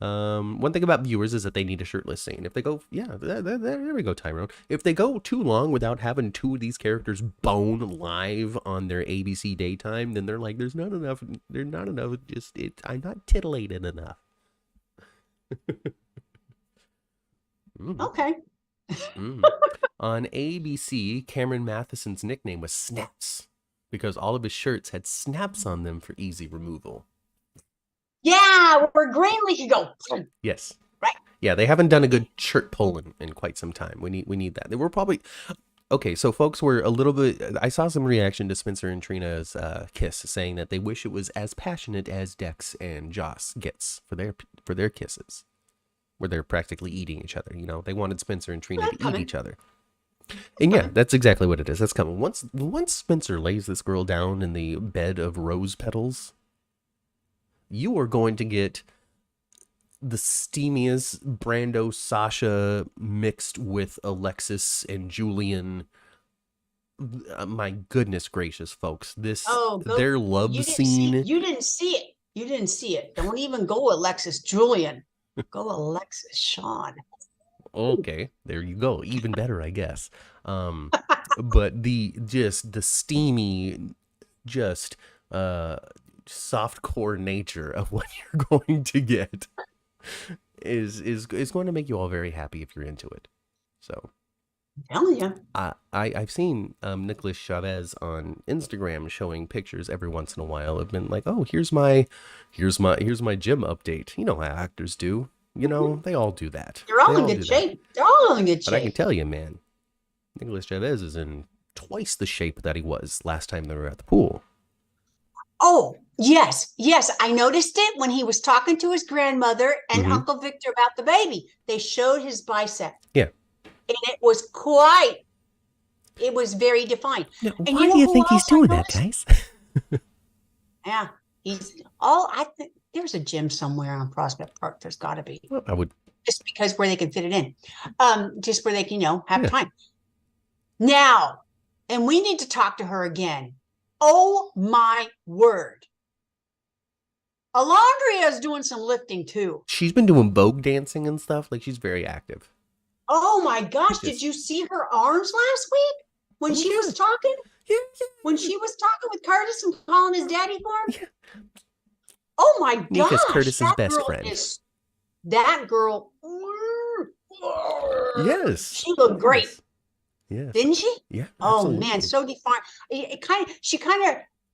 S1: One thing about viewers is that they need a shirtless scene. If they go, there we go, Tyrone. If they go too long without having two of these characters bone live on their ABC daytime, then they're like, there's not enough. There's not enough. I'm not titillated enough.
S2: Okay.
S1: On ABC, Cameron Matheson's nickname was Snaps because all of his shirts had snaps on them for easy removal.
S2: Yeah, where Greenlee could go.
S1: Yes.
S2: Right.
S1: Yeah, they haven't done a good shirt pulling in quite some time. We need that. They were probably okay. So folks were a little bit. I saw some reaction to Spencer and Trina's kiss, saying that they wish it was as passionate as Dex and Joss gets for their kisses, where they're practically eating each other. You know, they wanted Spencer and Trina to eat each other. And yeah, that's exactly what it is. That's coming. Once Spencer lays this girl down in the bed of rose petals, you are going to get the steamiest Brando Sasha mixed with Alexis and Julian. My goodness gracious, folks. Their love scene.
S2: You didn't see it. You didn't see it. Don't even go Alexis Julian. Go Alexis Sean.
S1: Okay, there you go. Even better, I guess. But the steamy, just soft core nature of what you're going to get is going to make you all very happy if you're into it. So
S2: I'm telling you.
S1: I've seen Nicholas Chavez on Instagram showing pictures every once in a while. I've been like, oh, here's my gym update. You know how actors do. You know, they all do that.
S2: They're all in good shape. They're all in good shape.
S1: But I can tell you, man, Nicholas Chavez is in twice the shape that he was last time they were at the pool.
S2: Oh, yes. I noticed it when he was talking to his grandmother and Uncle Victor about the baby. They showed his bicep.
S1: Yeah.
S2: And it was very defined.
S1: Now, and why do you think he's doing that, guys?
S2: Yeah. I think there's a gym somewhere on Prospect Park. There's got to be.
S1: Well, I would.
S2: Just because where they can fit it in. Just where they can, have time. Now, and we need to talk to her again. Oh my word. Alondria is doing some lifting too.
S1: She's been doing Vogue dancing and stuff. Like, she's very active.
S2: Oh my gosh. Did you see her arms last week when she was talking?
S1: Yeah.
S2: When she was talking with Curtis and calling his daddy for him? Yeah. Oh my gosh.
S1: Nika's Curtis's best friend.
S2: That girl.
S1: Yes.
S2: She looked great.
S1: Yes.
S2: Didn't she?
S1: Yeah.
S2: Oh
S1: absolutely.
S2: man, so defined.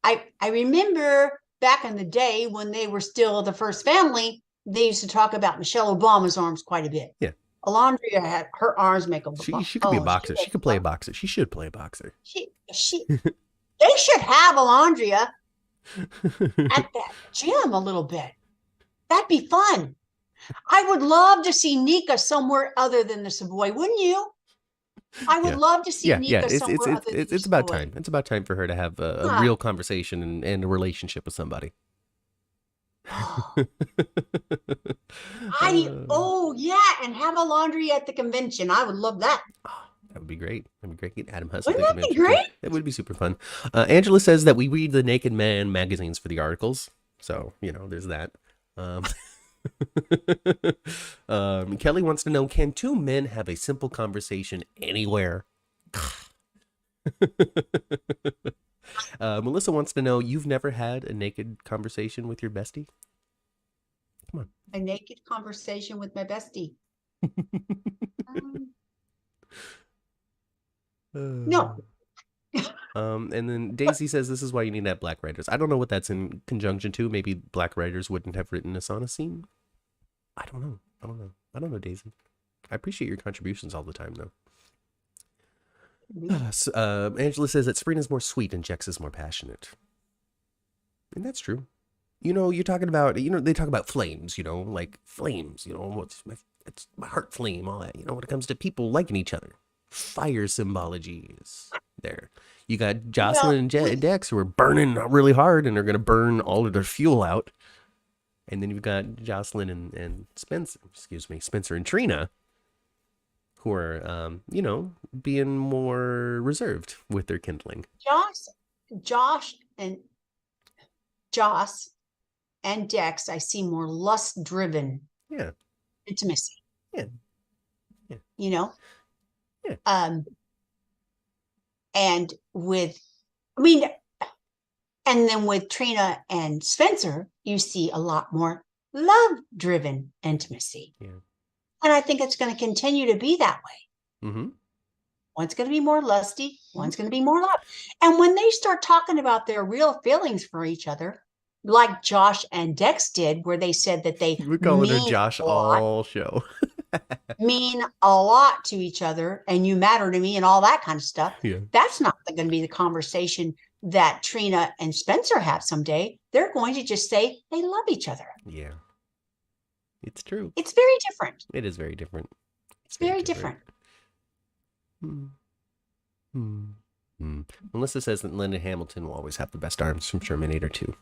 S2: I remember back in the day when they were still the first family, they used to talk about Michelle Obama's arms quite a bit.
S1: Yeah.
S2: Alondria had her arms make a.
S1: She could be a boxer. She could play a boxer. She should play a boxer.
S2: They should have Alondria at that gym a little bit. That'd be fun. I would love to see Nika somewhere other than the Savoy, wouldn't you? I would love to see Nika somewhere other than
S1: it's about time. It's about time for her to have a real conversation and a relationship with somebody.
S2: And have Alondria at the convention. I would love that.
S1: That would be great. That'd be great. Adam Hustle.
S2: Wouldn't that be great?
S1: That would be super fun. Angela says that we read the Naked Man magazines for the articles. So, there's that. Kelly wants to know, can two men have a simple conversation anywhere? Melissa wants to know, you've never had a naked conversation with your bestie? Come on.
S2: A naked conversation with my bestie. No.
S1: And then Daisy says this is why you need to have black writers. I don't know what that's in conjunction to. Maybe black writers wouldn't have written a sauna scene. I don't know, Daisy. I appreciate your contributions all the time, though. Angela says that Sabrina's more sweet and Jex is more passionate. And that's true. You're talking about, they talk about flames, like flames, it's my heart flame, all that, when it comes to people liking each other. Fire symbology is there. You got Jocelyn and Dex who are burning really hard and are going to burn all of their fuel out. And then you've got Jocelyn and Spencer and Trina, who are, being more reserved with their kindling.
S2: Josh and Dex, I see more lust-driven intimacy.
S1: Yeah.
S2: Yeah.
S1: Yeah.
S2: And then with Trina and Spencer, you see a lot more love-driven intimacy.
S1: Yeah.
S2: And I think it's going to continue to be that way.
S1: Mm-hmm.
S2: One's going to be more lusty. One's going to be more love. And when they start talking about their real feelings for each other, like Josh and Dex did, where they said that they
S1: We're calling her Josh all show.
S2: mean a lot to each other, and you matter to me, and all that kind of stuff.
S1: Yeah.
S2: That's not going to be the conversation that Trina and Spencer have someday. They're going to just say they love each other.
S1: Yeah. It's true.
S2: It's very different.
S1: It is very different.
S2: It's very different.
S1: Melissa says that Linda Hamilton will always have the best arms from Shermanator 2.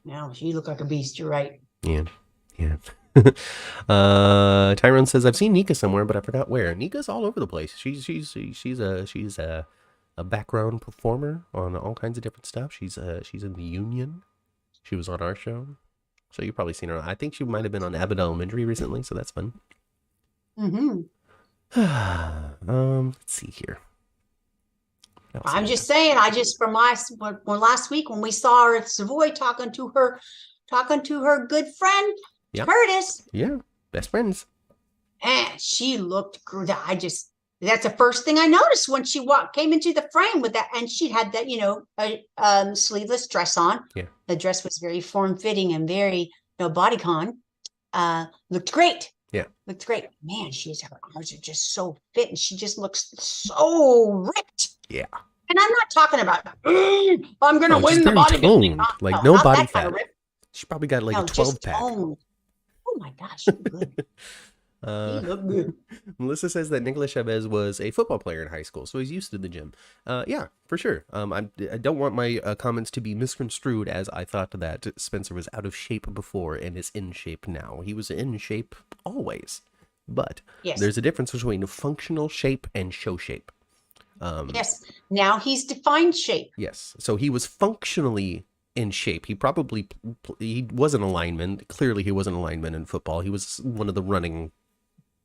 S2: Now, she looked like a beast. You're right.
S1: Yeah. Tyrone says I've seen Nika somewhere, but I forgot where. Nika's all over the place. She's a background performer on all kinds of different stuff. She's in the Union. She was on our show, so you've probably seen her. I think she might have been on Abbott Elementary recently, so that's fun.
S2: Mm-hmm.
S1: Let's see here.
S2: I'm just saying. From last week when we saw her at Savoy talking to her good friend Curtis.
S1: Yeah, best friends.
S2: And she looked good. That's the first thing I noticed when she came into the frame with that, and she had that sleeveless dress on.
S1: Yeah,
S2: the dress was very form fitting and very bodycon. Looked great.
S1: Yeah,
S2: looked great. Man, her arms are just so fit, and she just looks so ripped.
S1: Yeah.
S2: And I'm not talking about I'm going to win the bodybuilding.
S1: Like no body fat. She probably got like a 12 pack.
S2: Oh my gosh, you good. You look good.
S1: Melissa says that Nicolas Chavez was a football player in high school, so he's used to the gym. Yeah, for sure. I don't want my comments to be misconstrued as I thought that Spencer was out of shape before and is in shape now. He was in shape always, but there's a difference between functional shape and show shape.
S2: Yes, now he's defined shape.
S1: Yes, so he was functionally in shape. He was an alignment. Clearly, he wasn't an alignment in football. He was one of the running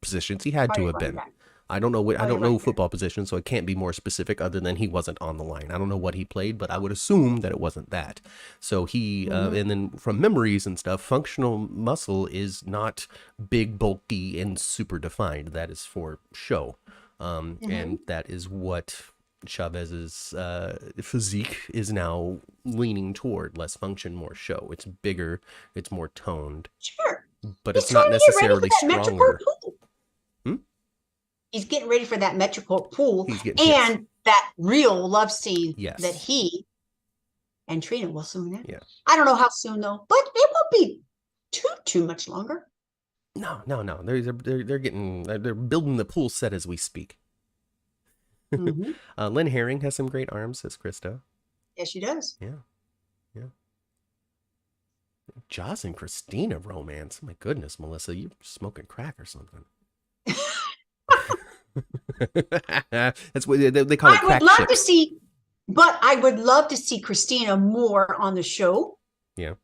S1: positions. He had to have been. I don't know football positions, so I can't be more specific other than he wasn't on the line. I don't know what he played, but I would assume that it wasn't that. So he, and then from memories and stuff, functional muscle is not big, bulky, and super defined. That is for show. And that is what Chavez's physique is now leaning toward. Less function, more show. It's bigger, it's more toned.
S2: Sure.
S1: But it's not necessarily stronger.
S2: He's getting ready for that Metroport pool and that real love scene that he and Trina will soon have.
S1: Yeah.
S2: I don't know how soon though, but it won't be too much longer.
S1: No. They're building the pool set as we speak. Lynn Herring has some great arms, says Krista.
S2: Yes, she does.
S1: Yeah. Joss and Christina romance. My goodness, Melissa, you're smoking crack or something. That's what they call it.
S2: I would love to see, but I would love to see Christina more on the show.
S1: Yeah.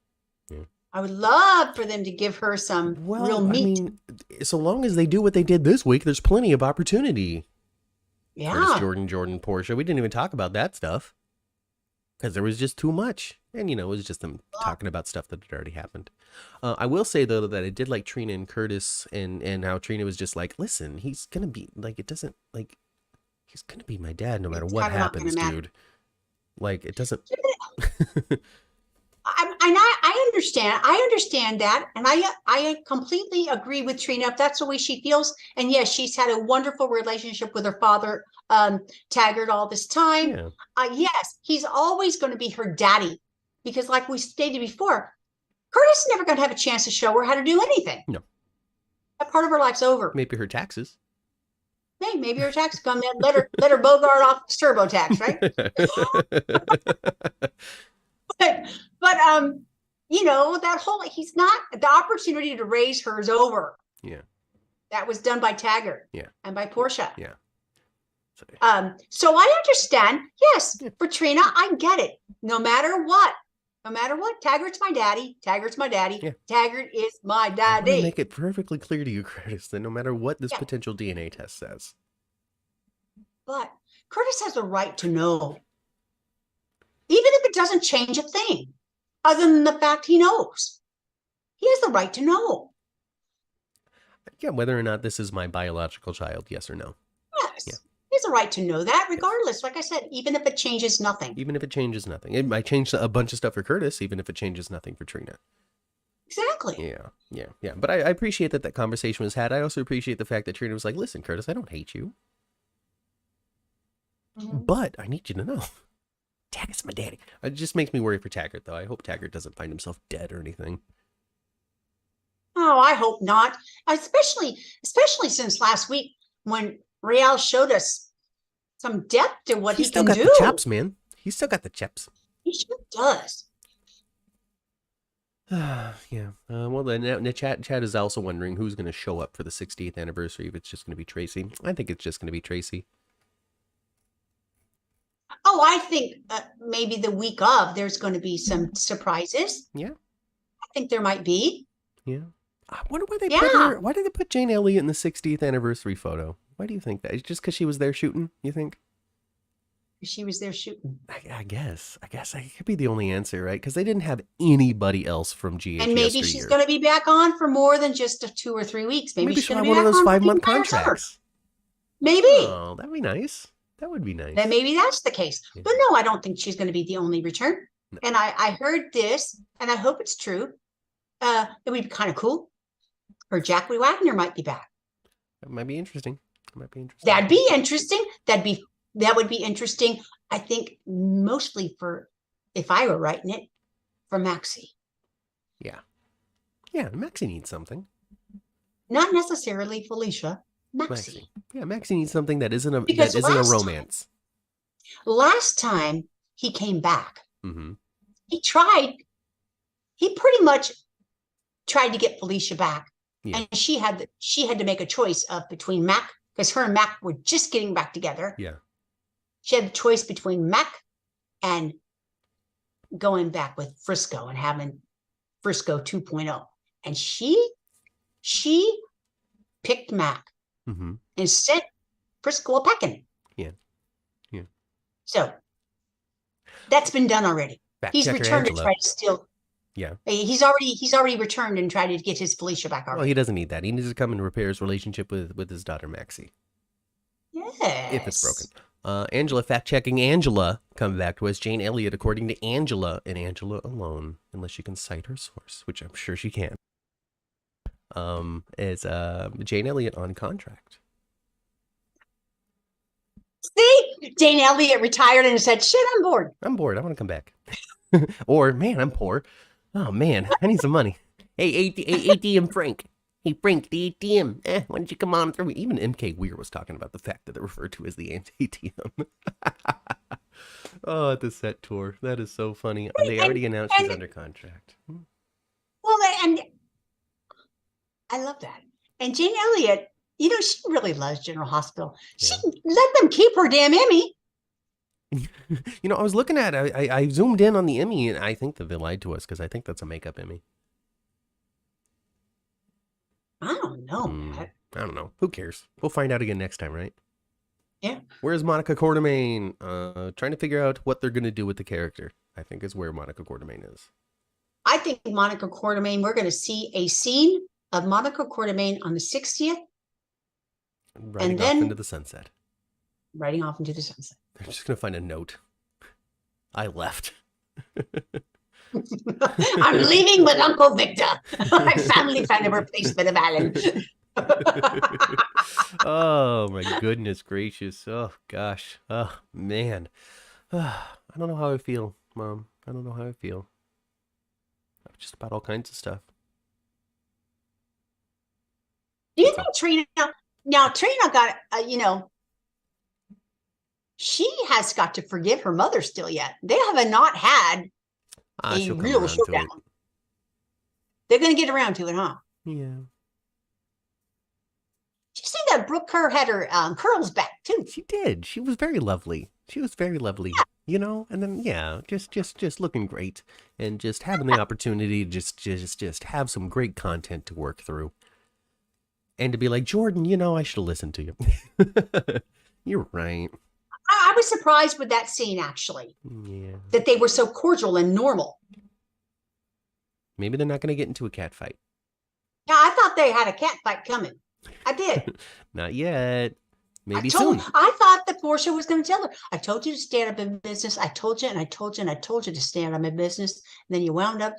S2: I would love for them to give her some real meat.
S1: I mean, so long as they do what they did this week, there's plenty of opportunity.
S2: Yeah.
S1: Curtis, Jordan, Portia. We didn't even talk about that stuff because there was just too much. And, it was just them talking about stuff that had already happened. I will say, though, that I did like Trina and Curtis and how Trina was just like, listen, he's going to be like, he's going to be my dad no matter what happens, dude. Like, it doesn't.
S2: I understand that, and I completely agree with Trina if that's the way she feels. And yes, she's had a wonderful relationship with her father, Taggart, all this time.
S1: Yeah.
S2: Yes, he's always going to be her daddy because, like we stated before, Curtis is never going to have a chance to show her how to do anything.
S1: No,
S2: that part of her life's over.
S1: Maybe her taxes.
S2: Hey, maybe her tax come in. Let her Bogart off TurboTax, right? But that whole, he's not, the opportunity to raise her is over.
S1: Yeah.
S2: That was done by Taggart.
S1: Yeah.
S2: And by Portia.
S1: Yeah.
S2: So I understand. Yes, for Trina, I get it. No matter what, Taggart's my daddy.
S1: Yeah.
S2: Taggart is my
S1: I want
S2: daddy.
S1: to make it perfectly clear to you, Curtis, that no matter what this potential DNA test says.
S2: But Curtis has a right to know. Even if it doesn't change a thing, other than the fact he knows. He has the right to know.
S1: Yeah, whether or not this is my biological child, yes or no.
S2: Yes.
S1: Yeah.
S2: He has a right to know that regardless. Like I said, even if it changes nothing.
S1: Even if it changes nothing. It might change a bunch of stuff for Curtis, even if it changes nothing for Trina.
S2: Exactly.
S1: Yeah. But I appreciate that conversation was had. I also appreciate the fact that Trina was like, listen, Curtis, I don't hate you. But I need you to know. Taggart's my daddy. It just makes me worry for Taggart, though. I hope Taggart doesn't find himself dead or anything.
S2: Oh, I hope not. Especially since last week when Real showed us some depth to what he can do.
S1: He's still got the chops, man. He's still got the chops.
S2: He sure does.
S1: Yeah. Well, then the chat is also wondering who's going to show up for the 60th anniversary. If it's just going to be Tracy. I think it's just going to be Tracy.
S2: Oh, I think maybe the week of there's going to be some surprises.
S1: Yeah.
S2: I think there might be.
S1: Yeah. I wonder why they put her. Why did they put Jane Elliott in the 60th anniversary photo? Why do you think that? It's just because she was there shooting, you think?
S2: She was there shooting.
S1: I guess that could be the only answer, right? Because they didn't have anybody else from GH.
S2: And maybe she's going to be back on for more than just 2 or 3 weeks. Maybe she's going to be
S1: one
S2: back
S1: of those
S2: on
S1: 5-month contracts.
S2: Maybe.
S1: Oh, that'd be nice. That would be nice.
S2: Then maybe that's the case. Yeah. But no, I don't think she's going to be the only return. No. And I heard this, and I hope it's true. It would be kind of cool. Or Jackie Wagner might be back.
S1: That might be interesting.
S2: That'd be interesting. That would be interesting. I think mostly for, if I were writing it, for Maxie.
S1: Yeah. Yeah, Maxie needs something.
S2: Not necessarily Felicia. Maxie.
S1: Yeah, Maxie needs something that isn't a romance.
S2: Last time he came back, he pretty much tried to get Felicia back. Yeah. And she had to make a choice between Mac, because her and Mac were just getting back together.
S1: Yeah. She
S2: had the choice between Mac and going back with Frisco and having Frisco 2.0. And she picked Mac. And sent Frisco a pecking.
S1: Yeah.
S2: So that's been done already. He's returned to try to steal.
S1: Yeah.
S2: He's already returned and tried to get his Felicia back already.
S1: Well, he doesn't need that. He needs to come and repair his relationship with his daughter Maxie.
S2: Yes.
S1: If it's broken. Angela, fact-checking Angela, coming back to us. Jane Elliott, according to Angela, and Angela alone, unless she can cite her source, which I'm sure she can. Is Jane Elliott on contract.
S2: See? Jane Elliott retired and said, shit, I'm bored.
S1: I want to come back. Or, man, I'm poor. Oh, man, I need some money. Hey, ATM Frank. Hey, Frank, the ATM. Why don't you come on through? Even MK Weir was talking about the fact that they're referred to as the ATM. Oh, at the set tour. That is so funny. They already announced she's under contract.
S2: Well, and I love that. And Jane Elliott, she really loves General Hospital. Yeah. She let them keep her damn Emmy.
S1: I was looking at it. I zoomed in on the Emmy, and I think that they lied to us because I think that's a makeup Emmy.
S2: I don't know.
S1: I don't know. Who cares? We'll find out again next time, right?
S2: Yeah.
S1: Where's Monica Quartermain? Trying to figure out what they're going to do with the character, I think is where Monica Quartermain is.
S2: I think Monica Quartermain, we're going to see a scene of Monica Quartermain on the 60th.
S1: Riding off into the sunset.
S2: Riding off into the sunset.
S1: I'm just going to find a note. I left.
S2: I'm leaving with Uncle Victor. My family found a replacement of Alan.
S1: Oh, my goodness gracious. Oh, gosh. Oh, man. I don't know how I feel, Mom. I don't know how I feel. Just about all kinds of stuff.
S2: Do you think Trina... Now, Trina got, she has got to forgive her mother still yet. They have not had a real showdown. They're going to get around to it, huh?
S1: Yeah.
S2: Did you see that Brooke Kerr had her curls back too?
S1: She did. She was very lovely. She was very lovely. You know, and then just looking great, and just having the opportunity to just have some great content to work through, and to be like, Jordan, you know, I should have listened to you. You're right.
S2: I was surprised with that scene, actually.
S1: Yeah.
S2: That they were so cordial and normal.
S1: Maybe they're not going to get into a cat fight.
S2: Yeah, I thought they had a cat fight coming. I did.
S1: Not yet. Maybe soon.
S2: I thought that Portia was going to tell her, I told you to stand up in business. I told you and I told you and I told you to stand up in business. And then you wound up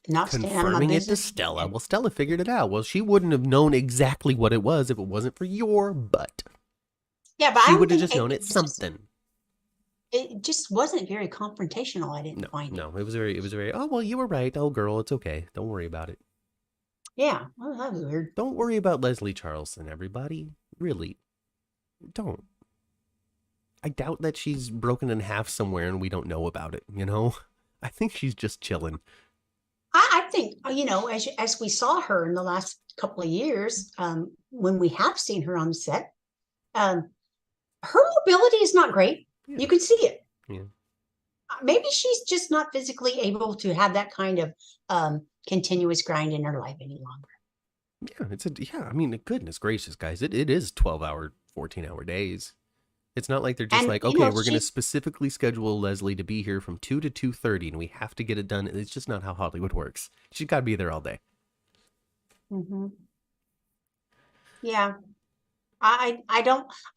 S2: not standing up in business.
S1: Confirming it to Stella. Well, Stella figured it out. Well, she wouldn't have known exactly what it was if it wasn't for your butt.
S2: Yeah, but
S1: she would have just known it's something.
S2: It just wasn't very confrontational. I didn't find it.
S1: No, it was very, oh, well, you were right. Oh, girl, it's okay. Don't worry about it.
S2: Yeah, well, that was weird.
S1: Don't worry about Leslie Charleston, everybody. Really. Don't. I doubt that she's broken in half somewhere and we don't know about it, you know? I think she's just chilling.
S2: I think, you know, as we saw her in the last couple of years, when we have seen her on the set, her mobility is not great. Yeah. You can see it.
S1: Yeah.
S2: Maybe she's just not physically able to have that kind of continuous grind in her life any longer.
S1: Yeah, I mean, goodness gracious, guys, it is 12-hour, 14-hour days. It's not like they're just like, okay, we're going to specifically schedule Leslie to be here from 2 to 2:30 and we have to get it done. It's just not how Hollywood works. She's got to be there all day.
S2: Mm-hmm. Yeah. I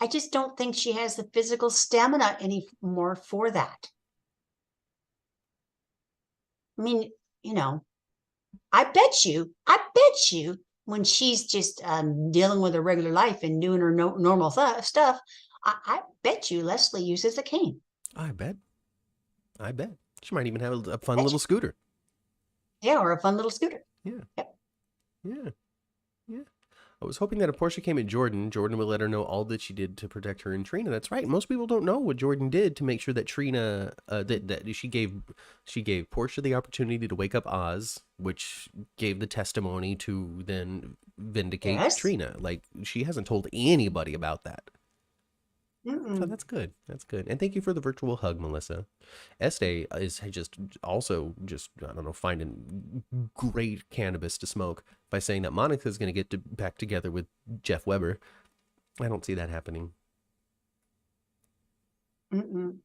S2: just don't think she has the physical stamina anymore for that. I mean, you know, I bet you when she's just dealing with her regular life and doing her normal stuff, I bet you Leslie uses a cane. I bet.
S1: She might even have a fun little scooter.
S2: Yeah, or a fun little scooter.
S1: Yeah.
S2: Yep.
S1: Yeah. I was hoping that if Portia came at Jordan would let her know all that she did to protect her and Trina. That's right. Most people don't know what Jordan did to make sure that Trina, that she gave Portia the opportunity to wake up Oz, which gave the testimony to then vindicate Trina. Like, she hasn't told anybody about that.
S2: Mm-mm.
S1: So that's good. And thank you for the virtual hug, Melissa. Este is just I don't know, finding great cannabis to smoke by saying that Monica's going to get back together with Jeff Weber. I don't see that happening.
S2: Mm-mm.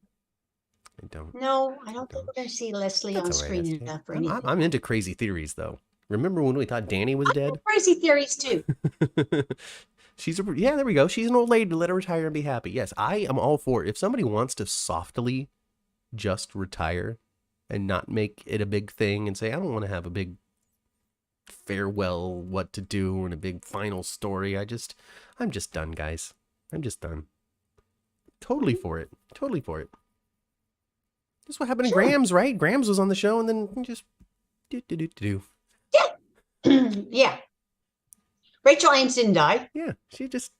S1: I don't.
S2: No, I don't think we're going to see Leslie on screen enough for anything.
S1: I'm into crazy theories, though. Remember when we thought Danny was dead?
S2: Crazy theories, too.
S1: There we go. She's an old lady to let her retire and be happy. Yes, I am all for it. If somebody wants to softly just retire and not make it a big thing and say, I don't want to have a big farewell, what to do, and a big final story. I'm just done, guys. I'm just done. Totally for it. That's what happened to Grams, right? Grams was on the show and then just do.
S2: Yeah. Yeah. Rachel Ames didn't die.
S1: Yeah, she just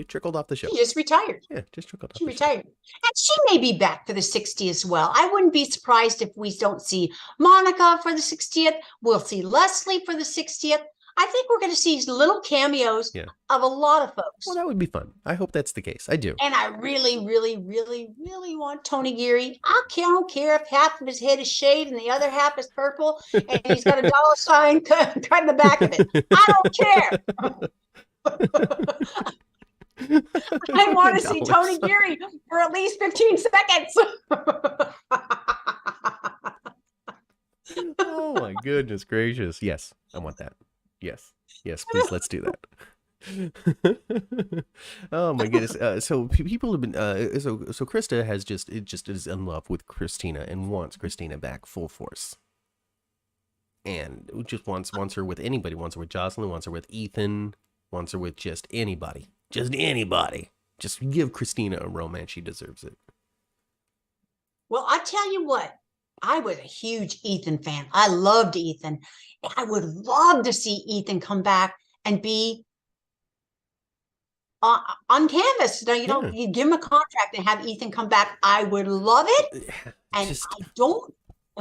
S1: trickled off the show.
S2: She just retired.
S1: Yeah, just trickled off.
S2: She retired. And she may be back for the 60th as well. I wouldn't be surprised if we don't see Monica for the 60th. We'll see Leslie for the 60th. I think we're going to see little cameos of a lot of folks.
S1: Well, that would be fun. I hope that's the case. I do.
S2: And I really, really, really, really want Tony Geary. I don't care if half of his head is shaved and the other half is purple and he's got a dollar sign cut in the back of it. I don't care. I want to see Tony Geary for at least 15 seconds.
S1: Oh, my goodness gracious. Yes, I want that. Yes, please, let's do that. Oh my goodness. So people have been so Krista has just is in love with Christina and wants Christina back full force. And just wants her with anybody, wants her with Jocelyn, wants her with Ethan, wants her with just anybody. Just anybody. Just give Christina a romance. She deserves it.
S2: Well, I tell you what, I was a huge Ethan fan. I loved Ethan. I would love to see Ethan come back and be on canvas. You give him a contract and have Ethan come back. I would love it. And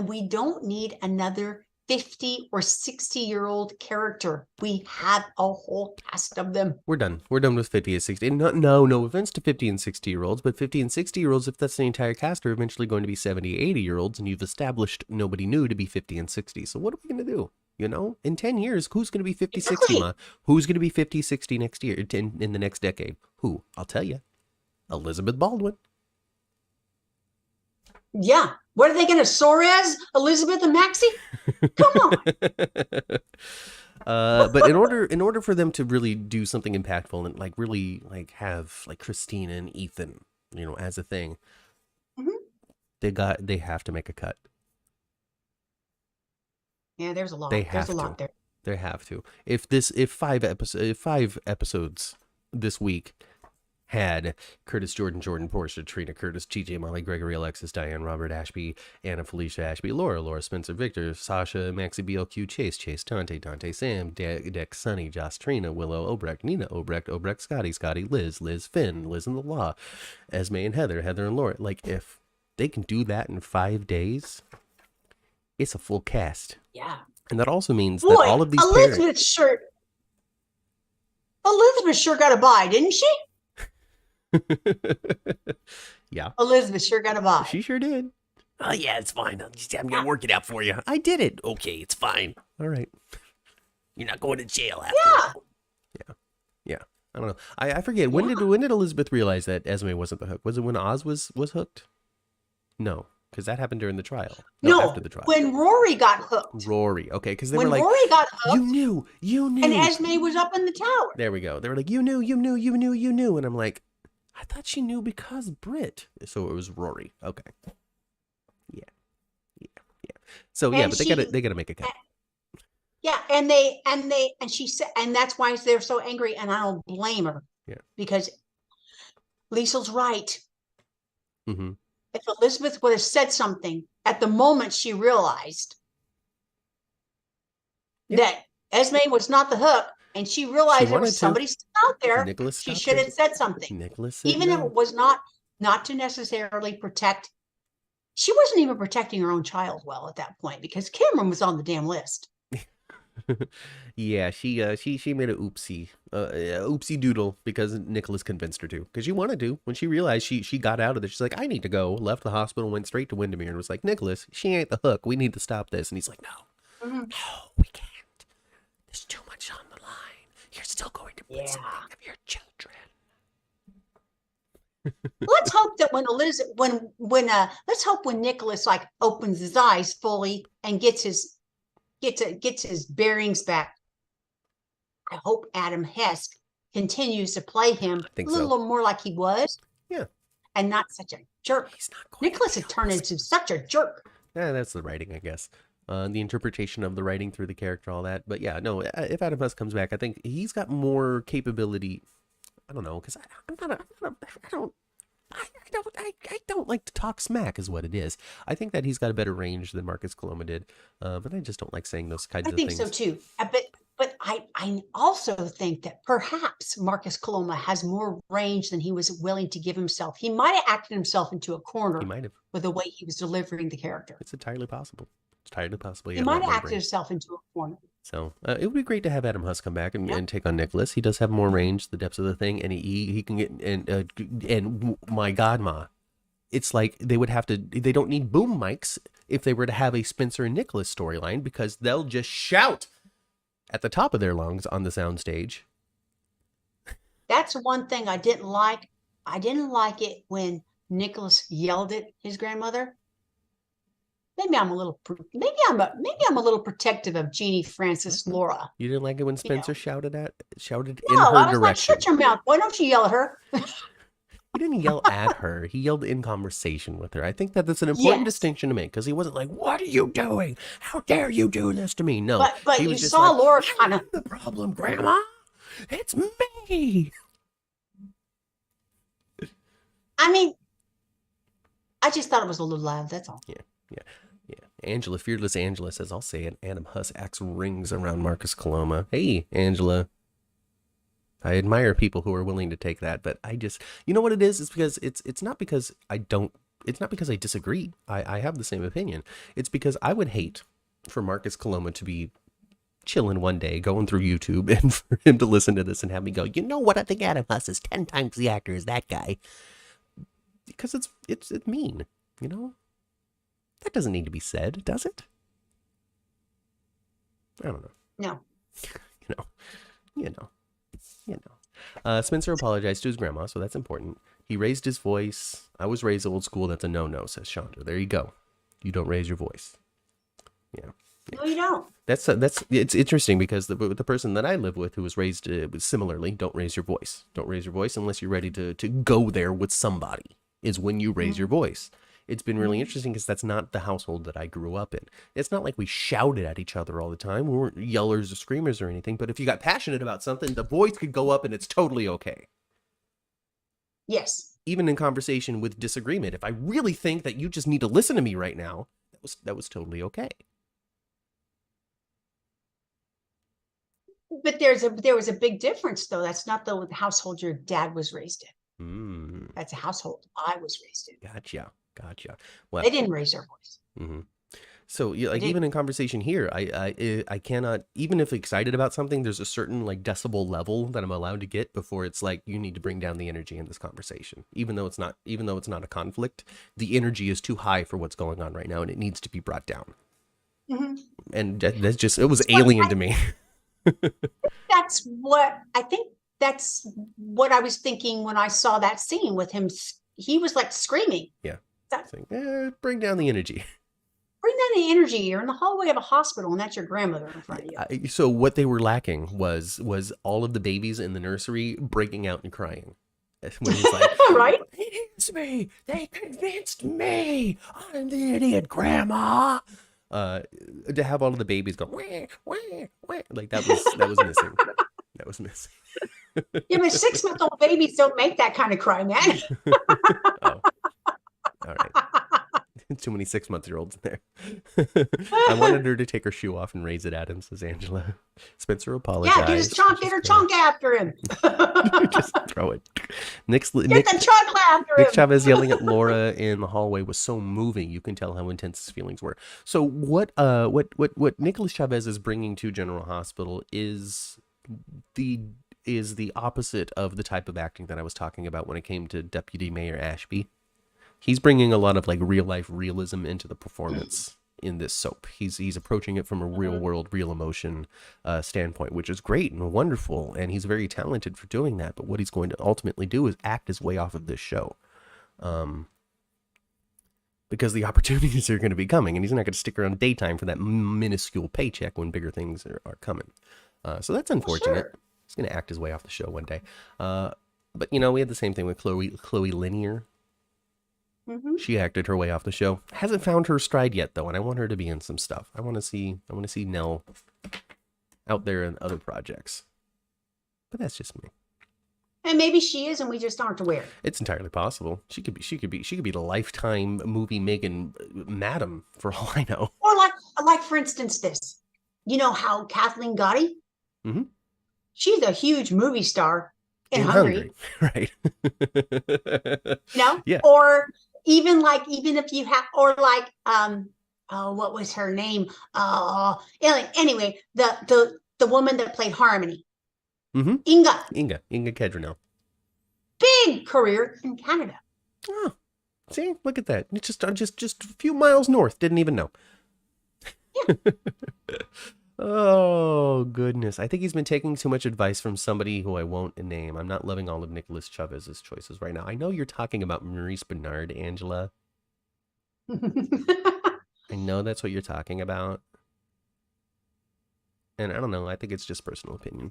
S2: we don't need another 50 or 60-year-old character. We have a whole cast of them.
S1: We're done. We're done with 50 and 60. No offense to 50 and 60-year-olds, but 50 and 60-year-olds, if that's the entire cast, are eventually going to be 70, 80-year-olds, and you've established nobody new to be 50 and 60. So what are we going to do? You know, in 10 years, who's going to be 50,
S2: Exactly.
S1: 60, Ma? Who's going to be 50, 60 next year, in the next decade? Who? I'll tell you. Elizabeth Baldwin.
S2: Yeah. What are they going to Suarez, Elizabeth, and Maxie? Come on.
S1: But in order for them to really do something impactful and like really like have like Christina and Ethan, you know, as a thing, they have to make a cut.
S2: Yeah, there's a lot.
S1: There's a lot there. They have to. If 5 episodes this week had Curtis, Jordan, Portia, Trina, Curtis, TJ, Molly, Gregory, Alexis, Diane, Robert, Ashby, Anna, Felicia, Ashby, Laura, Spencer, Victor, Sasha, Maxie, BLQ, Chase, Tante, Sam, Dex, Sonny, Joss, Trina, Willow, Obrecht, Nina, Obrecht, Scotty, Liz, Finn, Liz and the Law, Esme and Heather and Laura. Like, if they can do that in 5 days, it's a full cast.
S2: Yeah.
S1: And that also means that all of these
S2: Elizabeth sure got a buy, didn't she?
S1: Yeah.
S2: Elizabeth sure got a buy.
S1: She sure did.
S4: Oh, yeah, it's fine. I'm going to work it out for you. I did it. Okay, it's fine.
S1: All right.
S4: You're not going to jail after all.
S1: Yeah. I don't know. I forget. When did Elizabeth realize that Esme wasn't the hook? Was it when Oz was hooked? No, because that happened during the trial.
S2: No,
S1: after the trial.
S2: when Rory got hooked.
S1: Rory. Okay, because they
S2: When
S1: were like,
S2: Rory got hooked.
S1: you knew.
S2: And Esme was up in the tower.
S1: There we go. They were like, you knew. And I'm like, I thought she knew because Brit. So it was Rory. Okay. Yeah. So yeah, but they gotta make a cut.
S2: Yeah, and she said, and that's why they're so angry, and I don't blame her.
S1: Yeah.
S2: Because Liesel's right.
S1: Mm-hmm.
S2: If Elizabeth would have said something at the moment she realized that Esme was not the hook, and she realized there was somebody out there, she should have said something. Even if it was not to necessarily protect. She wasn't even protecting her own child well at that point because Cameron was on the damn list.
S1: Yeah, she made a oopsie doodle because Nicholas convinced her to. Because she wanted to. When she realized she got out of there, she's like, I need to go. Left the hospital, went straight to Windermere, and was like, Nicholas, she ain't the hook. We need to stop this. And he's like, no, we can't. There's too much on the line. You're still going to put something of your children.
S2: Let's hope that let's hope when Nicholas like opens his eyes fully and gets his bearings back. I hope Adam Hess continues to play him a little more like he was.
S1: Yeah.
S2: And not such a jerk.
S1: He's not going
S2: Nicholas had turned into such a jerk.
S1: Yeah, that's the writing, I guess. The interpretation of the writing through the character, all that. But yeah, no, if Adam Hess comes back, I think he's got more capability. I don't know, because I don't like to talk smack is what it is. I think that he's got a better range than Marcus Coloma did. But I just don't like saying those kinds of things.
S2: I think so too. But I also think that perhaps Marcus Coloma has more range than he was willing to give himself. He might have acted himself into a corner.
S1: He might have.
S2: With the way he was delivering the character.
S1: It's entirely possible. He
S2: might have acted himself into a corner.
S1: So it would be great to have Adam Huss come back and take on Nicholas. He does have more range, the depths of the thing, and he can get and my God, Ma, it's like they don't need boom mics if they were to have a Spencer and Nicholas storyline because they'll just shout at the top of their lungs on the soundstage.
S2: That's one thing I didn't like. I didn't like it when Nicholas yelled at his grandmother. Maybe I'm a little protective of Jeannie Francis Laura.
S1: You didn't like it when Spencer shouted in her direction.
S2: Like, shut your mouth. Why don't you yell at her?
S1: He didn't yell at her. He yelled in conversation with her. I think that's an important distinction to make because he wasn't like, "What are you doing? How dare you do this to me?" No,
S2: but you saw like, Laura kind of
S1: the problem, Grandma. It's me.
S2: I mean, I just thought it was a little loud. That's all.
S1: Yeah. Angela, Fearless Angela says, I'll say it. Adam Huss acts rings around Marcus Coloma. Hey, Angela. I admire people who are willing to take that, but I just, you know what it is? It's because it's not because I disagree. I have the same opinion. It's because I would hate for Marcus Coloma to be chilling one day, going through YouTube, and for him to listen to this and have me go, you know what? I think Adam Huss is 10 times the actor as that guy. Because it's mean, you know? That doesn't need to be said, does it? I don't know.
S2: No.
S1: You know. Spencer apologized to his grandma, so that's important. He raised his voice. I was raised old school. That's a no-no, says Chandra. There you go. You don't raise your voice. Yeah.
S2: No, you don't.
S1: It's interesting because the person that I live with who was raised similarly, don't raise your voice. Don't raise your voice unless you're ready to go there with somebody is when you raise your voice. It's been really interesting because that's not the household that I grew up in. It's not like we shouted at each other all the time. We weren't yellers or screamers or anything, but if you got passionate about something, the voice could go up and it's totally okay.
S2: Yes.
S1: Even in conversation with disagreement, if I really think that you just need to listen to me right now, that was totally okay.
S2: But there was a big difference, though. That's not the household your dad was raised in. That's a household I was raised in.
S1: Gotcha. Well,
S2: they didn't raise their voice.
S1: Mm-hmm. So, even in conversation here, I cannot, even if excited about something, there's a certain like decibel level that I'm allowed to get before it's like you need to bring down the energy in this conversation. Even though it's not a conflict, the energy is too high for what's going on right now, and it needs to be brought down. Mm-hmm. And that's just it was alien to me.
S2: That's what I was thinking when I saw that scene with him. He was like screaming.
S1: Yeah. Bring down the energy.
S2: Bring down the energy. You're in the hallway of a hospital, and that's your grandmother in front of you.
S1: So what they were lacking was all of the babies in the nursery breaking out and crying. When he's like,
S2: right?
S3: It is me. They convinced me. I'm the idiot, Grandma.
S1: To have all of the babies go wah, wah, wah, like that was missing. That was missing.
S2: Yeah, but 6-month-old babies don't make that kind of cry, man.
S1: Oh. All right. Too many 6-month-olds in there. I wanted her to take her shoe off and raise it at him, says Angela. Spencer apologized.
S2: Yeah, get her chonk after him.
S1: Just throw it. Nick
S2: After him.
S1: Chavez yelling at Laura in the hallway was so moving. You can tell how intense his feelings were. So what Nicholas Chavez is bringing to General Hospital is the opposite of the type of acting that I was talking about when it came to Deputy Mayor Ashby. He's bringing a lot of like real life realism into the performance in this soap. He's approaching it from a real world, real emotion standpoint, which is great and wonderful. And he's very talented for doing that. But what he's going to ultimately do is act his way off of this show. Because the opportunities are going to be coming, and he's not going to stick around daytime for that minuscule paycheck when bigger things are coming. So that's unfortunate. Sure. He's going to act his way off the show one day. But we had the same thing with Chloe Linear. Mm-hmm. She acted her way off the show. Hasn't found her stride yet, though, and I want her to be in some stuff. I want to see Nell out there in other projects. But that's just me.
S2: And maybe she is, and we just aren't aware.
S1: It's entirely possible. She could be the Lifetime movie Megan Madam, for all I know.
S2: Or like for instance, this. You know how Kathleen Gotti? Mm-hmm. She's a huge movie star in Hungary.
S1: Right?
S2: Yeah. Or even if you have, or like what was her name? Anyway, the woman that played Harmony.
S1: Mm-hmm. Inga Kedrinel.
S2: Big career in Canada.
S1: Oh, see, look at that. It's just a few miles north. Didn't even know. Yeah. Oh, goodness. I think he's been taking too much advice from somebody who I won't name. I'm not loving all of Nicholas Chavez's choices right now. I know you're talking about Maurice Bernard, Angela. I know that's what you're talking about. And I don't know. I think it's just personal opinion.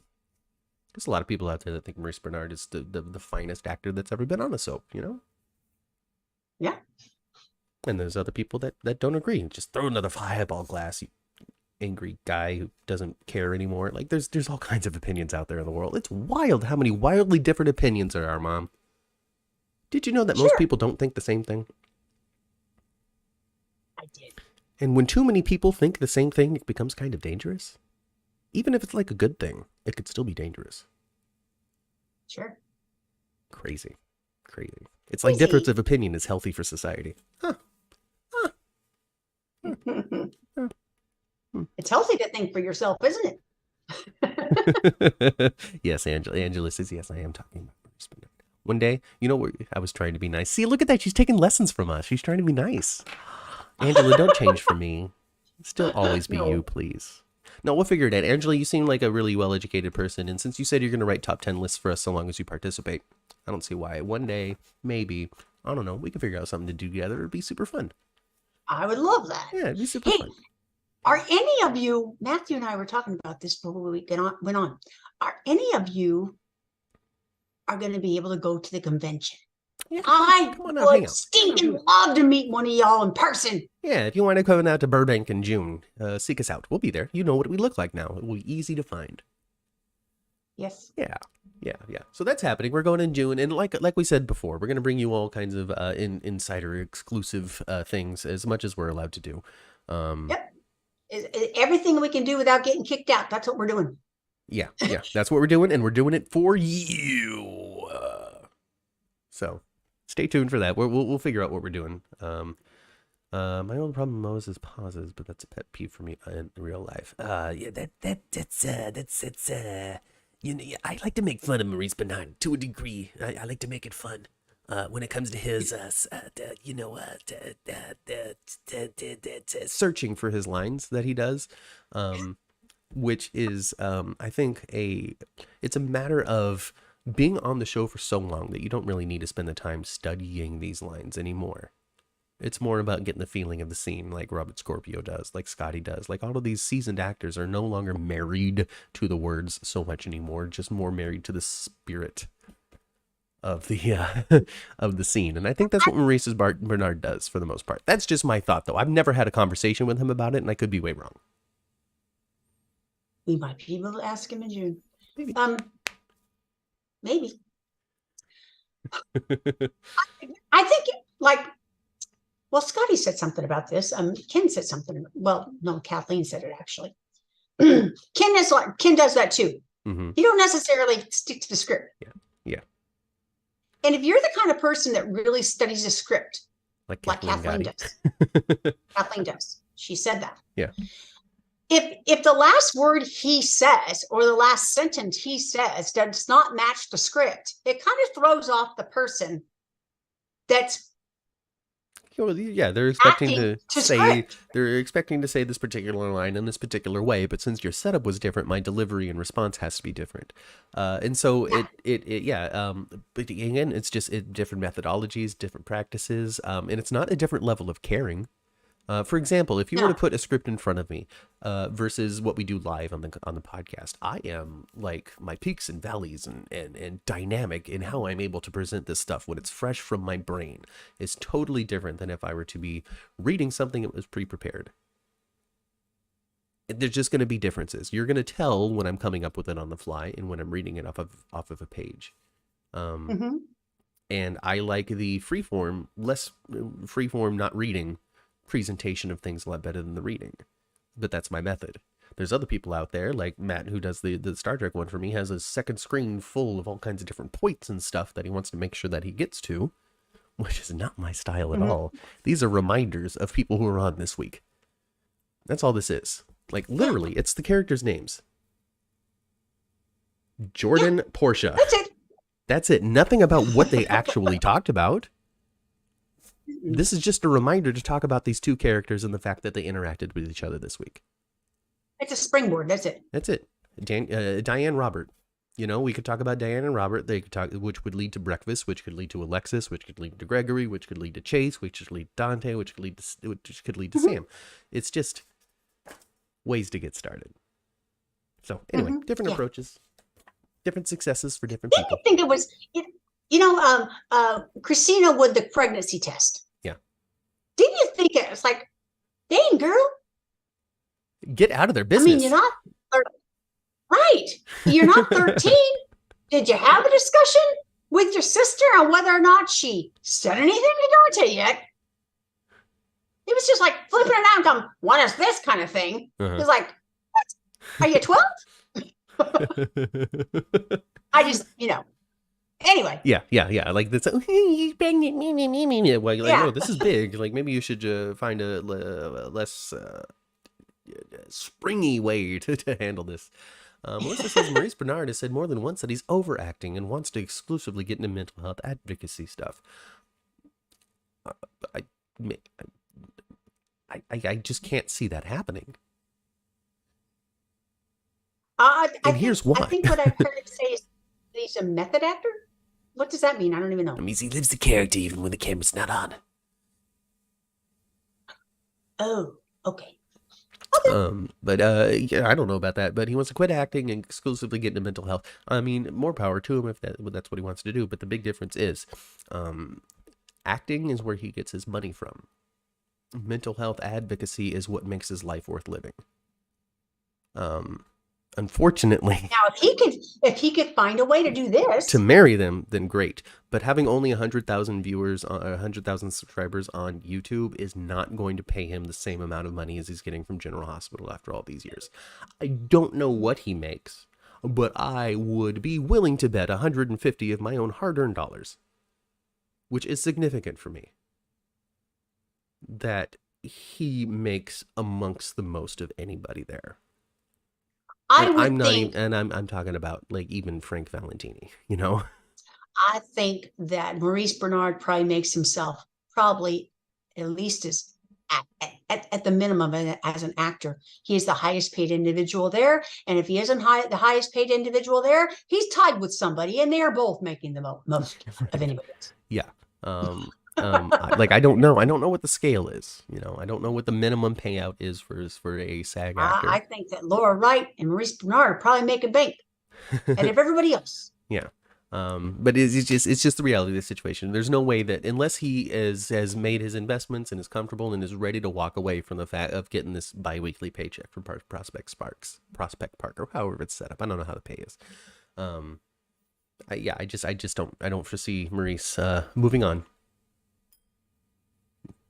S1: There's a lot of people out there that think Maurice Bernard is the finest actor that's ever been on a soap,
S2: Yeah.
S1: And there's other people that don't agree. Just throw another fireball glass, you angry guy who doesn't care anymore. Like there's all kinds of opinions out there in the world. It's wild how many wildly different opinions there are, Mom. Did you know that most people don't think the same thing?
S2: I did.
S1: And when too many people think the same thing, it becomes kind of dangerous. Even if it's like a good thing, it could still be dangerous.
S2: Sure.
S1: Crazy. It's like difference of opinion is healthy for society. Huh.
S2: It's healthy to think for yourself, isn't it?
S1: Yes, Angela says, yes, I am talking about Maurice Benard. One day, I was trying to be nice. See, look at that. She's taking lessons from us. She's trying to be nice. Angela, don't change for me. Still always be you, please. No, we'll figure it out. Angela, you seem like a really well-educated person, and since you said you're going to write top 10 lists for us so long as you participate, I don't see why. One day, maybe, I don't know, we can figure out something to do together. It'd be super fun.
S2: I would love that.
S1: Yeah, it'd be super fun.
S2: Are any of you, Matthew and I were talking about this before we went on, are any of you are going to be able to go to the convention?
S1: Yeah,
S2: I would stinking love to meet one of y'all in person.
S1: Yeah, if you want to come out to Burbank in June, seek us out. We'll be there. You know what we look like now. It will be easy to find.
S2: Yes.
S1: Yeah. So that's happening. We're going in June, and like we said before, we're going to bring you all kinds of insider exclusive things as much as we're allowed to do.
S2: Yep. Everything we can do without getting kicked out. That's what we're doing.
S1: Yeah. That's what we're doing, and we're doing it for you. So stay tuned for that. We'll figure out what we're doing. My only problem most is pauses, but that's a pet peeve for me in real life.
S4: That's I like to make fun of Maurice Benard to a degree. I like to make it fun. When it comes to his,
S1: searching for his lines that he does, which is, I think it's a matter of being on the show for so long that you don't really need to spend the time studying these lines anymore. It's more about getting the feeling of the scene, like Robert Scorpio does, like Scotty does. Like all of these seasoned actors are no longer married to the words so much anymore, just more married to the spirit of the of the scene. And I think that's what Maurice Benard does for the most part. That's just my thought, though. I've never had a conversation with him about it, and I could be way wrong.
S2: We might be able to ask him in June. Maybe. I think Scotty said something about this. Ken said something. Well, no, Kathleen said it actually. Ken does that too.
S1: Mm-hmm.
S2: You don't necessarily stick to the script.
S1: Yeah.
S2: And if you're the kind of person that really studies a script, like Kathleen does, Kathleen does. She said that.
S1: Yeah.
S2: If the last word he says or the last sentence he says does not match the script, it kind of throws off the person that's.
S1: Yeah, they're expecting they're expecting to say this particular line in this particular way, but since your setup was different, my delivery and response has to be different. And so but again, it's just different methodologies, different practices, and it's not a different level of caring. For example, if you were to put a script in front of me versus what we do live on the podcast, I am like my peaks and valleys and dynamic in how I'm able to present this stuff when it's fresh from my brain is totally different than if I were to be reading something that was pre-prepared. There's just going to be differences. You're going to tell when I'm coming up with it on the fly and when I'm reading it off of a page. And I like the freeform, not reading presentation of things a lot better than the reading, but that's my method. There's other people out there like Matt, who does the Star Trek one for me, has a second screen full of all kinds of different points and stuff that he wants to make sure that he gets to, which is not my style at all. These are reminders of people who are on this week. That's all this is. Like literally, it's the characters' names. Jordan, Portia. That's it. Nothing about what they actually talked about. This is just a reminder to talk about these two characters and the fact that they interacted with each other this week.
S2: It's a springboard. That's it.
S1: That's it. Diane, Robert. We could talk about Diane and Robert. They could talk, which would lead to breakfast, which could lead to Alexis, which could lead to Gregory, which could lead to Chase, which could lead to Dante, which could lead to Sam. It's just ways to get started. So anyway, different approaches, different successes for different people.
S2: I think it was. Christina with the pregnancy test.
S1: Yeah.
S2: Didn't you think it was like, dang, girl?
S1: Get out of their business.
S2: I mean, you're not right. You're not 13. Did you have a discussion with your sister on whether or not she said anything to Dante yet? It was just like flipping it out, going, "What is this kind of thing?" It was like, "What? Are you 12?" I just, Anyway.
S1: Yeah. Like this. He's pregnant. Well, no, this is big. Like maybe you should find a less springy way to handle this. Melissa says Maurice Bernard has said more than once that he's overacting and wants to exclusively get into mental health advocacy stuff. I just can't see that happening. Here's why.
S2: I think what I've heard him say is he's a method actor. What does that mean? I don't even know.
S4: It means he lives the character even when the camera's not on.
S2: Oh, okay.
S1: But yeah, I don't know about that. But he wants to quit acting and exclusively get into mental health. I mean, more power to him if that's what he wants to do. But the big difference is, acting is where he gets his money from. Mental health advocacy is what makes his life worth living. Unfortunately,
S2: now if he could find a way to do this,
S1: to marry them, then great. But having only 100,000 viewers, 100,000 subscribers on YouTube is not going to pay him the same amount of money as he's getting from General Hospital after all these years. I don't know what he makes, but I would be willing to bet 150 of my own hard-earned dollars, which is significant for me, that he makes amongst the most of anybody there. I'm talking about like even Frank Valentini, you know.
S2: I think that Maurice Bernard probably makes himself probably at least as at the minimum as an actor. He is the highest paid individual there, and if he isn't the highest paid individual there, he's tied with somebody, and they are both making the most of anybody else.
S1: Yeah. I don't know what the scale is, you know. I don't know what the minimum payout is for a SAG actor.
S2: I think that Laura Wright and Maurice Bernard probably make a bank and of everybody else.
S1: Yeah. But it's just the reality of the situation. There's no way that unless he has made his investments and is comfortable and is ready to walk away from the fact of getting this bi-weekly paycheck from Prospect Park, or however it's set up. I don't know how the pay is. I don't foresee Maurice moving on.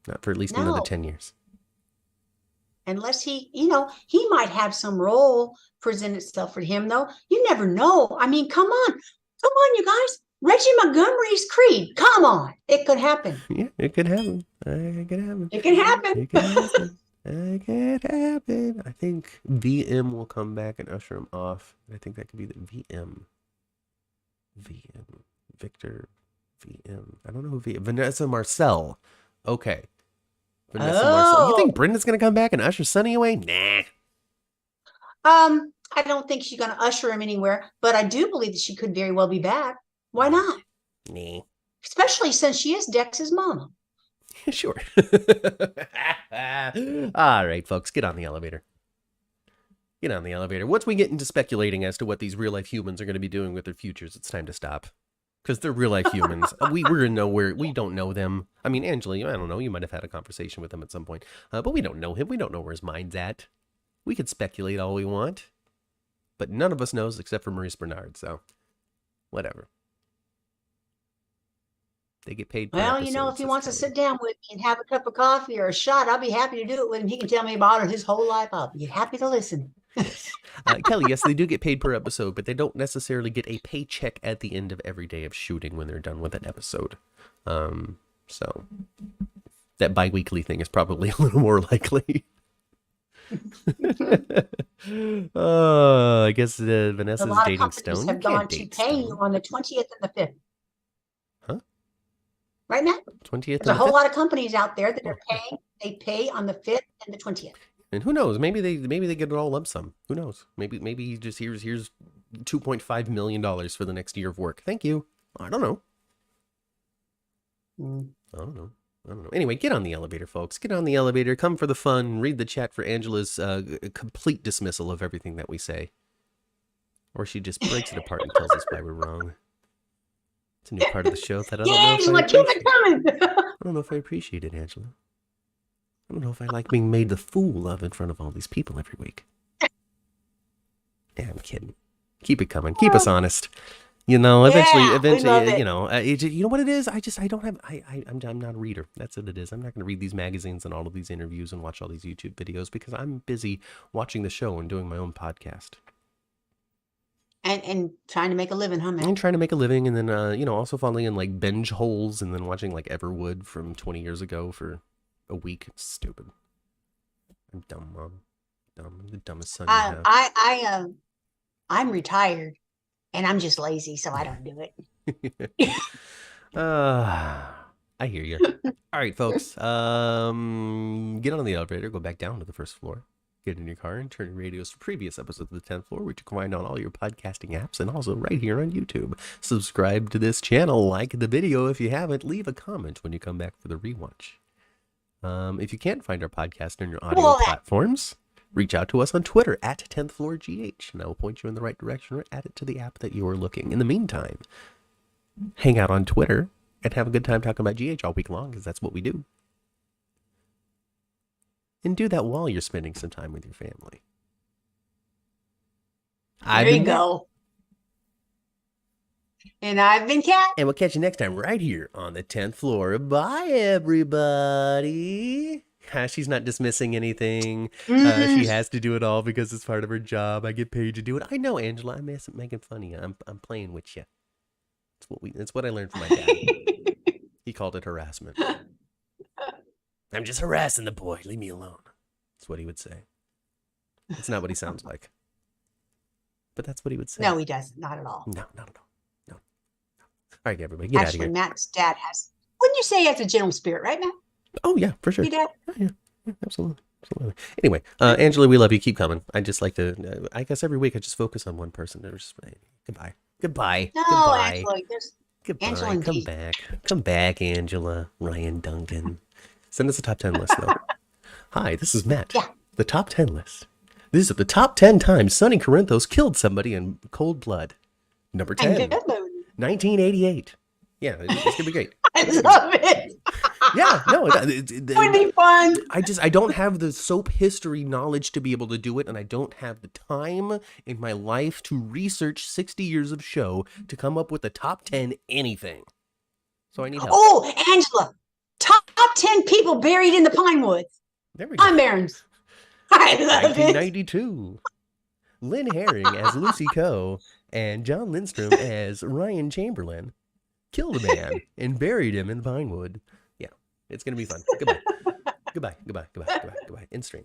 S1: Not for at least another 10 years.
S2: Unless he might have some role present itself for him, though. You never know. I mean, come on, you guys. Reggie Montgomery's Creed. Come on. It could happen.
S1: Yeah, it could happen. It could happen.
S2: It can happen.
S1: It could happen. It could happen. I think VM will come back and usher him off. I think that could be the VM. Victor VM. I don't know who Vanessa Marcel. Okay. Vanessa Marcel. You think Brenda's going to come back and usher Sonny away? Nah.
S2: I don't think she's going to usher him anywhere, but I do believe that she could very well be back. Why not?
S1: Nah.
S2: Especially since she is Dex's mama.
S1: Sure. All right, folks, get on the elevator. Get on the elevator. Once we get into speculating as to what these real life humans are going to be doing with their futures, it's time to stop. Because they're real life humans. We're nowhere. We don't know them. I mean, Angela, I don't know. You might have had a conversation with him at some point. But we don't know him. We don't know where his mind's at. We could speculate all we want. But none of us knows except for Maurice Bernard. So, whatever. They get paid.
S2: Well, if he wants to sit down with me and have a cup of coffee or a shot, I'll be happy to do it with him. He can tell me about his whole life. I'll be happy to listen.
S1: Kelly, yes, they do get paid per episode, but they don't necessarily get a paycheck at the end of every day of shooting when they're done with an episode. So that bi-weekly thing is probably a little more likely. I guess Vanessa's dating Stone.
S2: Have gone to pay you on the 20th and the 5th.
S1: Huh?
S2: Right now?
S1: 20th.
S2: There's a whole lot of companies out there that are paying. They pay on the 5th and the 20th.
S1: And who knows? Maybe they get it all lump sum. Who knows? Maybe he just here's $2.5 million for the next year of work. Thank you. I don't know. I don't know. Anyway, get on the elevator, folks. Get on the elevator. Come for the fun. Read the chat for Angela's complete dismissal of everything that we say. Or she just breaks it apart and tells us why we're wrong. It's a new part of the show that I don't know.
S2: Angela, keep it coming.
S1: I don't know if I appreciate it, Angela. I don't know if I like being made the fool of in front of all these people every week. Yeah, I'm kidding. Keep it coming. Keep us honest. Eventually, you know what it is? I'm not a reader. That's what it is. I'm not going to read these magazines and all of these interviews and watch all these YouTube videos because I'm busy watching the show and doing my own podcast.
S2: And trying to make a living, huh, man?
S1: And trying to make a living, and then also falling in like binge holes, and then watching like Everwood from 20 years ago for a week. It's stupid. I'm dumb, Mom. dumb. The dumbest son you have.
S2: I'm retired, and I'm just lazy, so I don't do it.
S1: I hear you. All right, folks. Get on the elevator, go back down to the first floor, get in your car, and turn your radios to previous episodes of the 10th floor, which you can find on all your podcasting apps and also right here on YouTube. Subscribe to this channel, like the video if you haven't, leave a comment when you come back for the rewatch. If you can't find our podcast on your audio platforms, reach out to us on Twitter at 10th Floor GH, and I will point you in the right direction or add it to the app that you are looking. In the meantime, hang out on Twitter and have a good time talking about GH all week long, because that's what we do. And do that while you're spending some time with your family.
S2: There you go. And I've been Kat.
S1: And we'll catch you next time right here on the 10th floor. Bye, everybody. She's not dismissing anything. She has to do it all because it's part of her job. I get paid to do it. I know, Angela. I'm making fun of you. I'm playing with you. It's what I learned from my dad. He called it harassment. I'm just harassing the boy. Leave me alone. That's what he would say. It's not what he sounds like. But that's what he would say.
S2: No, he doesn't. Not at all.
S1: No, not at all. No. All right, everybody, get out of here.
S2: Actually, Matt's dad has, wouldn't you say he has a gentle spirit, right, Matt?
S1: Oh, yeah, for sure.
S2: Your dad?
S1: Yeah, absolutely. Anyway, Angela, we love you. Keep coming. I just like to, I guess every week I just focus on one person. Goodbye.
S2: No,
S1: Goodbye.
S2: Angela,
S1: Goodbye.
S2: Angela
S1: Come back, Angela. Ryan Duncan. Send us a top 10 list, though. Hi, this is Matt.
S2: Yeah.
S1: The top 10 list. These are the top 10 times Sonny Corinthos killed somebody in cold blood. Number 10, 1988. Yeah, it's going to be great.
S2: I love it.
S1: Yeah, no,
S2: it would be fun.
S1: I don't have the soap history knowledge to be able to do it, and I don't have the time in my life to research 60 years of show to come up with the top 10 anything. So I need help.
S2: Oh, Angela, top 10 people buried in the Pine Woods.
S1: There we go.
S2: I'm Barons. I love
S1: 1992. Lynn Herring as Lucy Coe and John Lindstrom as Ryan Chamberlain killed a man and buried him in the Pinewood. Yeah, it's going to be fun. Goodbye. Goodbye. In stream.